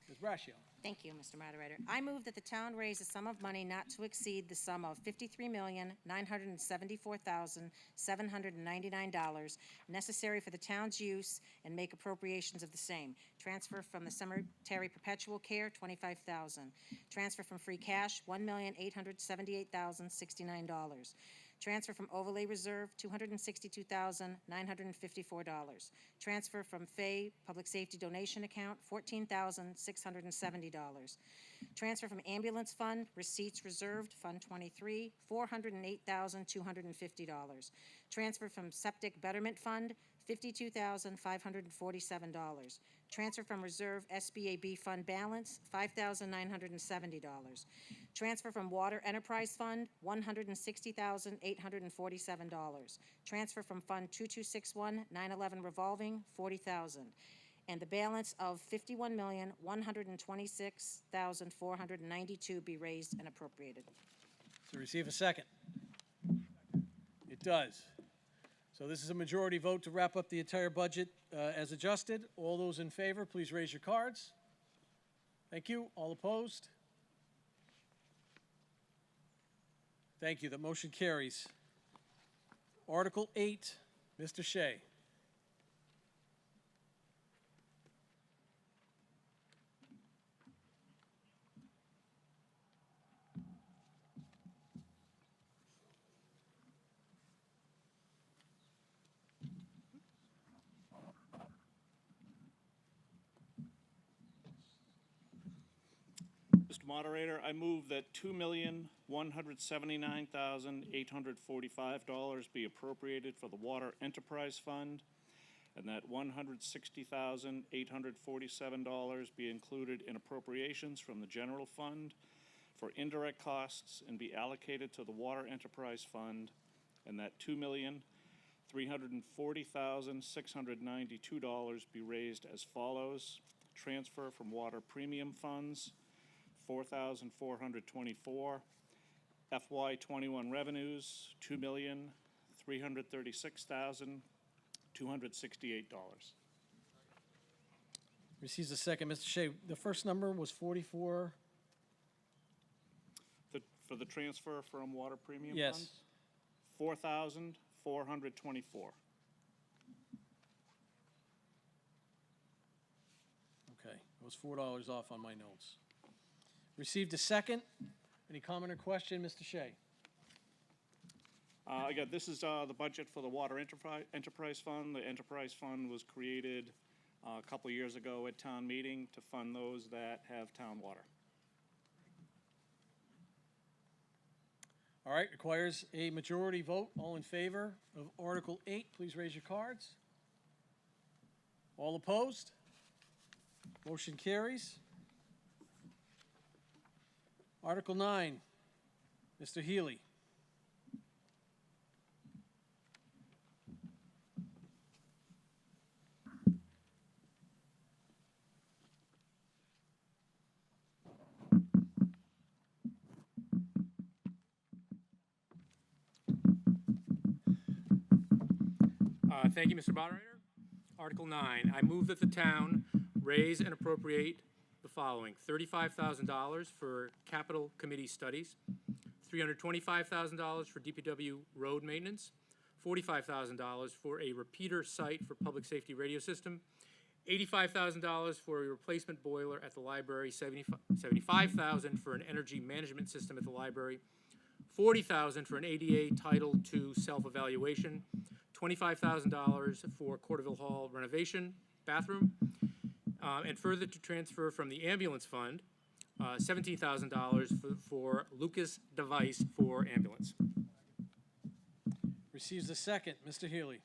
Ms. Brascio. Thank you, Mr. Moderator. I move that the town raise a sum of money not to exceed the sum of $53,974,799 necessary for the town's use and make appropriations of the same. Transfer from the Cemetery Perpetual Care, $25,000. Transfer from free cash, $1,878,069. Transfer from Overlay Reserve, $262,954. Transfer from Fay Public Safety Donation Account, $14,670. Transfer from Ambulance Fund, Receipts Reserved, Fund 23, $408,250. Transfer from Septic Betterment Fund, $52,547. Transfer from Reserve SBAB Fund Balance, $5,970. Transfer from Water Enterprise Fund, $160,847. Transfer from Fund 2261-911 Revolving, $40,000. And the balance of $51,126,492 be raised and appropriated. To receive a second? It does. So this is a majority vote to wrap up the entire budget as adjusted. All those in favor, please raise your cards. Thank you. All opposed? Thank you. The motion carries. Article 8, Mr. Shea. Mr. Moderator, I move that $2,179,845 be appropriated for the Water Enterprise Fund, and that $160,847 be included in appropriations from the general fund for indirect costs and be allocated to the Water Enterprise Fund, and that $2,340,692 be raised as follows. Transfer from water premium funds, $4,424. FY21 revenues, $2,336,268. Receives a second. Mr. Shea, the first number was 44. For the transfer from water premium Yes. funds? $4,424. Okay, it was $4 off on my notes. Received a second. Any comment or question, Mr. Shea? Again, this is the budget for the Water Enterprise Fund. The Enterprise Fund was created a couple years ago at town meeting to fund those that have town water. All right, requires a majority vote. All in favor of Article 8, please raise your cards. All opposed? Motion carries. Article 9, Mr. Healy. Thank you, Mr. Moderator. Article 9, I move that the town raise and appropriate the following: $35,000 for capital committee studies, $325,000 for DPW road maintenance, $45,000 for a repeater site for public safety radio system, $85,000 for a replacement boiler at the library, $75,000 for an energy management system at the library, $40,000 for an ADA Title II self-evaluation, $25,000 for Corderville Hall renovation bathroom, and further to transfer from the ambulance fund, $17,000 for Lucas device for ambulance. Receives a second, Mr. Healy.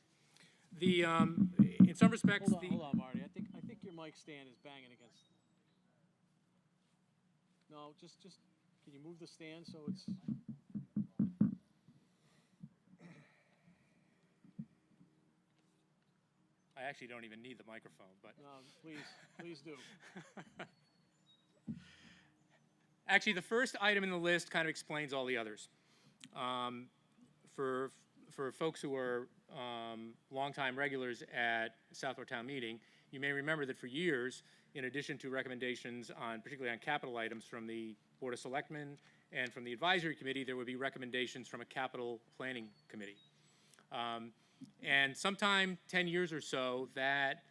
The in some respects, Hold on, Marty. I think your mic stand is banging against. No, just can you move the stand so it's. I actually don't even need the microphone, but Please do. actually, the first item in the list kind of explains all the others. For folks who are longtime regulars at Southborough Town Meeting, you may remember that for years, in addition to recommendations on, particularly on capital items from the Board of Selectmen and from the Advisory Committee, there would be recommendations from a capital planning committee. And sometime 10 years or so, that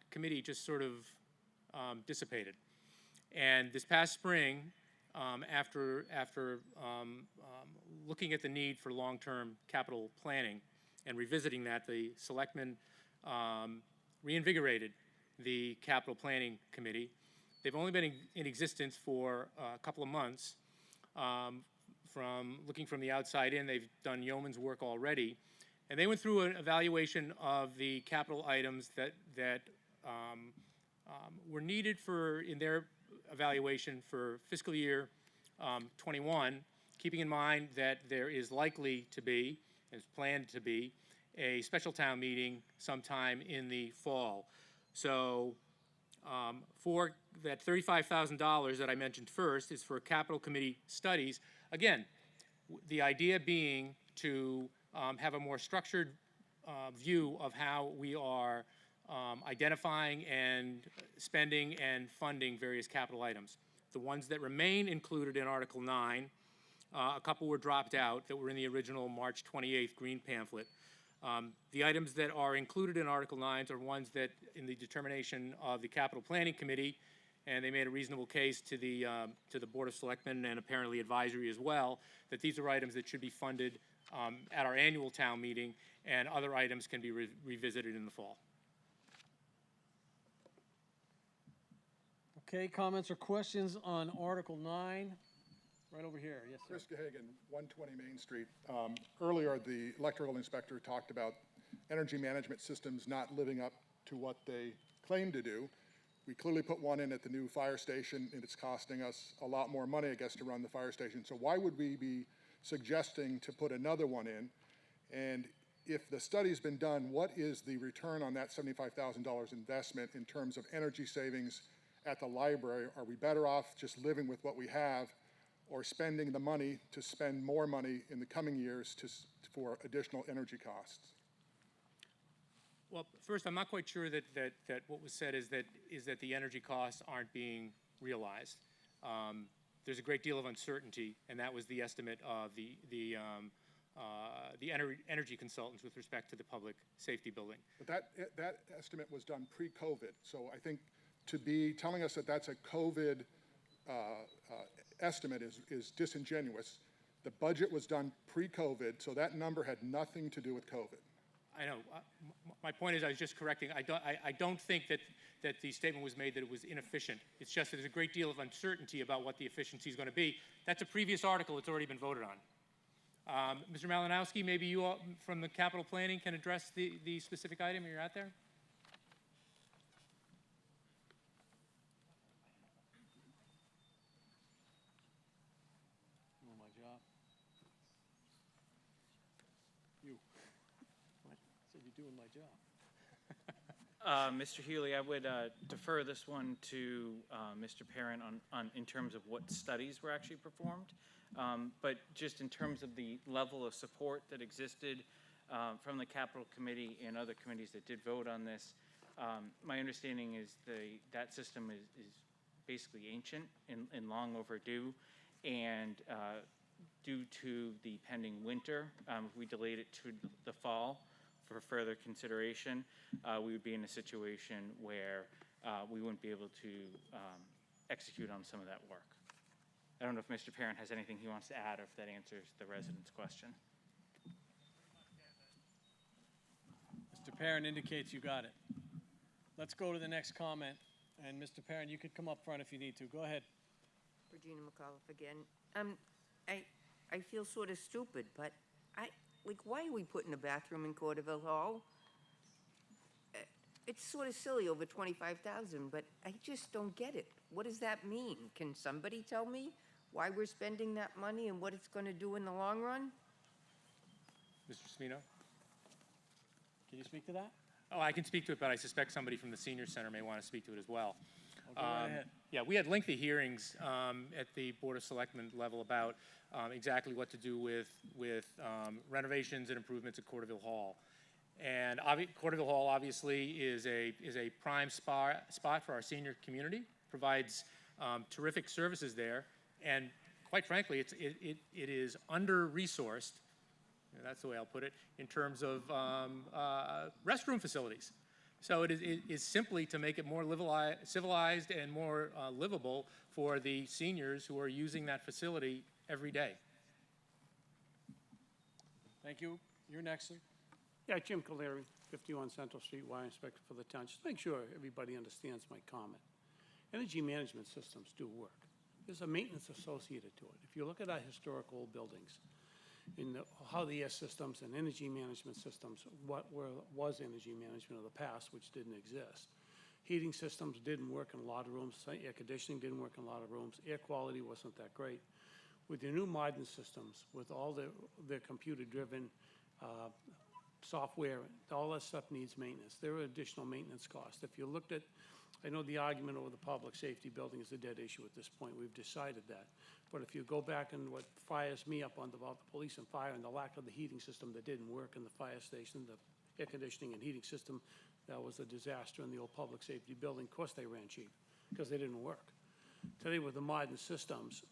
committee just sort of dissipated. And this past spring, after looking at the need for long-term capital planning and revisiting that, the Selectmen reinvigorated the Capital Planning Committee. They've only been in existence for a couple of months. From looking from the outside in, they've done yeoman's work already. And they went through an evaluation of the capital items that were needed in their evaluation for fiscal year 21, keeping in mind that there is likely to be, is planned to be, a special town meeting sometime in the fall. So for that $35,000 that I mentioned first is for capital committee studies. Again, the idea being to have a more structured view of how we are identifying and spending and funding various capital items. The ones that remain included in Article 9, a couple were dropped out that were in the original March 28th green pamphlet. The items that are included in Article 9 are ones that, in the determination of the Capital Planning Committee, and they made a reasonable case to the Board of Selectmen and apparently advisory as well, that these are items that should be funded at our annual town meeting, and other items can be revisited in the fall. Okay, comments or questions on Article 9? Right over here, yes, sir. Chris Gahagan, 120 Main Street. Earlier, the electrical inspector talked about energy management systems not living up to what they claim to do. We clearly put one in at the new fire station, and it's costing us a lot more money, I guess, to run the fire station. So why would we be suggesting to put another one in? And if the study's been done, what is the return on that $75,000 investment in terms of energy savings at the library? Are we better off just living with what we have, or spending the money to spend more money in the coming years for additional energy costs? Well, first, I'm not quite sure that what was said is that the energy costs aren't being realized. There's a great deal of uncertainty, and that was the estimate of the energy consultants with respect to the public safety building. But that estimate was done pre-COVID, so I think to be telling us that that's a COVID estimate is disingenuous. The budget was done pre-COVID, so that number had nothing to do with COVID. I know. My point is, I was just correcting. I don't think that the statement was made that it was inefficient. It's just that there's a great deal of uncertainty about what the efficiency is going to be. That's a previous article. It's already been voted on. Mr. Malinowski, maybe you all, from the capital planning, can address the specific item. You're out there. Doing my job. You. What? I said you're doing my job. Mr. Healy, I would defer this one to Mr. Parent on in terms of what studies were actually performed. But just in terms of the level of support that existed from the Capital Committee and other committees that did vote on this, my understanding is that system is basically ancient and long overdue, and due to the pending winter, if we delayed it to the fall for further consideration, we would be in a situation where we wouldn't be able to execute on some of that work. I don't know if Mr. Parent has anything he wants to add, or if that answers the resident's question. Mr. Parent indicates you got it. Let's go to the next comment. And Mr. Parent, you could come up front if you need to. Go ahead. Regina McAuliffe again. I feel sort of stupid, but why are we putting a bathroom in Corderville Hall? It's sort of silly, over $25,000, but I just don't get it. What does that mean? Can somebody tell me why we're spending that money and what it's going to do in the long run? Mr. Smino? Can you speak to that? Oh, I can speak to it, but I suspect somebody from the senior center may want to speak to it as well. Go right ahead. Yeah, we had lengthy hearings at the Board of Selectmen level about exactly what to do with renovations and improvements at Corderville Hall. And Corderville Hall obviously is a prime spot for our senior community, provides terrific services there, and quite frankly, it is under-resourced, that's the way I'll put it, in terms of restroom facilities. So it is simply to make it more civilized and more livable for the seniors who are using that facility every day. Thank you. You're next, sir. Yeah, Jim Caleri, 51 Central Street, Wire Inspector for the town. Just to make sure everybody understands my comment. Energy management systems do work. There's a maintenance associated to it. If you look at our historic old buildings, how the air systems and energy management systems, was energy management of the past, which didn't exist. Heating systems didn't work in a lot of rooms. Air conditioning didn't work in a lot of rooms. Air quality wasn't that great. With the new modern systems, with all the computer-driven software, all that stuff needs maintenance. There are additional maintenance costs. If you looked at, I know the argument over the public safety building is a dead issue at this point. We've decided that. But if you go back and what fires me up on about the police and fire and the lack of the heating system that didn't work in the fire station, the air conditioning and heating system, that was a disaster in the old public safety building. Of course they ran cheap because they didn't work. Today with the modern systems,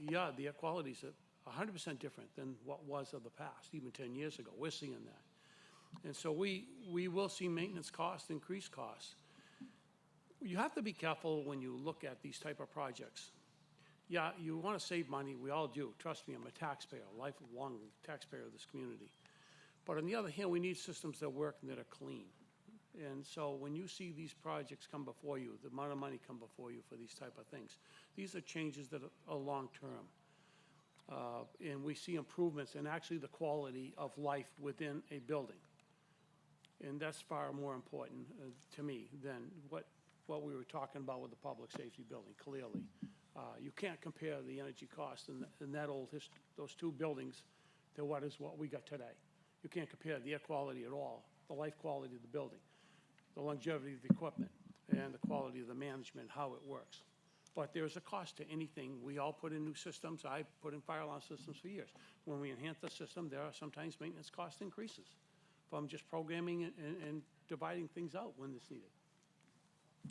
yeah, the air quality is 100% different than what was of the past, even 10 years ago. We're seeing that. And so we will see maintenance costs, increased costs. You have to be careful when you look at these type of projects. Yeah, you want to save money. We all do. Trust me, I'm a taxpayer, a lifelong taxpayer of this community. But on the other hand, we need systems that work and that are clean. And so when you see these projects come before you, the amount of money come before you for these type of things, these are changes that are long-term. And we see improvements in actually the quality of life within a building. And that's far more important to me than what we were talking about with the public safety building, clearly. You can't compare the energy cost in that those two buildings to what we got today. You can't compare the air quality at all, the life quality of the building, the longevity of the equipment, and the quality of the management, how it works. But there's a cost to anything. We all put in new systems. I put in fire alarm systems for years. When we enhance the system, there are sometimes maintenance cost increases from just programming and dividing things out when it's needed.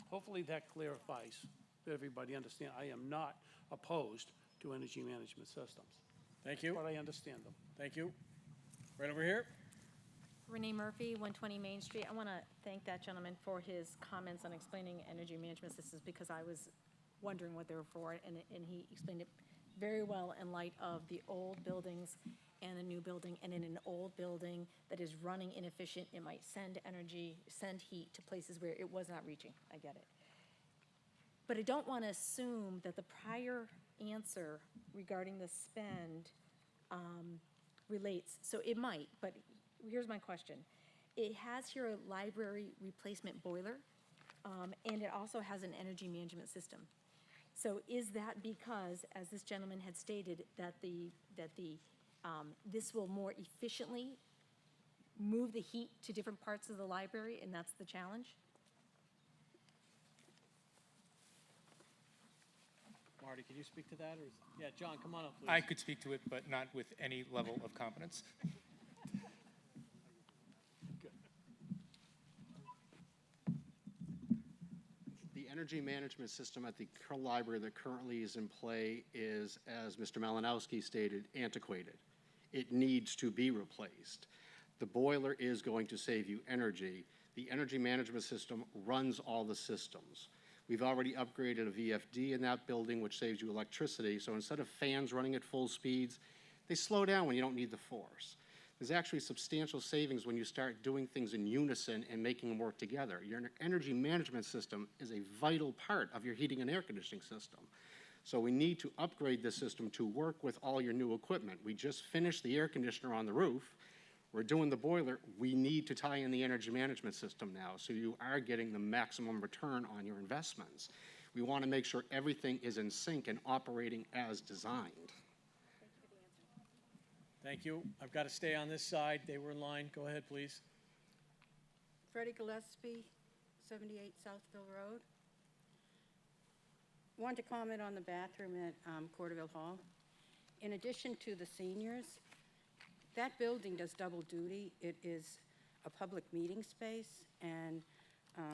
Hopefully that clarifies that everybody understands. I am not opposed to energy management systems. Thank you. But I understand them. Thank you. Right over here. Renee Murphy, 120 Main Street. I want to thank that gentleman for his comments on explaining energy management systems because I was wondering what they were for, and he explained it very well in light of the old buildings and the new building. And in an old building that is running inefficient, it might send heat to places where it was not reaching. I get it. But I don't want to assume that the prior answer regarding the spend relates. So it might, but here's my question. It has here a library replacement boiler, and it also has an energy management system. So is that because, as this gentleman had stated, that this will more efficiently move the heat to different parts of the library, and that's the challenge? Marty, can you speak to that? Yeah, John, come on up, please. I could speak to it, but not with any level of competence. The energy management system at the library that currently is in play is, as Mr. Malinowski stated, antiquated. It needs to be replaced. The boiler is going to save you energy. The energy management system runs all the systems. We've already upgraded a VFD in that building, which saves you electricity. So instead of fans running at full speeds, they slow down when you don't need the force. There's actually substantial savings when you start doing things in unison and making them work together. Your energy management system is a vital part of your heating and air conditioning system. So we need to upgrade the system to work with all your new equipment. We just finished the air conditioner on the roof. We're doing the boiler. We need to tie in the energy management system now so you are getting the maximum return on your investments. We want to make sure everything is in sync and operating as designed. Thank you. I've got to stay on this side. They were in line. Go ahead, please. Freddie Gillespie, 78 Southville Road. Want to comment on the bathroom at Corderville Hall. In addition to the seniors, that building does double duty. It is a public meeting space, and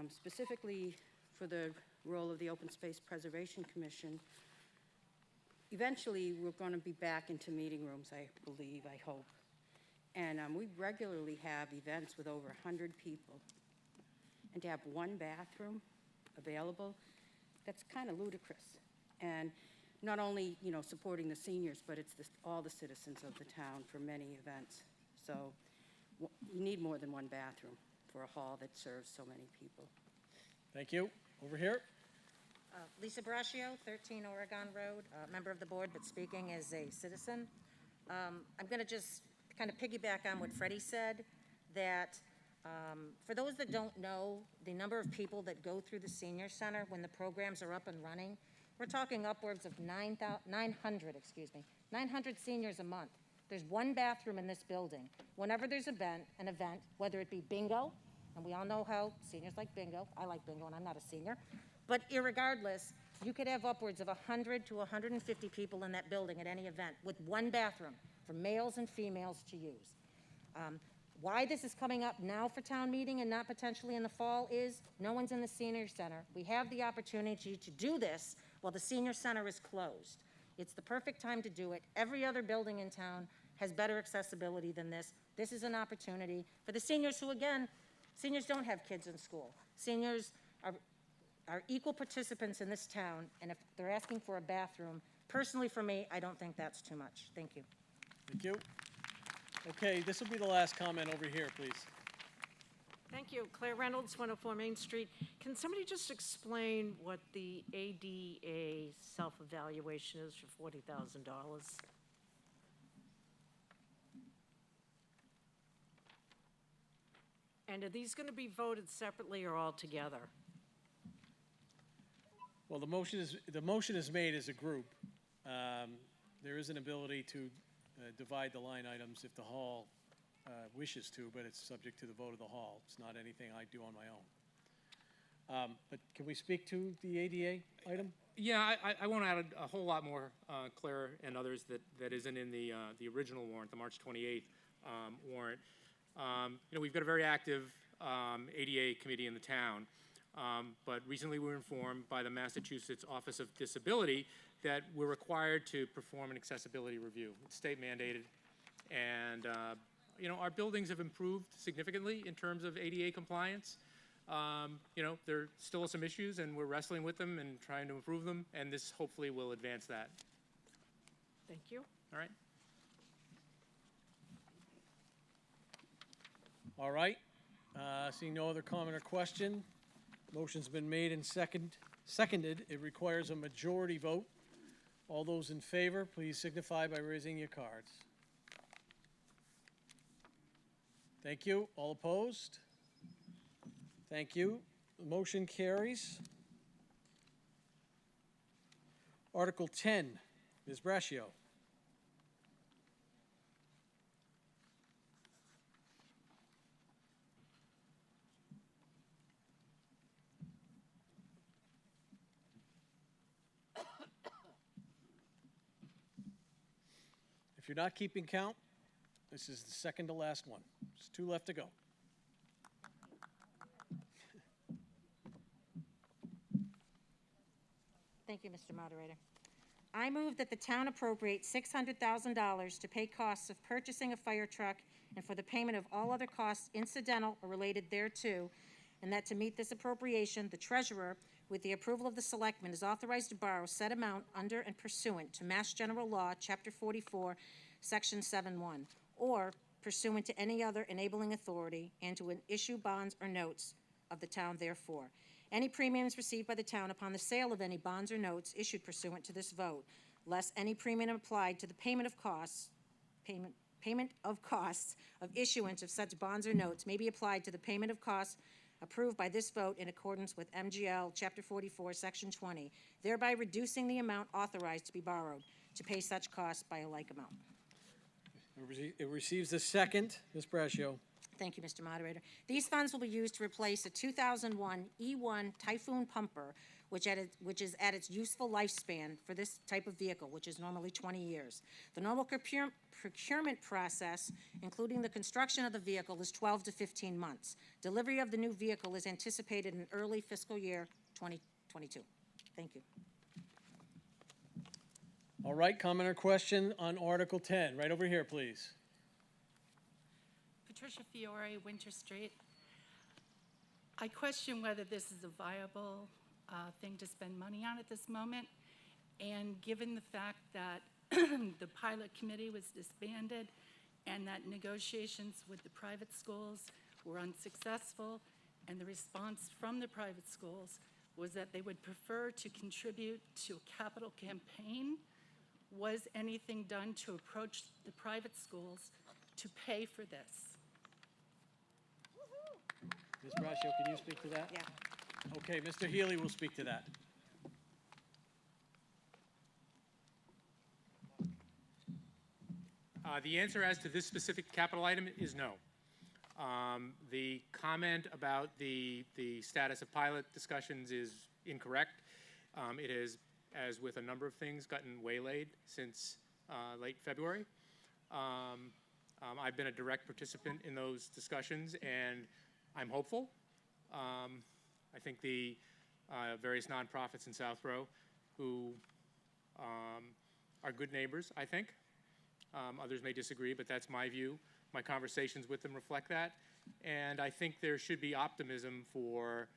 specifically for the role of the Open Space Preservation Commission, eventually we're going to be back into meeting rooms, I believe, I hope. And we regularly have events with over 100 people. And to have one bathroom available, that's kind of ludicrous. And not only, you know, supporting the seniors, but it's all the citizens of the town for many events. So you need more than one bathroom for a hall that serves so many people. Thank you. Over here. Lisa Braccio, 13 Oregon Road, member of the board, but speaking as a citizen. I'm going to just kind of piggyback on what Freddie said, that for those that don't know, the number of people that go through the senior center when the programs are up and running, we're talking upwards of 900 seniors a month. There's one bathroom in this building. Whenever there's an event, whether it be bingo, and we all know how seniors like bingo. I like bingo, and I'm not a senior. But irregardless, you could have upwards of 100 to 150 people in that building at any event with one bathroom for males and females to use. Why this is coming up now for town meeting and not potentially in the fall is no one's in the senior center. We have the opportunity to do this while the senior center is closed. It's the perfect time to do it. Every other building in town has better accessibility than this. This is an opportunity for the seniors who, again, seniors don't have kids in school. Seniors are equal participants in this town, and if they're asking for a bathroom, personally for me, I don't think that's too much. Thank you. Thank you. Okay, this will be the last comment over here, please. Thank you. Claire Reynolds, 104 Main Street. Can somebody just explain what the ADA self-evaluation is for $40,000? And are these going to be voted separately or all together? Well, the motion is made as a group. There is an ability to divide the line items if the hall wishes to, but it's subject to the vote of the hall. It's not anything I do on my own. But can we speak to the ADA item? Yeah, I won't add a whole lot more, Claire and others, that isn't in the original warrant, the March 28th warrant. You know, we've got a very active ADA committee in the town, but recently we were informed by the Massachusetts Office of Disability that we're required to perform an accessibility review. It's state mandated, and you know, our buildings have improved significantly in terms of ADA compliance. You know, there still are some issues, and we're wrestling with them and trying to improve them, and this hopefully will advance that. Thank you. All right. All right. Seeing no other comment or question, motion's been made and seconded. It requires a majority vote. All those in favor, please signify by raising your cards. Thank you. All opposed? Thank you. The motion carries. Article 10, Ms. Braccio. If you're not keeping count, this is the second to last one. There's 2 left to go. Thank you, Mr. Moderator. I move that the town appropriate $600,000 to pay costs of purchasing a fire truck and for the payment of all other costs incidental or related thereto, and that to meet this appropriation, the treasurer, with the approval of the Selectmen, is authorized to borrow said amount under and pursuant to Mass General Law, Chapter 44, Section 7-1, or pursuant to any other enabling authority, and to issue bonds or notes of the town therefore. Any premiums received by the town upon the sale of any bonds or notes issued pursuant to this vote, less any premium applied to the payment of costs of issuance of such bonds or notes may be applied to the payment of costs approved by this vote in accordance with MGL Chapter 44, Section 20, thereby reducing the amount authorized to be borrowed to pay such costs by a like amount. It receives a second. Ms. Braccio. Thank you, Mr. Moderator. These funds will be used to replace a 2001 E1 Typhoon pumper, which is at its useful lifespan for this type of vehicle, which is normally 20 years. The normal procurement process, including the construction of the vehicle, is 12 to 15 months. Delivery of the new vehicle is anticipated in early fiscal year 2022. Thank you. All right, comment or question on Article 10? Right over here, please. Patricia Fiore, Winter Street. I question whether this is a viable thing to spend money on at this moment. And given the fact that the pilot committee was disbanded and that negotiations with the private schools were unsuccessful, and the response from the private schools was that they would prefer to contribute to a capital campaign, was anything done to approach the private schools to pay for this? Ms. Braccio, can you speak to that? Yeah. Okay, Mr. Healy will speak to that. The answer as to this specific capital item is no. The comment about the status of pilot discussions is incorrect. It has, as with a number of things, gotten waylaid since late February. I've been a direct participant in those discussions, and I'm hopeful. I think the various nonprofits in Southborough who are good neighbors, I think. Others may disagree, but that's my view. My conversations with them reflect that. And I think there should be optimism for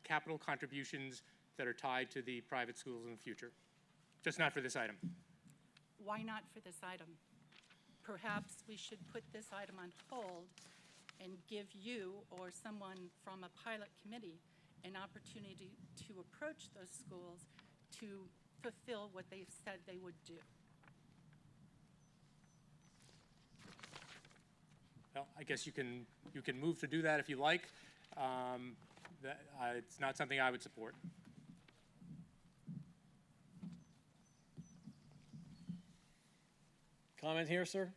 capital contributions that are tied to the private schools in the future. Just not for this item. Why not for this item? Perhaps we should put this item on hold and give you or someone from a pilot committee an opportunity to approach those schools to fulfill what they've said they would do. Well, I guess you can move to do that if you like. It's not something I would support. Comment here, sir?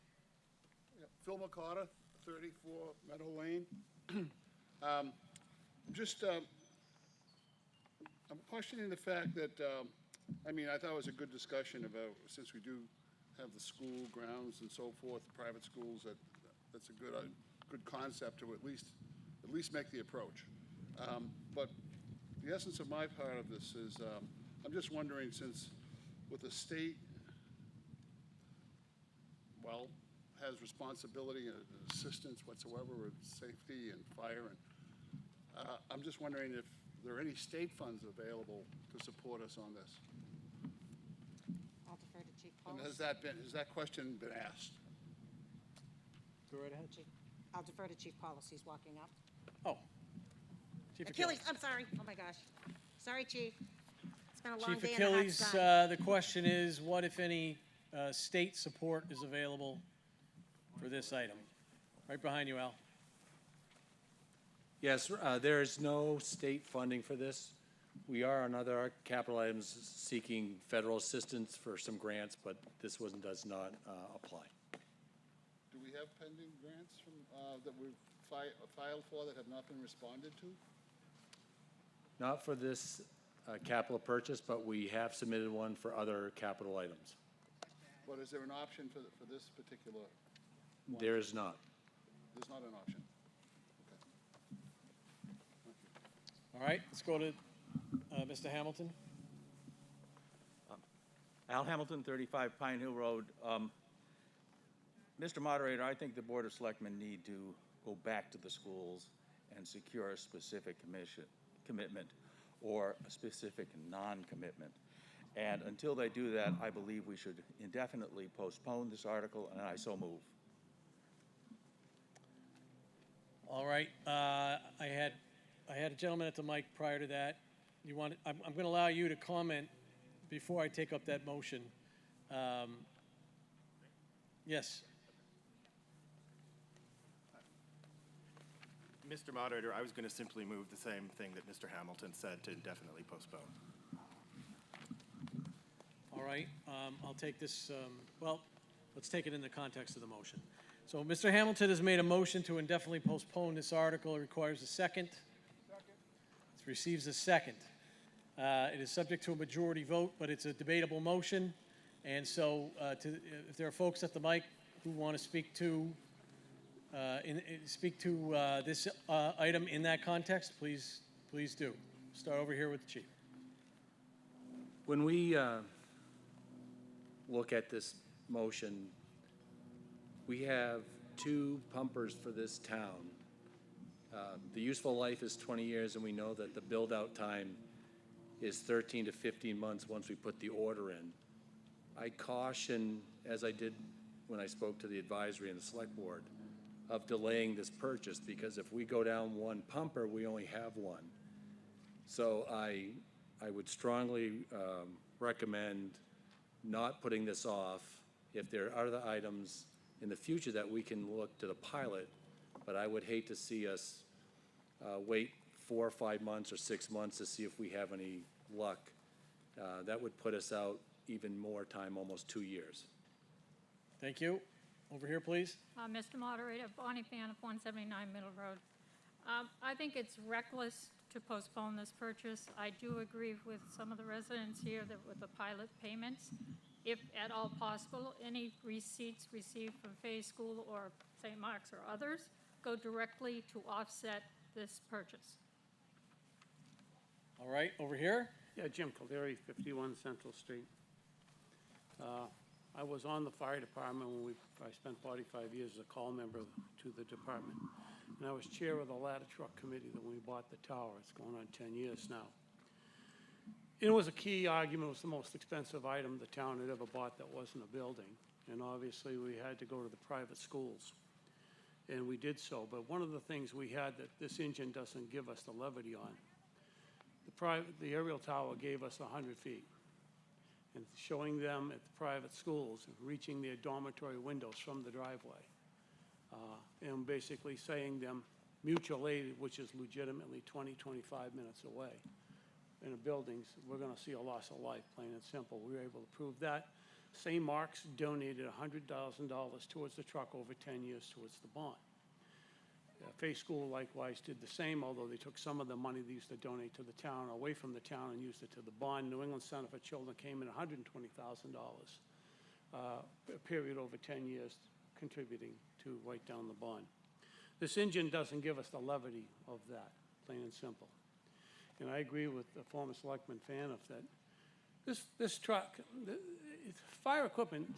Yeah, Phil McCarter, 34 Meadow Lane. I'm questioning the fact that, I thought it was a good discussion about, since we do have the school grounds and so forth, private schools, that's a good concept to at least make the approach. But the essence of my part of this is, I'm just wondering, since with the state, has responsibility and assistance whatsoever with safety and fire, and I'm just wondering if there are any state funds available to support us on this. I'll defer to Chief Paul. And has that question been asked? Go right ahead. I'll defer to Chief Paulus. He's walking up. Oh. Chief Achilles, I'm sorry. Oh my gosh. Sorry, Chief. It's been a long Chief day and a hot Achilles, sun. the question is, what, if any, state support is available for this item? Right behind you, Al. Yes, there is no state funding for this. We are on other capital items seeking federal assistance for some grants, but this one does not apply. Do we have pending grants from, that we've filed for that have not been responded to? Not for this capital purchase, but we have submitted one for other capital items. But is there an option for this particular one? There is not. There's not an option. All right, let's go to Mr. Hamilton. Al Hamilton, 35 Pine Hill Road. Mr. Moderator, I think the Board of Selectmen need to go back to the schools and secure a specific commitment or a specific non-commitment. And until they do that, I believe we should indefinitely postpone this article, and I so move. All right, I had a gentleman at the mic prior to that. I'm going to allow you to comment before I take up that motion. Yes. Mr. Moderator, I was going to simply move the same thing that Mr. Hamilton said, to indefinitely postpone. All right, I'll take this, well, let's take it in the context of the motion. So Mr. Hamilton has made a motion to indefinitely postpone this article. It requires a second. It receives a second. It is subject to a majority vote, but it's a debatable motion. And so if there are folks at the mic who want to speak to this item in that context, please do. Start over here with the chief. When we look at this motion, we have 2 pumpers for this town. The useful life is 20 years, and we know that the build-out time is 13 to 15 months once we put the order in. I caution, as I did when I spoke to the advisory and the select board, of delaying this purchase, because if we go down 1 pumper, we only have 1. So I would strongly recommend not putting this off. If there are other items in the future that we can look to the pilot, but I would hate to see us wait 4 or 5 months or 6 months to see if we have any luck. That would put us out even more time, almost 2 years. Thank you. Over here, please. Mr. Moderator, Bonnie Fan of 179 Middle Road. I think it's reckless to postpone this purchase. I do agree with some of the residents here that with the pilot payments, if at all possible, any receipts received from Fay School or St. Mark's or others go directly to offset this purchase. All right, over here. Yeah, Jim Calderi, 51 Central Street. I was on the fire department when I spent 45 years as a call member to the department. And I was chair of the ladder truck committee when we bought the tower. It's going on 10 years now. It was a key argument. It was the most expensive item the town had ever bought that wasn't a building. And obviously we had to go to the private schools. And we did so. But one of the things we had that this engine doesn't give us the levity on, the aerial tower gave us 100 feet. And showing them at the private schools and reaching their dormitory windows from the driveway. And basically saying them mutual aid, which is legitimately 20, 25 minutes away. In the buildings, we're gonna see a loss of life, plain and simple. We were able to prove that. St. Mark's donated $100,000 towards the truck over 10 years towards the bond. Fay School likewise did the same, although they took some of the money they used to donate to the town away from the town and used it to the bond. New England Center for Children came in $120,000, a period over 10 years, contributing to write down the bond. This engine doesn't give us the levity of that, plain and simple. And I agree with the former Selectman Fanoff that this truck, fire equipment,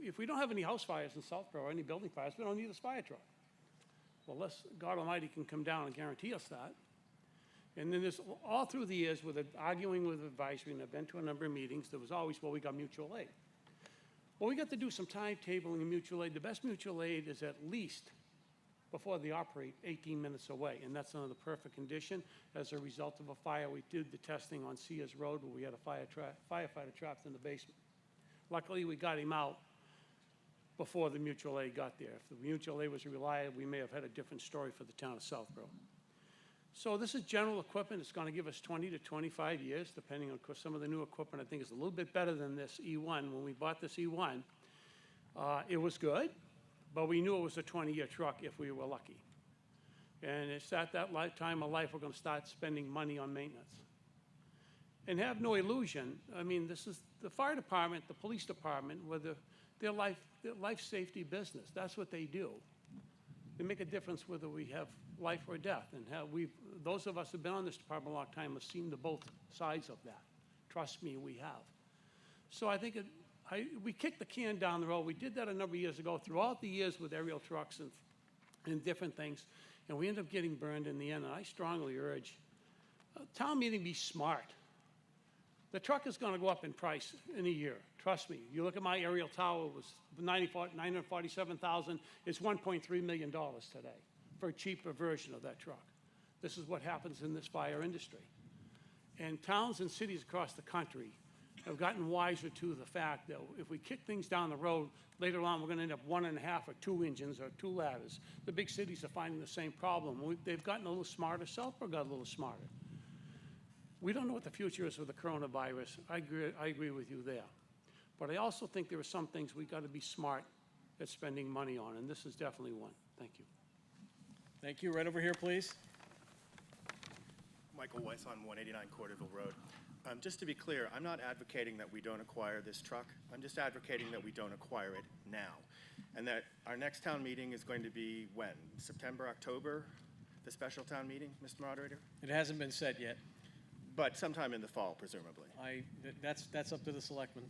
if we don't have any house fires in Southborough or any building fires, we don't need this fire truck. Well, God Almighty can come down and guarantee us that. And then there's, all through the years, with arguing with advisory, and I've been to a number of meetings, there was always, well, we got mutual aid. Well, we got to do some timetabling in mutual aid. The best mutual aid is at least, before they operate, 18 minutes away, and that's under the perfect condition. As a result of a fire, we did the testing on Sears Road where we had a firefighter trapped in the basement. Luckily, we got him out before the mutual aid got there. If the mutual aid was reliable, we may have had a different story for the town of Southborough. So this is general equipment. It's going to give us 20 to 25 years, depending on, of course, some of the new equipment I think is a little bit better than this E1. When we bought this E1, it was good, but we knew it was a 20-year truck if we were lucky. And it's at that time of life we're going to start spending money on maintenance. And have no illusion, I mean, this is the fire department, the police department, where their life safety business. That's what they do. They make a difference whether we have life or death. And those of us who've been on this department a long time have seen the both sides of that. Trust me, we have. So I think we kicked the can down the road. We did that a number of years ago, throughout the years with aerial trucks and different things. And we ended up getting burned in the end. And I strongly urge town meeting be smart. The truck is going to go up in price in a year. Trust me. You look at my aerial tower, it was $947,000. It's $1.3 million today for a cheaper version of that truck. This is what happens in this fire industry. And towns and cities across the country have gotten wiser to the fact that if we kick things down the road, later on we're going to end up 1.5 or 2 engines or 2 ladders. The big cities are finding the same problem. They've gotten a little smarter. Southborough got a little smarter. We don't know what the future is with the coronavirus. I agree with you there. But I also think there are some things we got to be smart at spending money on, and this is definitely one. Thank you. Thank you. Right over here, please. Michael Weiss on 189 Corderville Road. Just to be clear, I'm not advocating that we don't acquire this truck. I'm just advocating that we don't acquire it now. And that our next town meeting is going to be when? September, October, the special town meeting, Mr. Moderator? It hasn't been said yet. But sometime in the fall, presumably. That's up to the selectmen.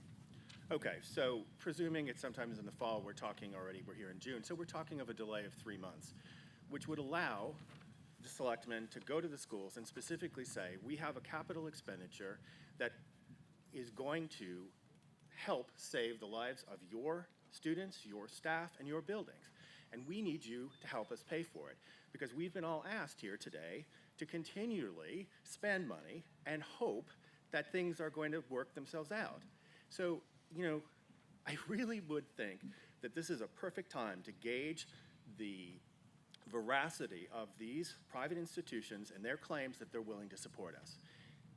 Okay, so presuming it's sometimes in the fall, we're here in June, so we're talking of a delay of 3 months, which would allow the selectmen to go to the schools and specifically say, we have a capital expenditure that is going to help save the lives of your students, your staff, and your buildings. And we need you to help us pay for it. Because we've been all asked here today to continually spend money and hope that things are going to work themselves out. So, I really would think that this is a perfect time to gauge the veracity of these private institutions and their claims that they're willing to support us.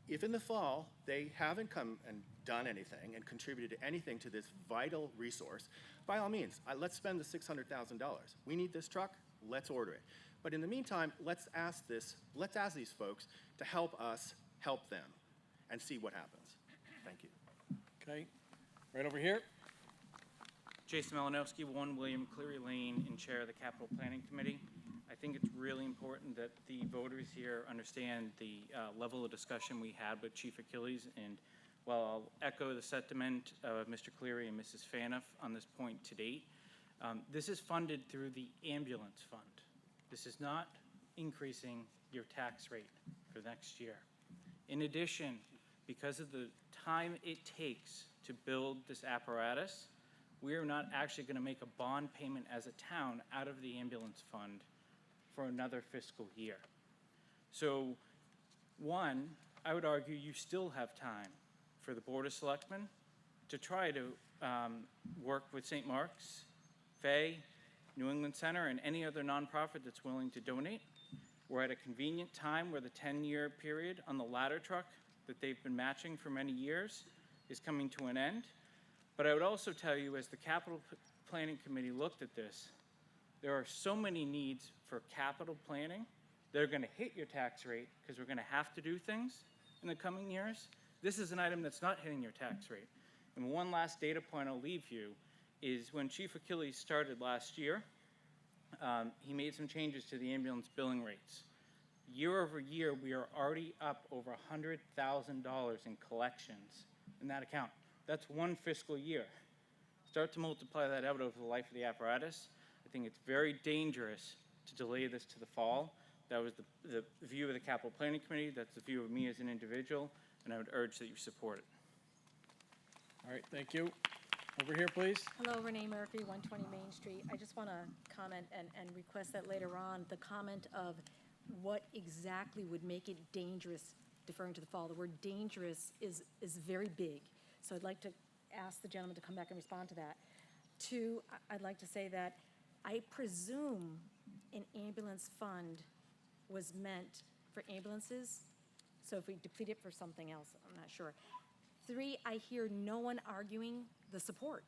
If in the fall they haven't come and done anything and contributed anything to this vital resource, by all means, let's spend the $600,000. We need this truck, let's order it. But in the meantime, let's ask these folks to help us help them and see what happens. Thank you. Okay. Right over here. Jason Malinowski, 1 William Cleary Lane, and Chair of the Capital Planning Committee. I think it's really important that the voters here understand the level of discussion we had with Chief Achilles, and while I'll echo the sentiment of Mr. Cleary and Mrs. Faniff on this point to date, this is funded through the ambulance fund. This is not increasing your tax rate for next year. In addition, because of the time it takes to build this apparatus, we are not actually going to make a bond payment as a town out of the ambulance fund for another fiscal year. So, one, I would argue you still have time for the Board of Selectmen to try to work with St. Mark's, Fay, New England Center, and any other nonprofit that's willing to donate. We're at a convenient time where the 10-year period on the ladder truck that they've been matching for many years is coming to an end. But I would also tell you, as the Capital Planning Committee looked at this, there are so many needs for capital planning that are going to hit your tax rate because we're going to have to do things in the coming years. This is an item that's not hitting your tax rate. And one last data point I'll leave you is when Chief Achilles started last year, he made some changes to the ambulance billing rates. Year over year, we are already up over $100,000 in collections in that account. That's one fiscal year. Start to multiply that out over the life of the apparatus. I think it's very dangerous to delay this to the fall. That was the view of the Capital Planning Committee. That's the view of me as an individual, and I would urge that you support it. All right, thank you. Over here, please. Hello, Renee Murphy, 120 Main Street. I just want to comment and request that later on, the comment of what exactly would make it dangerous, deferring to the fall. The word dangerous is very big. So I'd like to ask the gentleman to come back and respond to that. Two, I'd like to say that I presume an ambulance fund was meant for ambulances. So if we deplete it for something else, I'm not sure. Three, I hear no one arguing the support.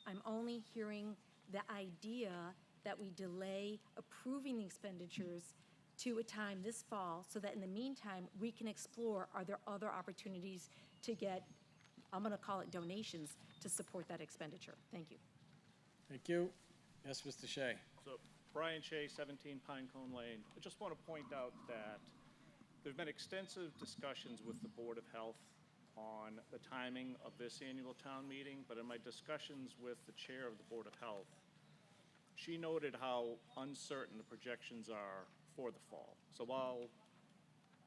I'm only hearing the idea that we delay approving the expenditures to a time this fall so that in the meantime, we can explore, are there other opportunities to get, I'm gonna call it donations, to support that expenditure. Thank you. Thank you. Yes, Mr. Shea. So, Brian Shea, 17 Pinecone Lane. I just want to point out that there have been extensive discussions with the Board of Health on the timing of this annual town meeting, but in my discussions with the chair of the Board of Health, she noted how uncertain the projections are for the fall. So while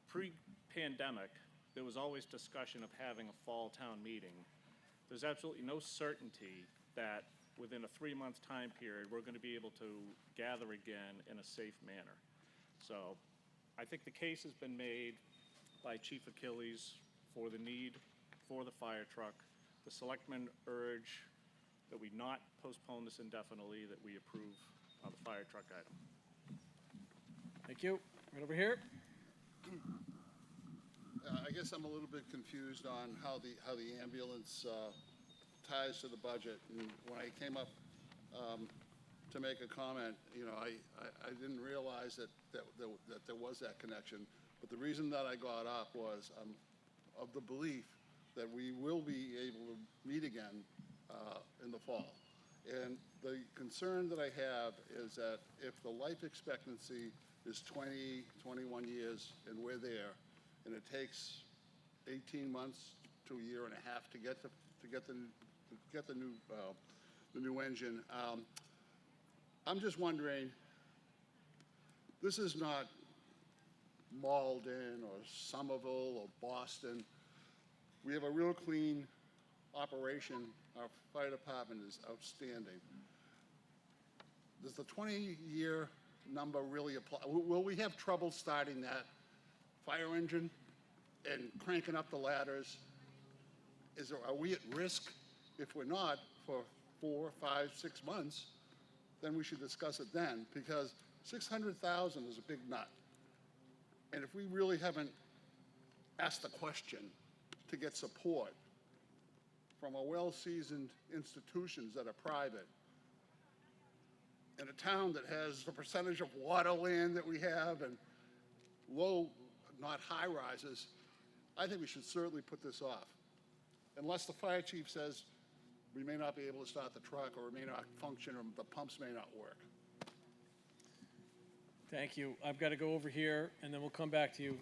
pre-pandemic, there was always discussion of having a fall town meeting, there's absolutely no certainty that within a 3-month time period, we're going to be able to gather again in a safe manner. So I think the case has been made by Chief Achilles for the need for the fire truck. The selectmen urge that we not postpone this indefinitely, that we approve of the fire truck item. Thank you. Right over here. I guess I'm a little bit confused on how the ambulance ties to the budget. And when I came up to make a comment. You know, I didn't realize that there was that connection. But the reason that I got up was I'm of the belief that we will be able to meet again in the fall. And the concern that I have is that if the life expectancy is 20, 21 years and we're there, and it takes 18 months to a year and a half to get the new engine, I'm just wondering, this is not Malden or Somerville or Boston. We have a real clean operation. Our fire department is outstanding. Does the 20-year number really apply? Will we have trouble starting that fire engine and cranking up the ladders? Are we at risk? If we're not, for 4, 5, 6 months, then we should discuss it then, because 600,000 is a big nut. And if we really haven't asked the question to get support from a well-seasoned institutions that are private, in a town that has the percentage of water land that we have and low, not high rises, I think we should certainly put this off. Unless the fire chief says we may not be able to start the truck, or it may not function, or the pumps may not work. Thank you. I've got to go over here, and then we'll come back to you.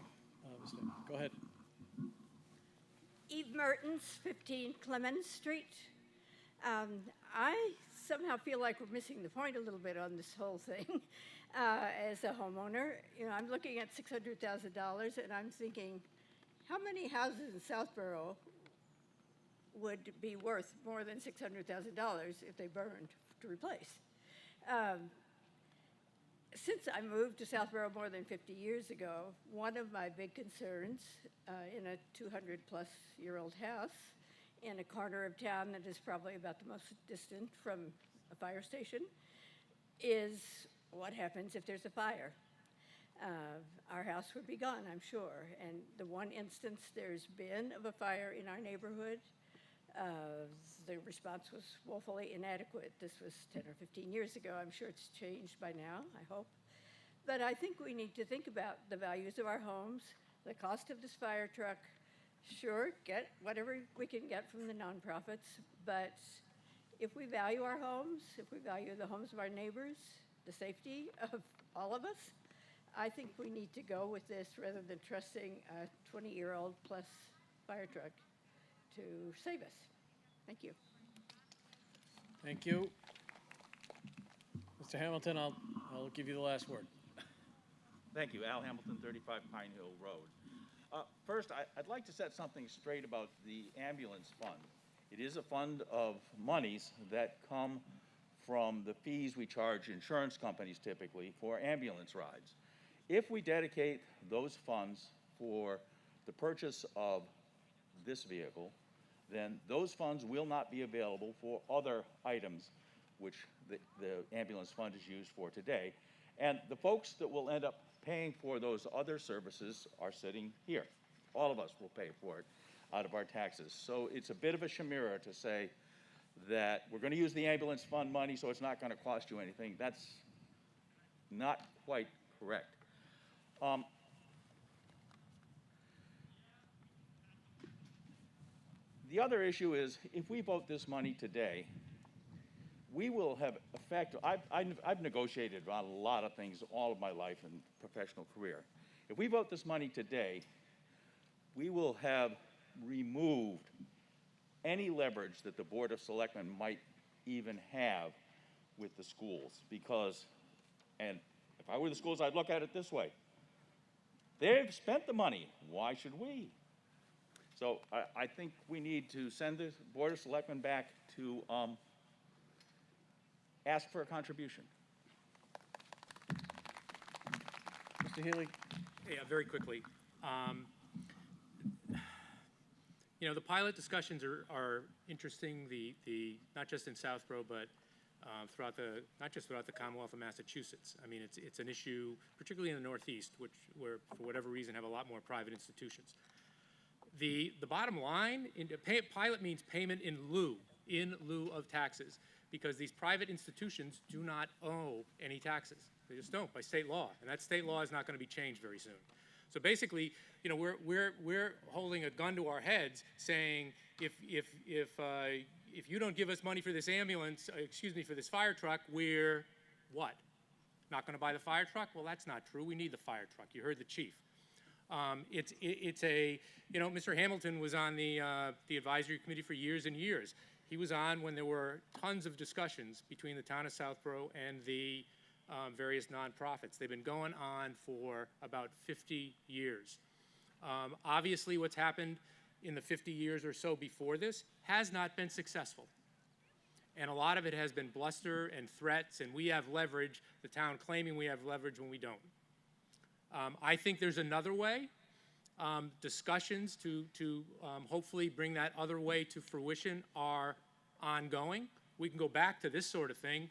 Go ahead. Eve Mertens, 15 Clemens Street. I somehow feel like we're missing the point a little bit on this whole thing. As a homeowner, you know, I'm looking at $600,000, and I'm thinking, how many houses in Southborough would be worth more than $600,000 if they burned to replace? Since I moved to Southborough more than 50 years ago, one of my big concerns in a 200-plus-year-old house in a corner of town that is probably about the most distant from a fire station is what happens if there's a fire. Our house would be gone, I'm sure. And the one instance there's been of a fire in our neighborhood, the response was woefully inadequate. This was 10 or 15 years ago. I'm sure it's changed by now, I hope. But I think we need to think about the values of our homes, the cost of this fire truck. Sure, get whatever we can get from the nonprofits, but if we value our homes, if we value the homes of our neighbors, the safety of all of us, I think we need to go with this rather than trusting a 20-year-old plus fire truck to save us. Thank you. Thank you. Mr. Hamilton, I'll give you the last word. Thank you. Al Hamilton, 35 Pine Hill Road. First, I'd like to set something straight about the ambulance fund. It is a fund of monies that come from the fees we charge insurance companies typically for ambulance rides. If we dedicate those funds for the purchase of this vehicle, then those funds will not be available for other items which the ambulance fund is used for today. And the folks that will end up paying for those other services are sitting here. All of us will pay for it out of our taxes. So it's a bit of a chimera to say that we're going to use the ambulance fund money so it's not going to cost you anything. That's not quite correct. The other issue is, if we vote this money today, we will have effect. I've negotiated on a lot of things all of my life and professional career. If we vote this money today, we will have removed any leverage that the Board of Selectmen might even have with the schools. Because, and if I were the schools, I'd look at it this way. They've spent the money. Why should we? So I think we need to send the Board of Selectmen back to ask for a contribution. Mr. Healy? Yeah, very quickly. You know, the pilot discussions are interesting. The not just in Southborough, but not just throughout the Commonwealth of Massachusetts. I mean, it's an issue, particularly in the Northeast, where for whatever reason have a lot more private institutions. The bottom line, pilot means payment in lieu of taxes. because these private institutions do not owe any taxes. They just don't by state law, and that state law is not going to be changed very soon. So basically, you know, we're holding a gun to our heads, saying if you don't give us money for this ambulance, for this fire truck, we're what? Not going to buy the fire truck? Well, that's not true. We need the fire truck. You heard the chief. Mr. Hamilton was on the advisory committee for years and years. He was on when there were tons of discussions between the town of Southborough and the various nonprofits. They've been going on for about 50 years. Obviously, what's happened in the 50 years or so before this has not been successful. And a lot of it has been bluster and threats, and we have leverage, the town claiming we have leverage when we don't. I think there's another way. Discussions to hopefully bring that other way to fruition are ongoing. We can go back to this sort of thing,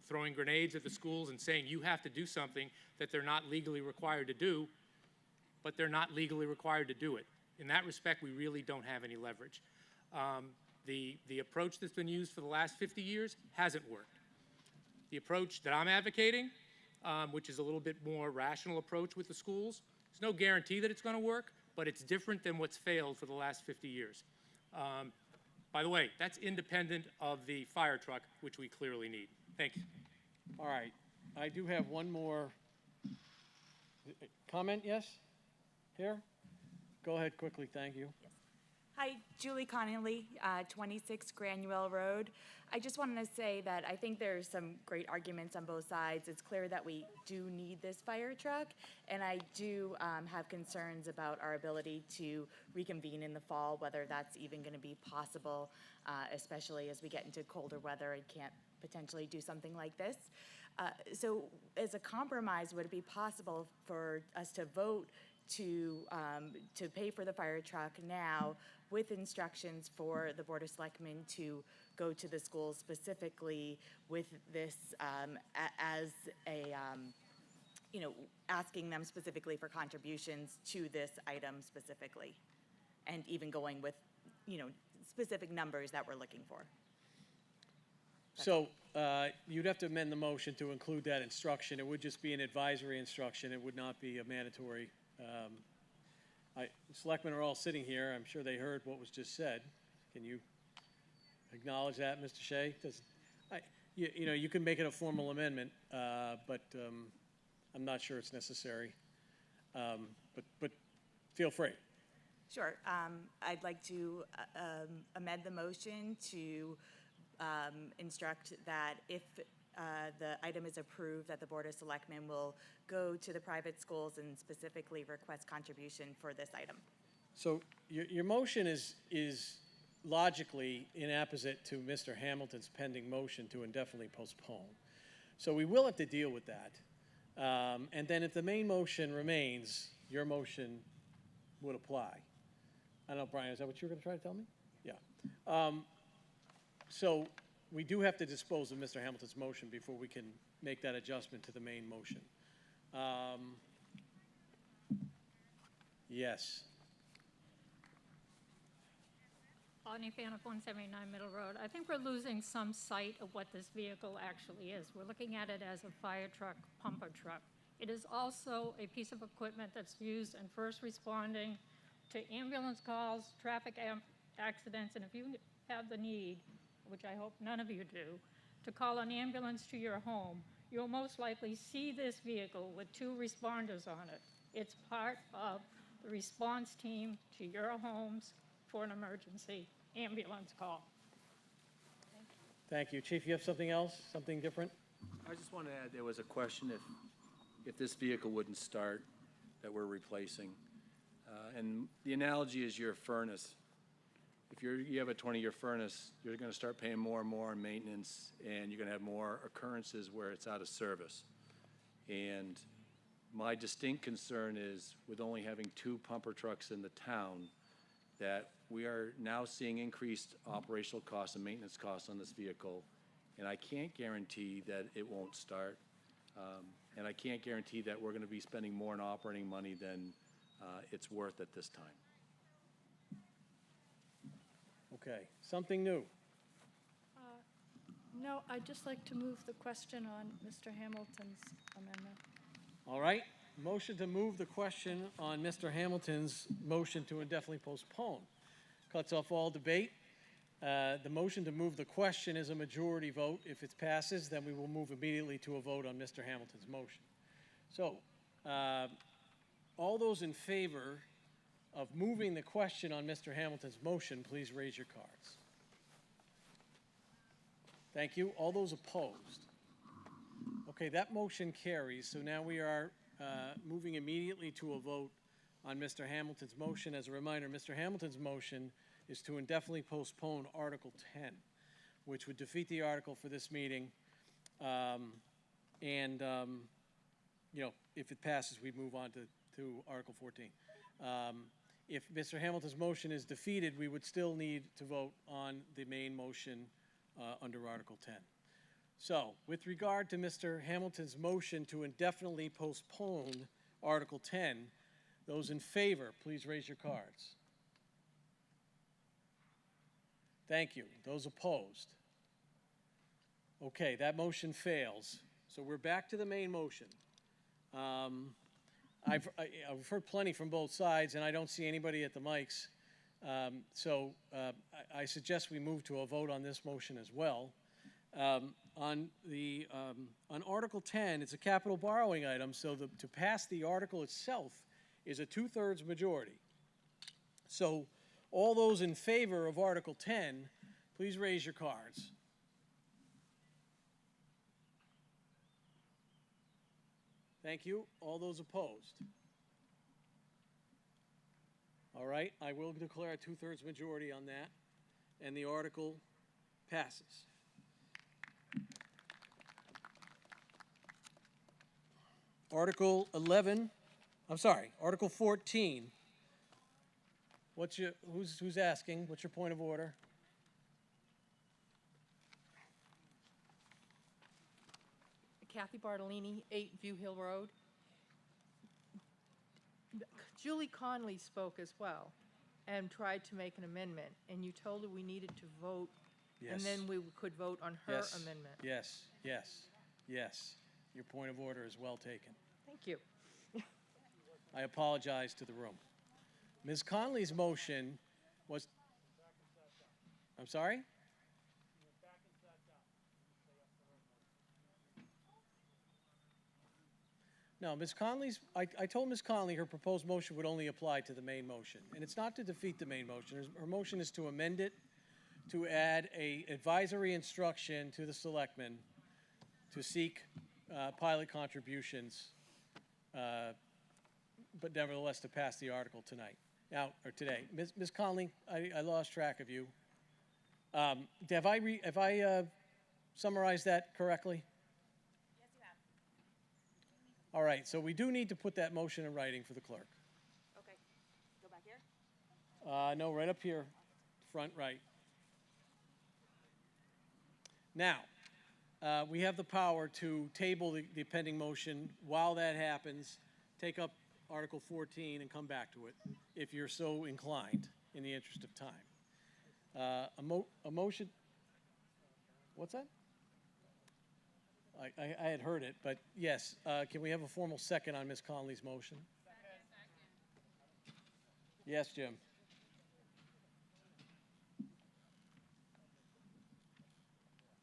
throwing grenades at the schools and saying you have to do something that they're not legally required to do, but they're not legally required to do it. In that respect, we really don't have any leverage. The approach that's been used for the last 50 years hasn't worked. The approach that I'm advocating, which is a little bit more rational approach with the schools, there's no guarantee that it's going to work, but it's different than what's failed for the last 50 years. By the way, that's independent of the fire truck, which we clearly need. Thank you. All right. I do have one more comment, yes? Here? Go ahead quickly, thank you. Hi, Julie Connolly, 26 Granuel Road. I just wanted to say that I think there's some great arguments on both sides. It's clear that we do need this fire truck, and I do have concerns about our ability to reconvene in the fall, whether that's even going to be possible, especially as we get into colder weather and can't potentially do something like this. So as a compromise, would it be possible for us to vote to pay for the fire truck now with instructions for the Board of Selectmen to go to the schools specifically with this as a, asking them specifically for contributions to this item specifically, and even going with, specific numbers that we're looking for. So you'd have to amend the motion to include that instruction. It would just be an advisory instruction. It would not be a mandatory. Selectmen are all sitting here. I'm sure they heard what was just said. Can you acknowledge that, Mr. Shea? You can make it a formal amendment, but I'm not sure it's necessary. But feel free. Sure. I'd like to amend the motion to instruct that if the item is approved, that the Board of Selectmen will go to the private schools and specifically request contribution for this item. So your motion is logically inapposite to Mr. Hamilton's pending motion to indefinitely postpone. So we will have to deal with that. And then if the main motion remains, your motion would apply. I don't know, Brian, is that what you were going to try to tell me? Yeah. So we do have to dispose of Mr. Hamilton's motion before we can make that adjustment to the main motion. Yes. Bonnie Faniff, 179 Middle Road. I think we're losing some sight of what this vehicle actually is. We're looking at it as a fire truck, pumper truck. It is also a piece of equipment that's used in first responding to ambulance calls, traffic accidents, and if you have the need, which I hope none of you do, to call an ambulance to your home, you'll most likely see this vehicle with 2 responders on it. It's part of the response team to your homes for an emergency ambulance call. Thank you. Chief, you have something else, something different? I just want to add, there was a question if this vehicle wouldn't start that we're replacing. And the analogy is your furnace. If you have a 20-year furnace, you're going to start paying more and more on maintenance, and you're going to have more occurrences where it's out of service. And my distinct concern is, with only having 2 pumper trucks in the town, that we are now seeing increased operational costs and maintenance costs on this vehicle, and I can't guarantee that it won't start, and I can't guarantee that we're going to be spending more in operating money than it's worth at this time. Okay, something new. No, I'd just like to move the question on Mr. Hamilton's amendment. All right, motion to move the question on Mr. Hamilton's motion to indefinitely postpone. Cuts off all debate. The motion to move the question is a majority vote. If it passes, then we will move immediately to a vote on Mr. Hamilton's motion. So, all those in favor of moving the question on Mr. Hamilton's motion, please raise your cards. Thank you. All those opposed? Okay, that motion carries. So now we are moving immediately to a vote on Mr. Hamilton's motion. As a reminder, Mr. Hamilton's motion is to indefinitely postpone Article 10, which would defeat the article for this meeting. You know, if it passes, we move on to Article 14. If Mr. Hamilton's motion is defeated, we would still need to vote on the main motion under Article 10. So, with regard to Mr. Hamilton's motion to indefinitely postpone Article 10, those in favor, please raise your cards. Thank you. Those opposed? Okay, that motion fails. So we're back to the main motion. I've heard plenty from both sides, and I don't see anybody at the mics. I suggest we move to a vote on this motion as well. On Article 10, it's a capital borrowing item, so to pass the article itself is a 2/3 majority. So all those in favor of Article 10, please raise your cards. Thank you. All those opposed? All right, I will declare a 2/3 majority on that, and the article passes. Article 14. Who's asking? What's your point of order? Kathy Bartolini, 8 View Hill Road. Julie Conley spoke as well and tried to make an amendment, and you told her we needed to vote, and then we could vote on her amendment. Yes. Your point of order is well taken. Thank you. I apologize to the room. Ms. Conley's motion was... I'm sorry? No, Ms. Conley's, I told Ms. Conley her proposed motion would only apply to the main motion. And it's not to defeat the main motion. Her motion is to amend it to add a advisory instruction to the Selectmen to seek pilot contributions, but nevertheless to pass the article tonight. Now, or today. Ms. Conley, I lost track of you. Have I summarized that correctly? All right, so we do need to put that motion in writing for the clerk. Okay, go back here? No, right up here, front right. Now, we have the power to table the pending motion. While that happens, take up Article 14 and come back to it, if you're so inclined, in the interest of time. A motion, what's that? I had heard it, but yes, can we have a formal second on Ms. Conley's motion? Second. Yes, Jim.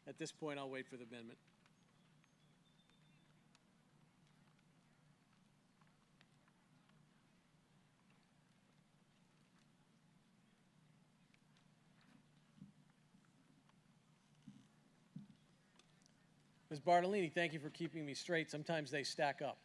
At this point, I'll wait for the amendment. Ms. Bartolini, thank you for keeping me straight. Sometimes they stack up.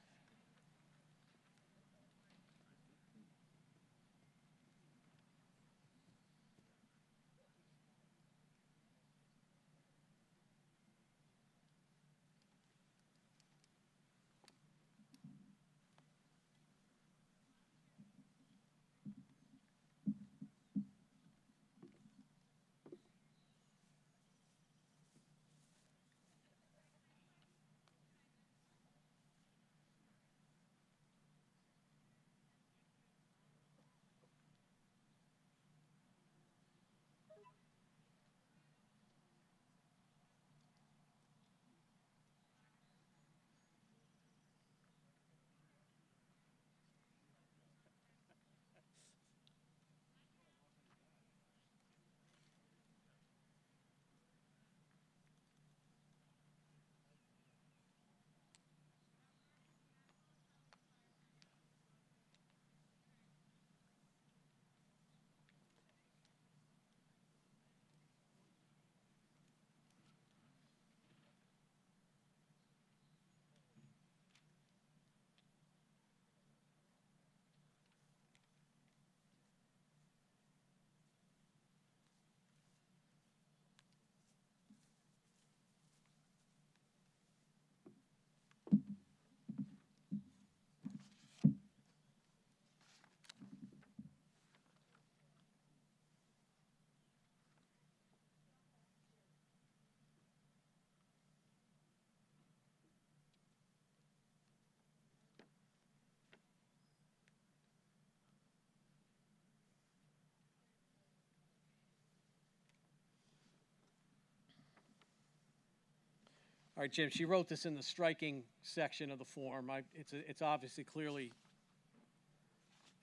All right, Jim, she wrote this in the striking section of the form. It's obviously clearly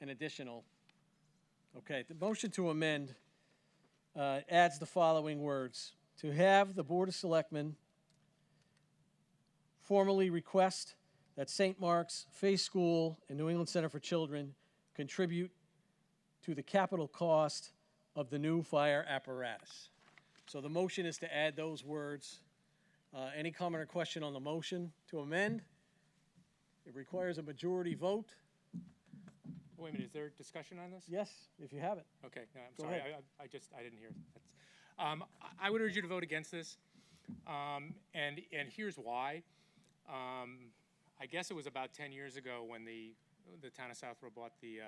an additional. Okay, the motion to amend adds the following words. To have the Board of Selectmen formally request that St. Mark's Faith School and New England Center for Children contribute to the capital cost of the new fire apparatus. So the motion is to add those words. Any comment or question on the motion to amend? It requires a majority vote. Wait a minute, is there discussion on this? Yes, if you have it. Okay, no, I'm Go sorry, ahead. I didn't hear. I would urge you to vote against this, and here's why. I guess it was about 10 years ago when the town of Southborough bought the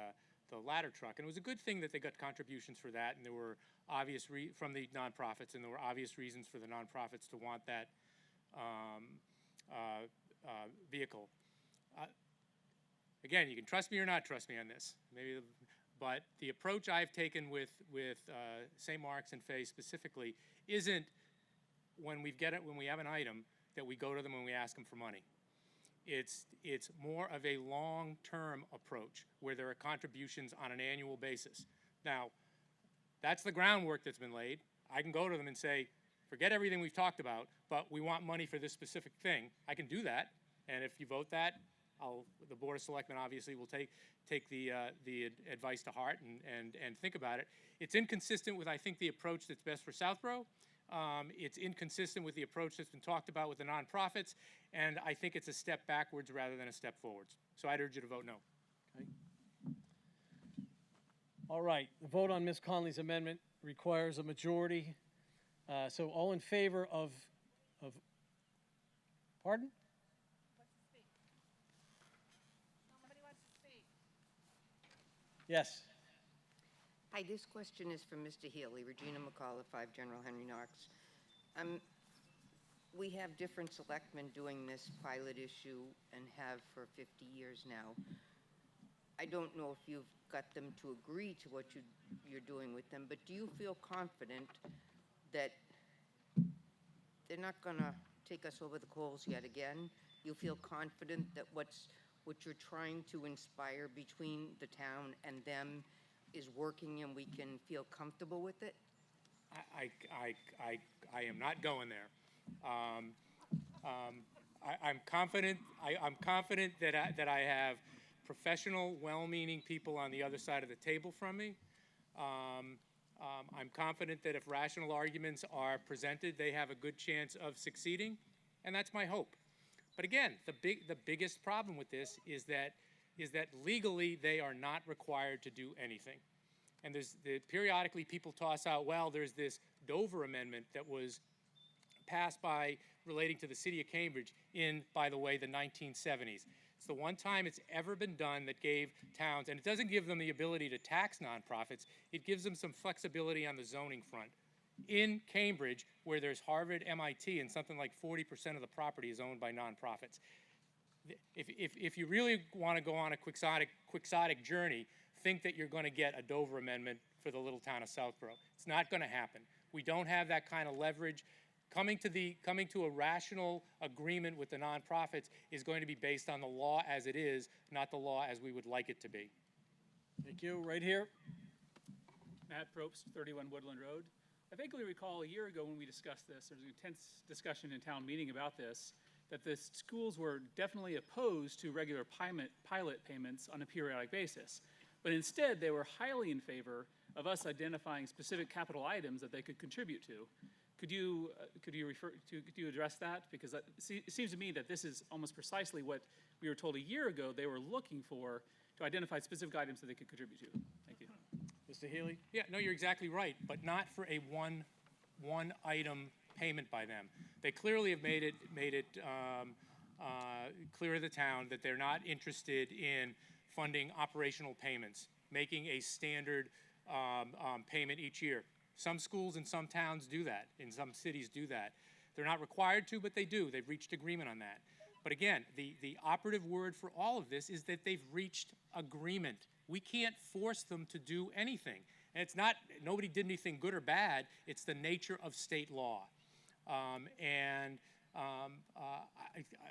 ladder truck, and it was a good thing that they got contributions for that, and there were obvious from the nonprofits, and there were obvious reasons for the nonprofits to want that vehicle. Again, you can trust me or not trust me on this, but the approach I've taken with St. Mark's and Faith specifically isn't when we have an item that we go to them and we ask them for money. It's more of a long-term approach where there are contributions on an annual basis. Now, that's the groundwork that's been laid. I can go to them and say, forget everything we've talked about, but we want money for this specific thing. I can do that, and if you vote that, the Board of Selectmen obviously will take the advice to heart and think about it. It's inconsistent with, I think, the approach that's best for Southborough. It's inconsistent with the approach that's been talked about with the nonprofits, and I think it's a step backwards rather than a step forwards. So I'd urge you to vote no. Okay. All right, the vote on Ms. Conley's amendment requires a majority. So all in favor of pardon? Yes. Hi, this question is from Mr. Healy, Regina McCall, 5 General Henry Knox. We have different selectmen doing this pilot issue and have for 50 years now. I don't know if you've got them to agree to what you're doing with them, but do you feel confident that they're not going to take us over the coals yet again? You feel confident that what you're trying to inspire between the town and them is working and we can feel comfortable with it? I am not going there. I'm confident. I'm confident that I have professional, well-meaning people on the other side of the table from me. I'm confident that if rational arguments are presented, they have a good chance of succeeding, and that's my hope. But again, the biggest problem with this is that legally they are not required to do anything. And periodically people toss out, well, there's this Dover amendment that was passed relating to the city of Cambridge in, by the way, the 1970s. It's the one time it's ever been done that gave towns, and it doesn't give them the ability to tax nonprofits, it gives them some flexibility on the zoning front. In Cambridge, where there's Harvard, MIT, and something like 40% of the property is owned by nonprofits. If you really want to go on a quixotic journey, think that you're going to get a Dover amendment for the little town of Southborough. It's not going to happen. We don't have that kind of leverage. Coming to a rational agreement with the nonprofits is going to be based on the law as it is, not the law as we would like it to be. Thank you. Right here. Matt Probst, 31 Woodland Road. I vaguely recall a year ago when we discussed this, there was an intense discussion in town meeting about this, that the schools were definitely opposed to regular pilot payments on a periodic basis. But instead, they were highly in favor of us identifying specific capital items that they could contribute to. Could you address that? Because it seems to me that this is almost precisely what we were told a year ago they were looking for, to identify specific items that they could contribute to. Thank you. Mr. Healy? Yeah, no, you're exactly right, but not for a one item payment by them. They clearly have made it clear to the town that they're not interested in funding operational payments, making a standard payment each year. Some schools in some towns do that, in some cities do that. They're not required to, but they do. They've reached agreement on that. But again, the operative word for all of this is that they've reached agreement. We can't force them to do anything. And it's not, nobody did anything good or bad, it's the nature of state law. And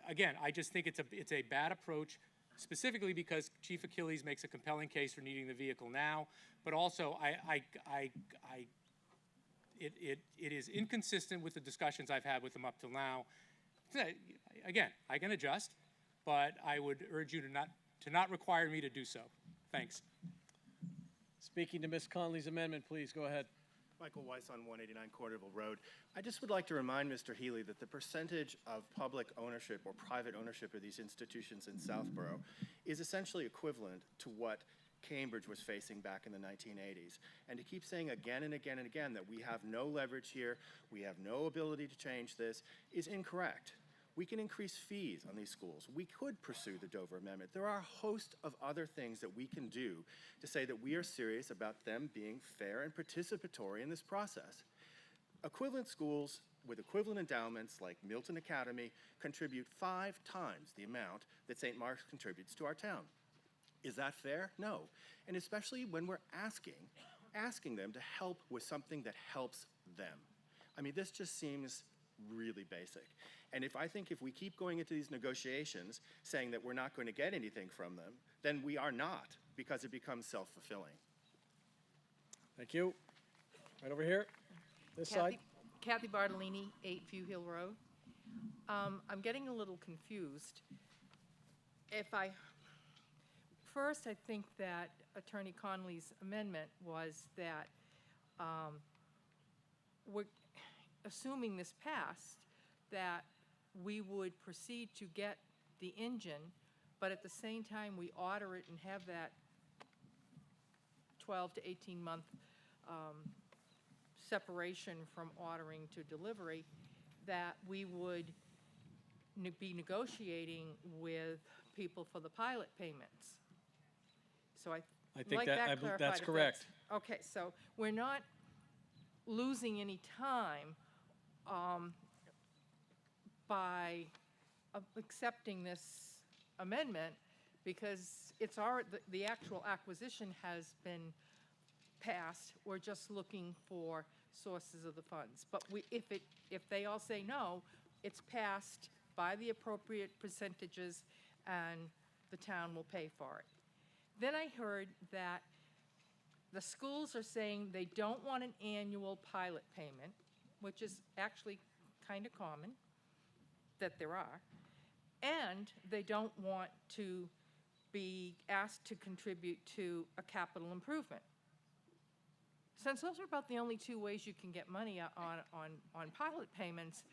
Again, I just think it's a bad approach, specifically because Chief Achilles makes a compelling case for needing the vehicle now, but also it is inconsistent with the discussions I've had with him up till now. Again, I can adjust, but I would urge you to not require me to do so. Thanks. Speaking to Ms. Conley's amendment, please go ahead. Michael Weiss on 189 Corderville Road. I just would like to remind Mr. Healy that the percentage of public ownership or private ownership of these institutions in Southborough is essentially equivalent to what Cambridge was facing back in the 1980s. And to keep saying again and again and again that we have no leverage here, we have no ability to change this, is incorrect. We can increase fees on these schools. We could pursue the Dover Amendment. There are a host of other things that we can do to say that we are serious about them being fair and participatory in this process. Equivalent schools with equivalent endowments like Milton Academy contribute 5 times the amount that St. Mark's contributes to our town. Is that fair? No. And especially when we're asking them to help with something that helps them. I mean, this just seems really basic. And if we keep going into these negotiations saying that we're not going to get anything from them, then we are not, because it becomes self-fulfilling. Thank you. Right over here, this side. Kathy Bartolini, 8 View Hill Road. I'm getting a little confused. First, I think that Attorney Conley's amendment was that we're assuming this passed, that we would proceed to get the engine, but at the same time we order it and have that 12 to 18 month separation from ordering to delivery, that we would be negotiating with people for the pilot payments. So I think like that clarified that's if correct. Okay, so we're not losing any time by accepting this amendment, because the actual acquisition has been passed. We're just looking for sources of the funds. But if they all say no, it's passed by the appropriate percentages and the town will pay for it. Then I heard that the schools are saying they don't want an annual pilot payment, which is actually kind of common that there are, and they don't want to be asked to contribute to a capital improvement. Since those are about the only 2 ways you can get money on pilot payments,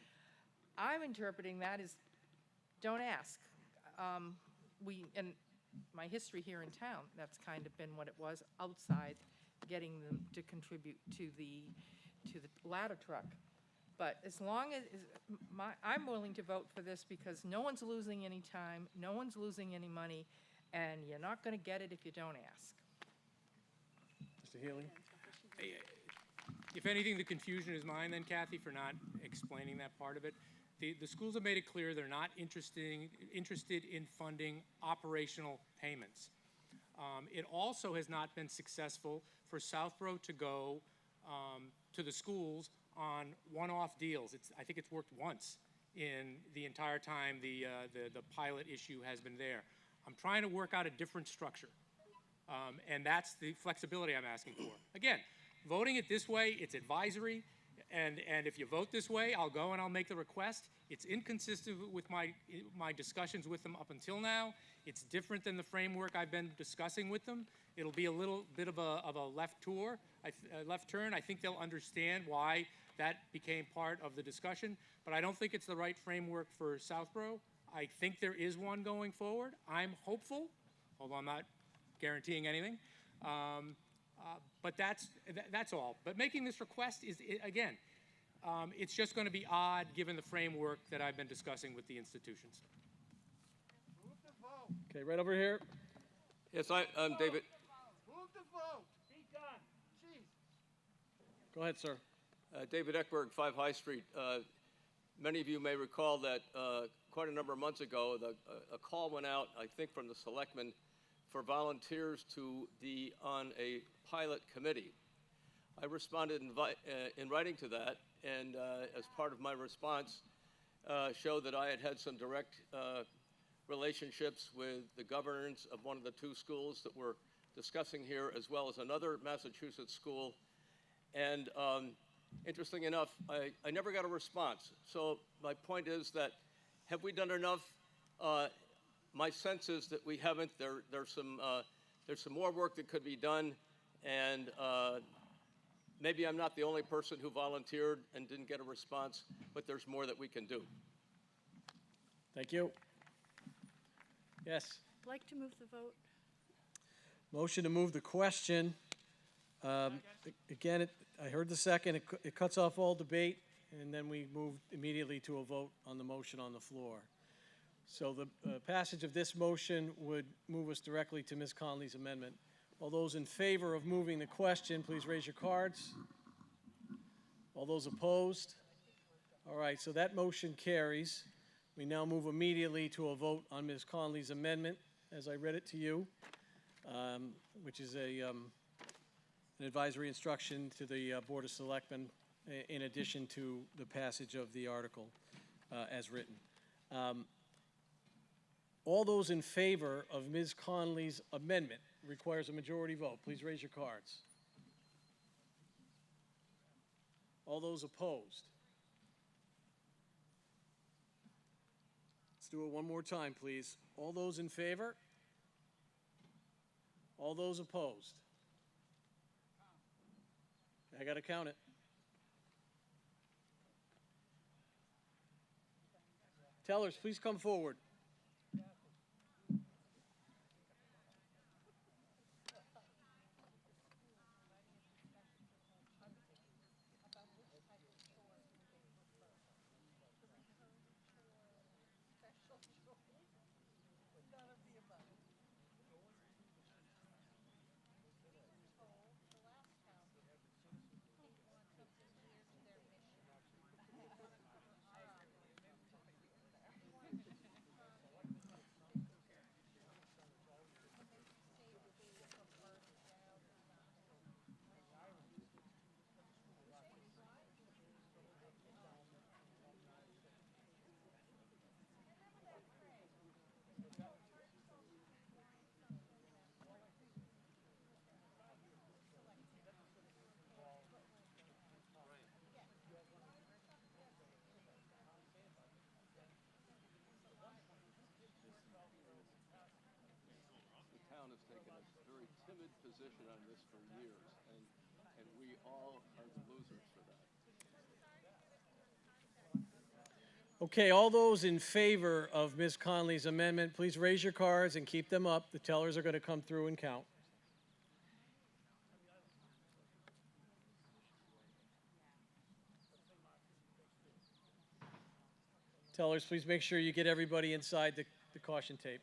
I'm interpreting that as don't ask. And my history here in town, that's kind of been what it was outside, getting them to contribute to the ladder truck. But as long as I'm willing to vote for this, because no one's losing any time, no one's losing any money, and you're not going to get it if you don't ask. Mr. Healy? If anything, the confusion is mine then, Kathy, for not explaining that part of it. The schools have made it clear they're not interested in funding operational payments. It also has not been successful for Southborough to go to the schools on one-off deals. I think it's worked once in the entire time the pilot issue has been there. I'm trying to work out a different structure, and that's the flexibility I'm asking for. Again, voting it this way, it's advisory, and if you vote this way, I'll go and I'll make the request. It's inconsistent with my discussions with them up until now. It's different than the framework I've been discussing with them. It'll be a little bit of a left turn. I think they'll understand why that became part of the discussion, but I don't think it's the right framework for Southborough. I think there is one going forward. I'm hopeful, although I'm not guaranteeing anything. But that's all. But making this request is, again, it's just going to be odd given the framework that I've been discussing with the institutions. Okay, right over here. Yes, I'm David. Move the vote. Be done. Jeez. Go ahead, sir. David Eckberg, 5 High Street. Many of you may recall that quite a number of months ago, a call went out, I think from the Selectmen, for volunteers to be on a pilot committee. I responded in writing to that, and as part of my response, showed that I had had some direct relationships with the governors of one of the two schools that we're discussing here, as well as another Massachusetts school. And interesting enough, I never got a response. So my point is that, have we done enough? My sense is that we haven't. There's some more work that could be done, and maybe I'm not the only person who volunteered and didn't get a response, but there's more that we can do. Thank you. Yes. I'd like to move the vote. Motion to move the question. Again, I heard the second. It cuts off all debate, and then we move immediately to a vote on the motion on the floor. So the passage of this motion would move us directly to Ms. Conley's amendment. All those in favor of moving the question, please raise your cards. All those opposed? All right, so that motion carries. We now move immediately to a vote on Ms. Conley's amendment, as I read it to you, which is an advisory instruction to the Board of Selectmen in addition to the passage of the article as written. All those in favor of Ms. Conley's amendment requires a majority vote. Please raise your cards. All those opposed? Let's do it one more time, please. All those in favor? All those opposed? I got to count it. Tellers, please come forward. Town has taken a very timid position on this for years, and we all are the losers for that. Okay, all those in favor of Ms. Conley's amendment, please raise your cards and keep them up. The tellers are going to come through and count. Tellers, please make sure you get everybody inside the caution tape.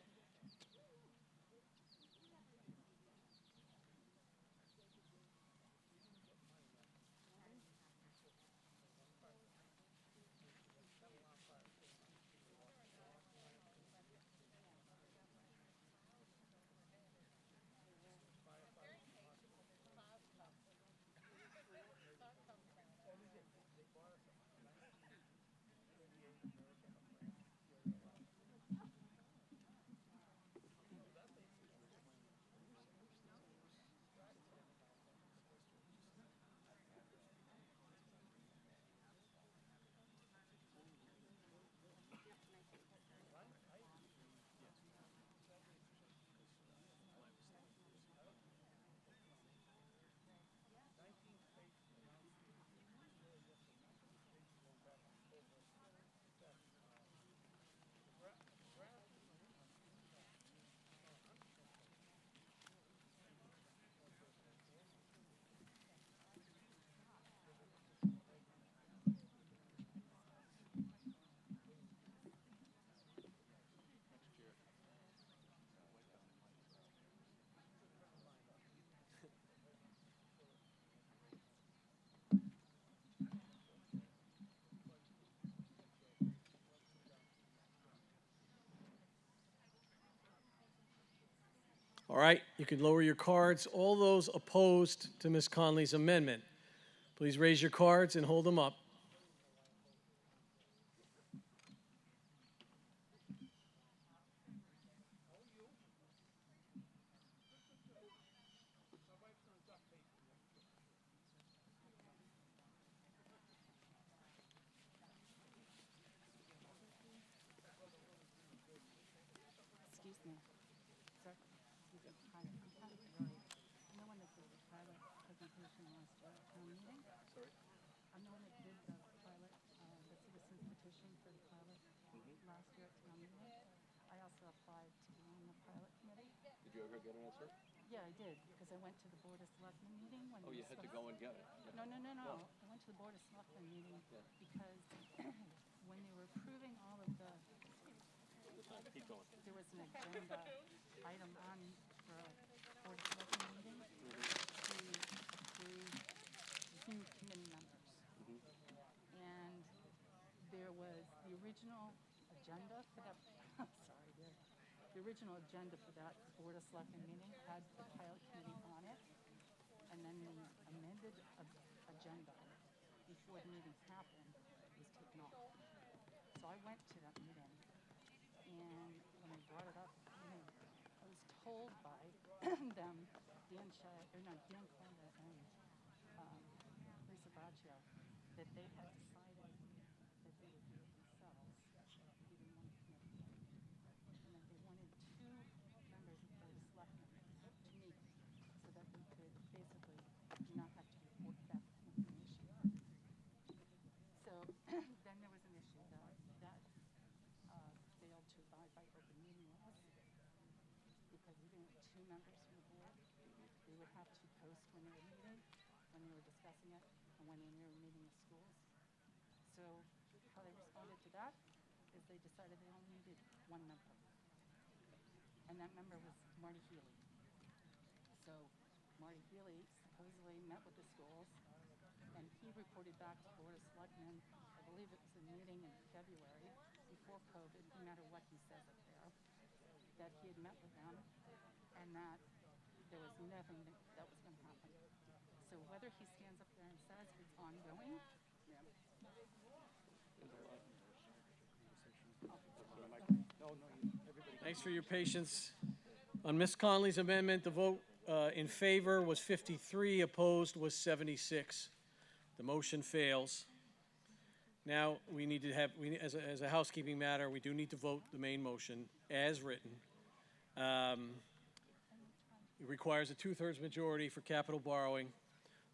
All right, you can lower your cards. All those opposed to Ms. Conley's amendment, please raise your cards and hold them up. me. Sir, you can kind of, I'm kind of really, I'm the one that did the pilot presentation last year at town meeting. Sorry? I'm the one that did the pilot, the citizens petition for the pilot last year at town meeting. I also applied to be on the pilot committee. Did you ever get an answer? Yeah, I did, because I went to the Board of Selectmen meeting when Oh, they you had to discussed- go and get it? No. I went to the Board of Selectmen meeting because when they were approving all of the, Keep going. there was an agenda item on for a Board of Selectmen meeting to approve Zoom committee members. And there was the original agenda for that, I'm sorry, the original agenda for that Board of Selectmen meeting had the pilot committee on it. And then the amended agenda before the meeting happened was taken off. So I went to that meeting, and when I brought it up, I was told by them, Dan Conda and Lisa Braccio, that they had decided that they would do it themselves. They didn't want a committee. And that they wanted 2 members of the Board of Selectmen to meet so that we could basically not have to report back information. So then there was an issue that failed to abide by open meeting laws because even with 2 members from the board, they would have to post when they were meeting, when they were discussing it, and when they were meeting with schools. So how they responded to that is they decided they only needed 1 member. And that member was Marty Healy. So Marty Healy supposedly met with the schools, and he reported back to Board of Selectmen, I believe it was a meeting in February, before COVID, no matter what he says up there, that he had met with them, and that there was nothing that was going to happen. So whether he stands up there and says it's ongoing, Thanks for your patience. On Ms. Conley's amendment, the vote in favor was 53, opposed was 76. The motion fails. Now, we need to have, as a housekeeping matter, we do need to vote the main motion as written. It requires a 2/3 majority for capital borrowing.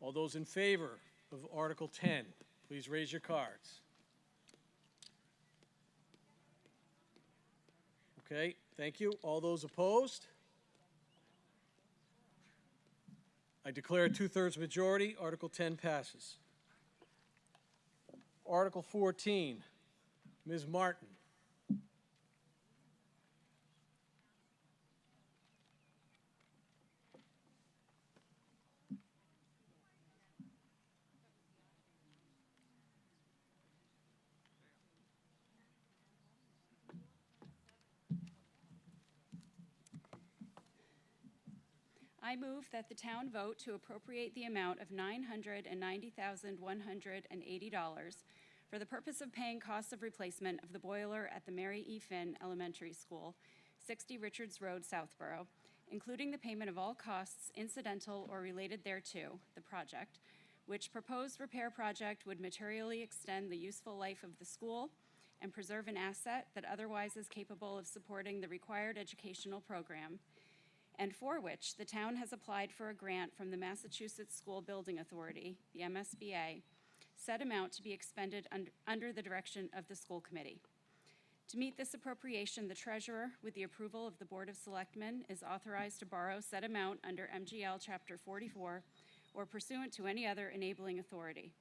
All those in favor of Article 10, please raise your cards. Okay, thank you. All those opposed? I declare a 2/3 majority. Article 10 passes. Article 14, Ms. Martin. I move that the town vote to appropriate the amount of $990,180 for the purpose of paying costs of replacement of the boiler at the Mary E. Finn Elementary School, 60 Richards Road, Southborough, including the payment of all costs incidental or related thereto, the project, which proposed repair project would materially extend the useful life of the school and preserve an asset that otherwise is capable of supporting the required educational program, and for which the town has applied for a grant from the Massachusetts School Building Authority, the MSBA, said amount to be expended under the direction of the school committee. To meet this appropriation, the treasurer, with the approval of the Board of Selectmen, is authorized to borrow said amount under MGL Chapter 44 or pursuant to any other enabling authority.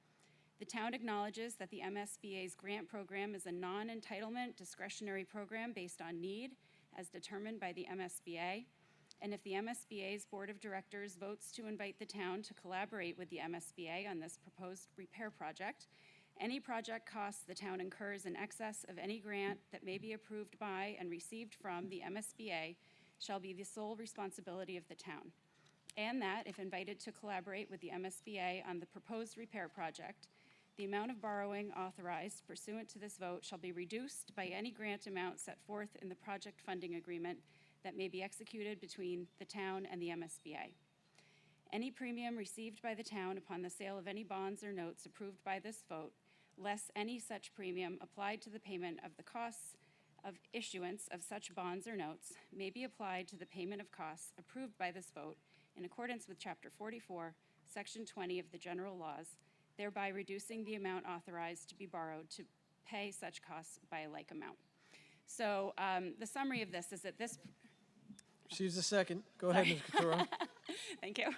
The town acknowledges that the MSBA's grant program is a non-entitlement discretionary program based on need as determined by the MSBA. And if the MSBA's Board of Directors votes to invite the town to collaborate with the MSBA on this proposed repair project, any project costs the town incurs in excess of any grant that may be approved by and received from the MSBA shall be the sole responsibility of the town. And that, if invited to collaborate with the MSBA on the proposed repair project, the amount of borrowing authorized pursuant to this vote shall be reduced by any grant amount set forth in the project funding agreement that may be executed between the town and the MSBA. Any premium received by the town upon the sale of any bonds or notes approved by this vote, less any such premium applied to the payment of the costs of issuance of such bonds or notes may be applied to the payment of costs approved by this vote in accordance with Chapter 44, Section 20 of the general laws, thereby reducing the amount authorized to be borrowed to pay such costs by a like amount. So the summary of this is that this... Receives a second. Go ahead, Ms. Couture. Thank you. All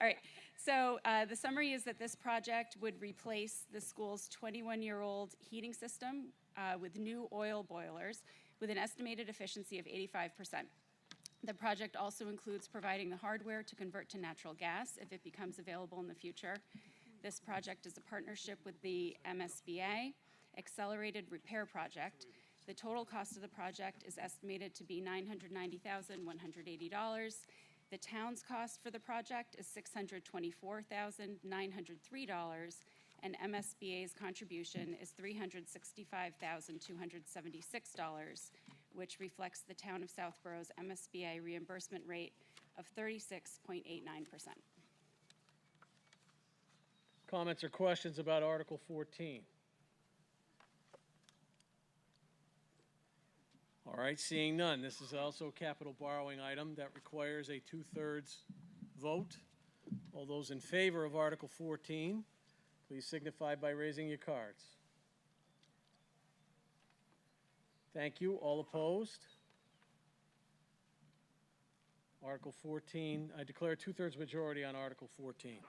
right. So the summary is that this project would replace the school's 21-year-old heating system with new oil boilers with an estimated efficiency of 85%. The project also includes providing the hardware to convert to natural gas if it becomes available in the future. This project is a partnership with the MSBA Accelerated Repair Project. The total cost of the project is estimated to be $990,180. The town's cost for the project is $624,903, and MSBA's contribution is $365,276, which reflects the town of Southborough's MSBA reimbursement rate of 36.89%. Comments or questions about Article 14? All right, seeing none. This is also a capital borrowing item that requires a 2/3 vote. All those in favor of Article 14, please signify by raising your cards. Thank you. All opposed? Article 14, I declare a 2/3 majority on Article 14.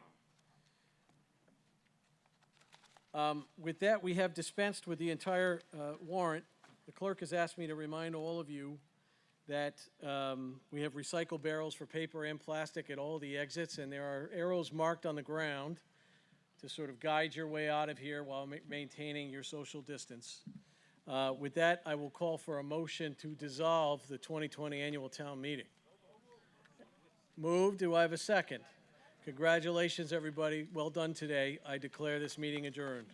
With that, we have dispensed with the entire warrant. The clerk has asked me to remind all of you that we have recycle barrels for paper and plastic at all the exits, and there are arrows marked on the ground to sort of guide your way out of here while maintaining your social distance. With that, I will call for a motion to dissolve the 2020 annual town meeting. Moved. Do I have a second? Congratulations, everybody. Well done today. I declare this meeting adjourned.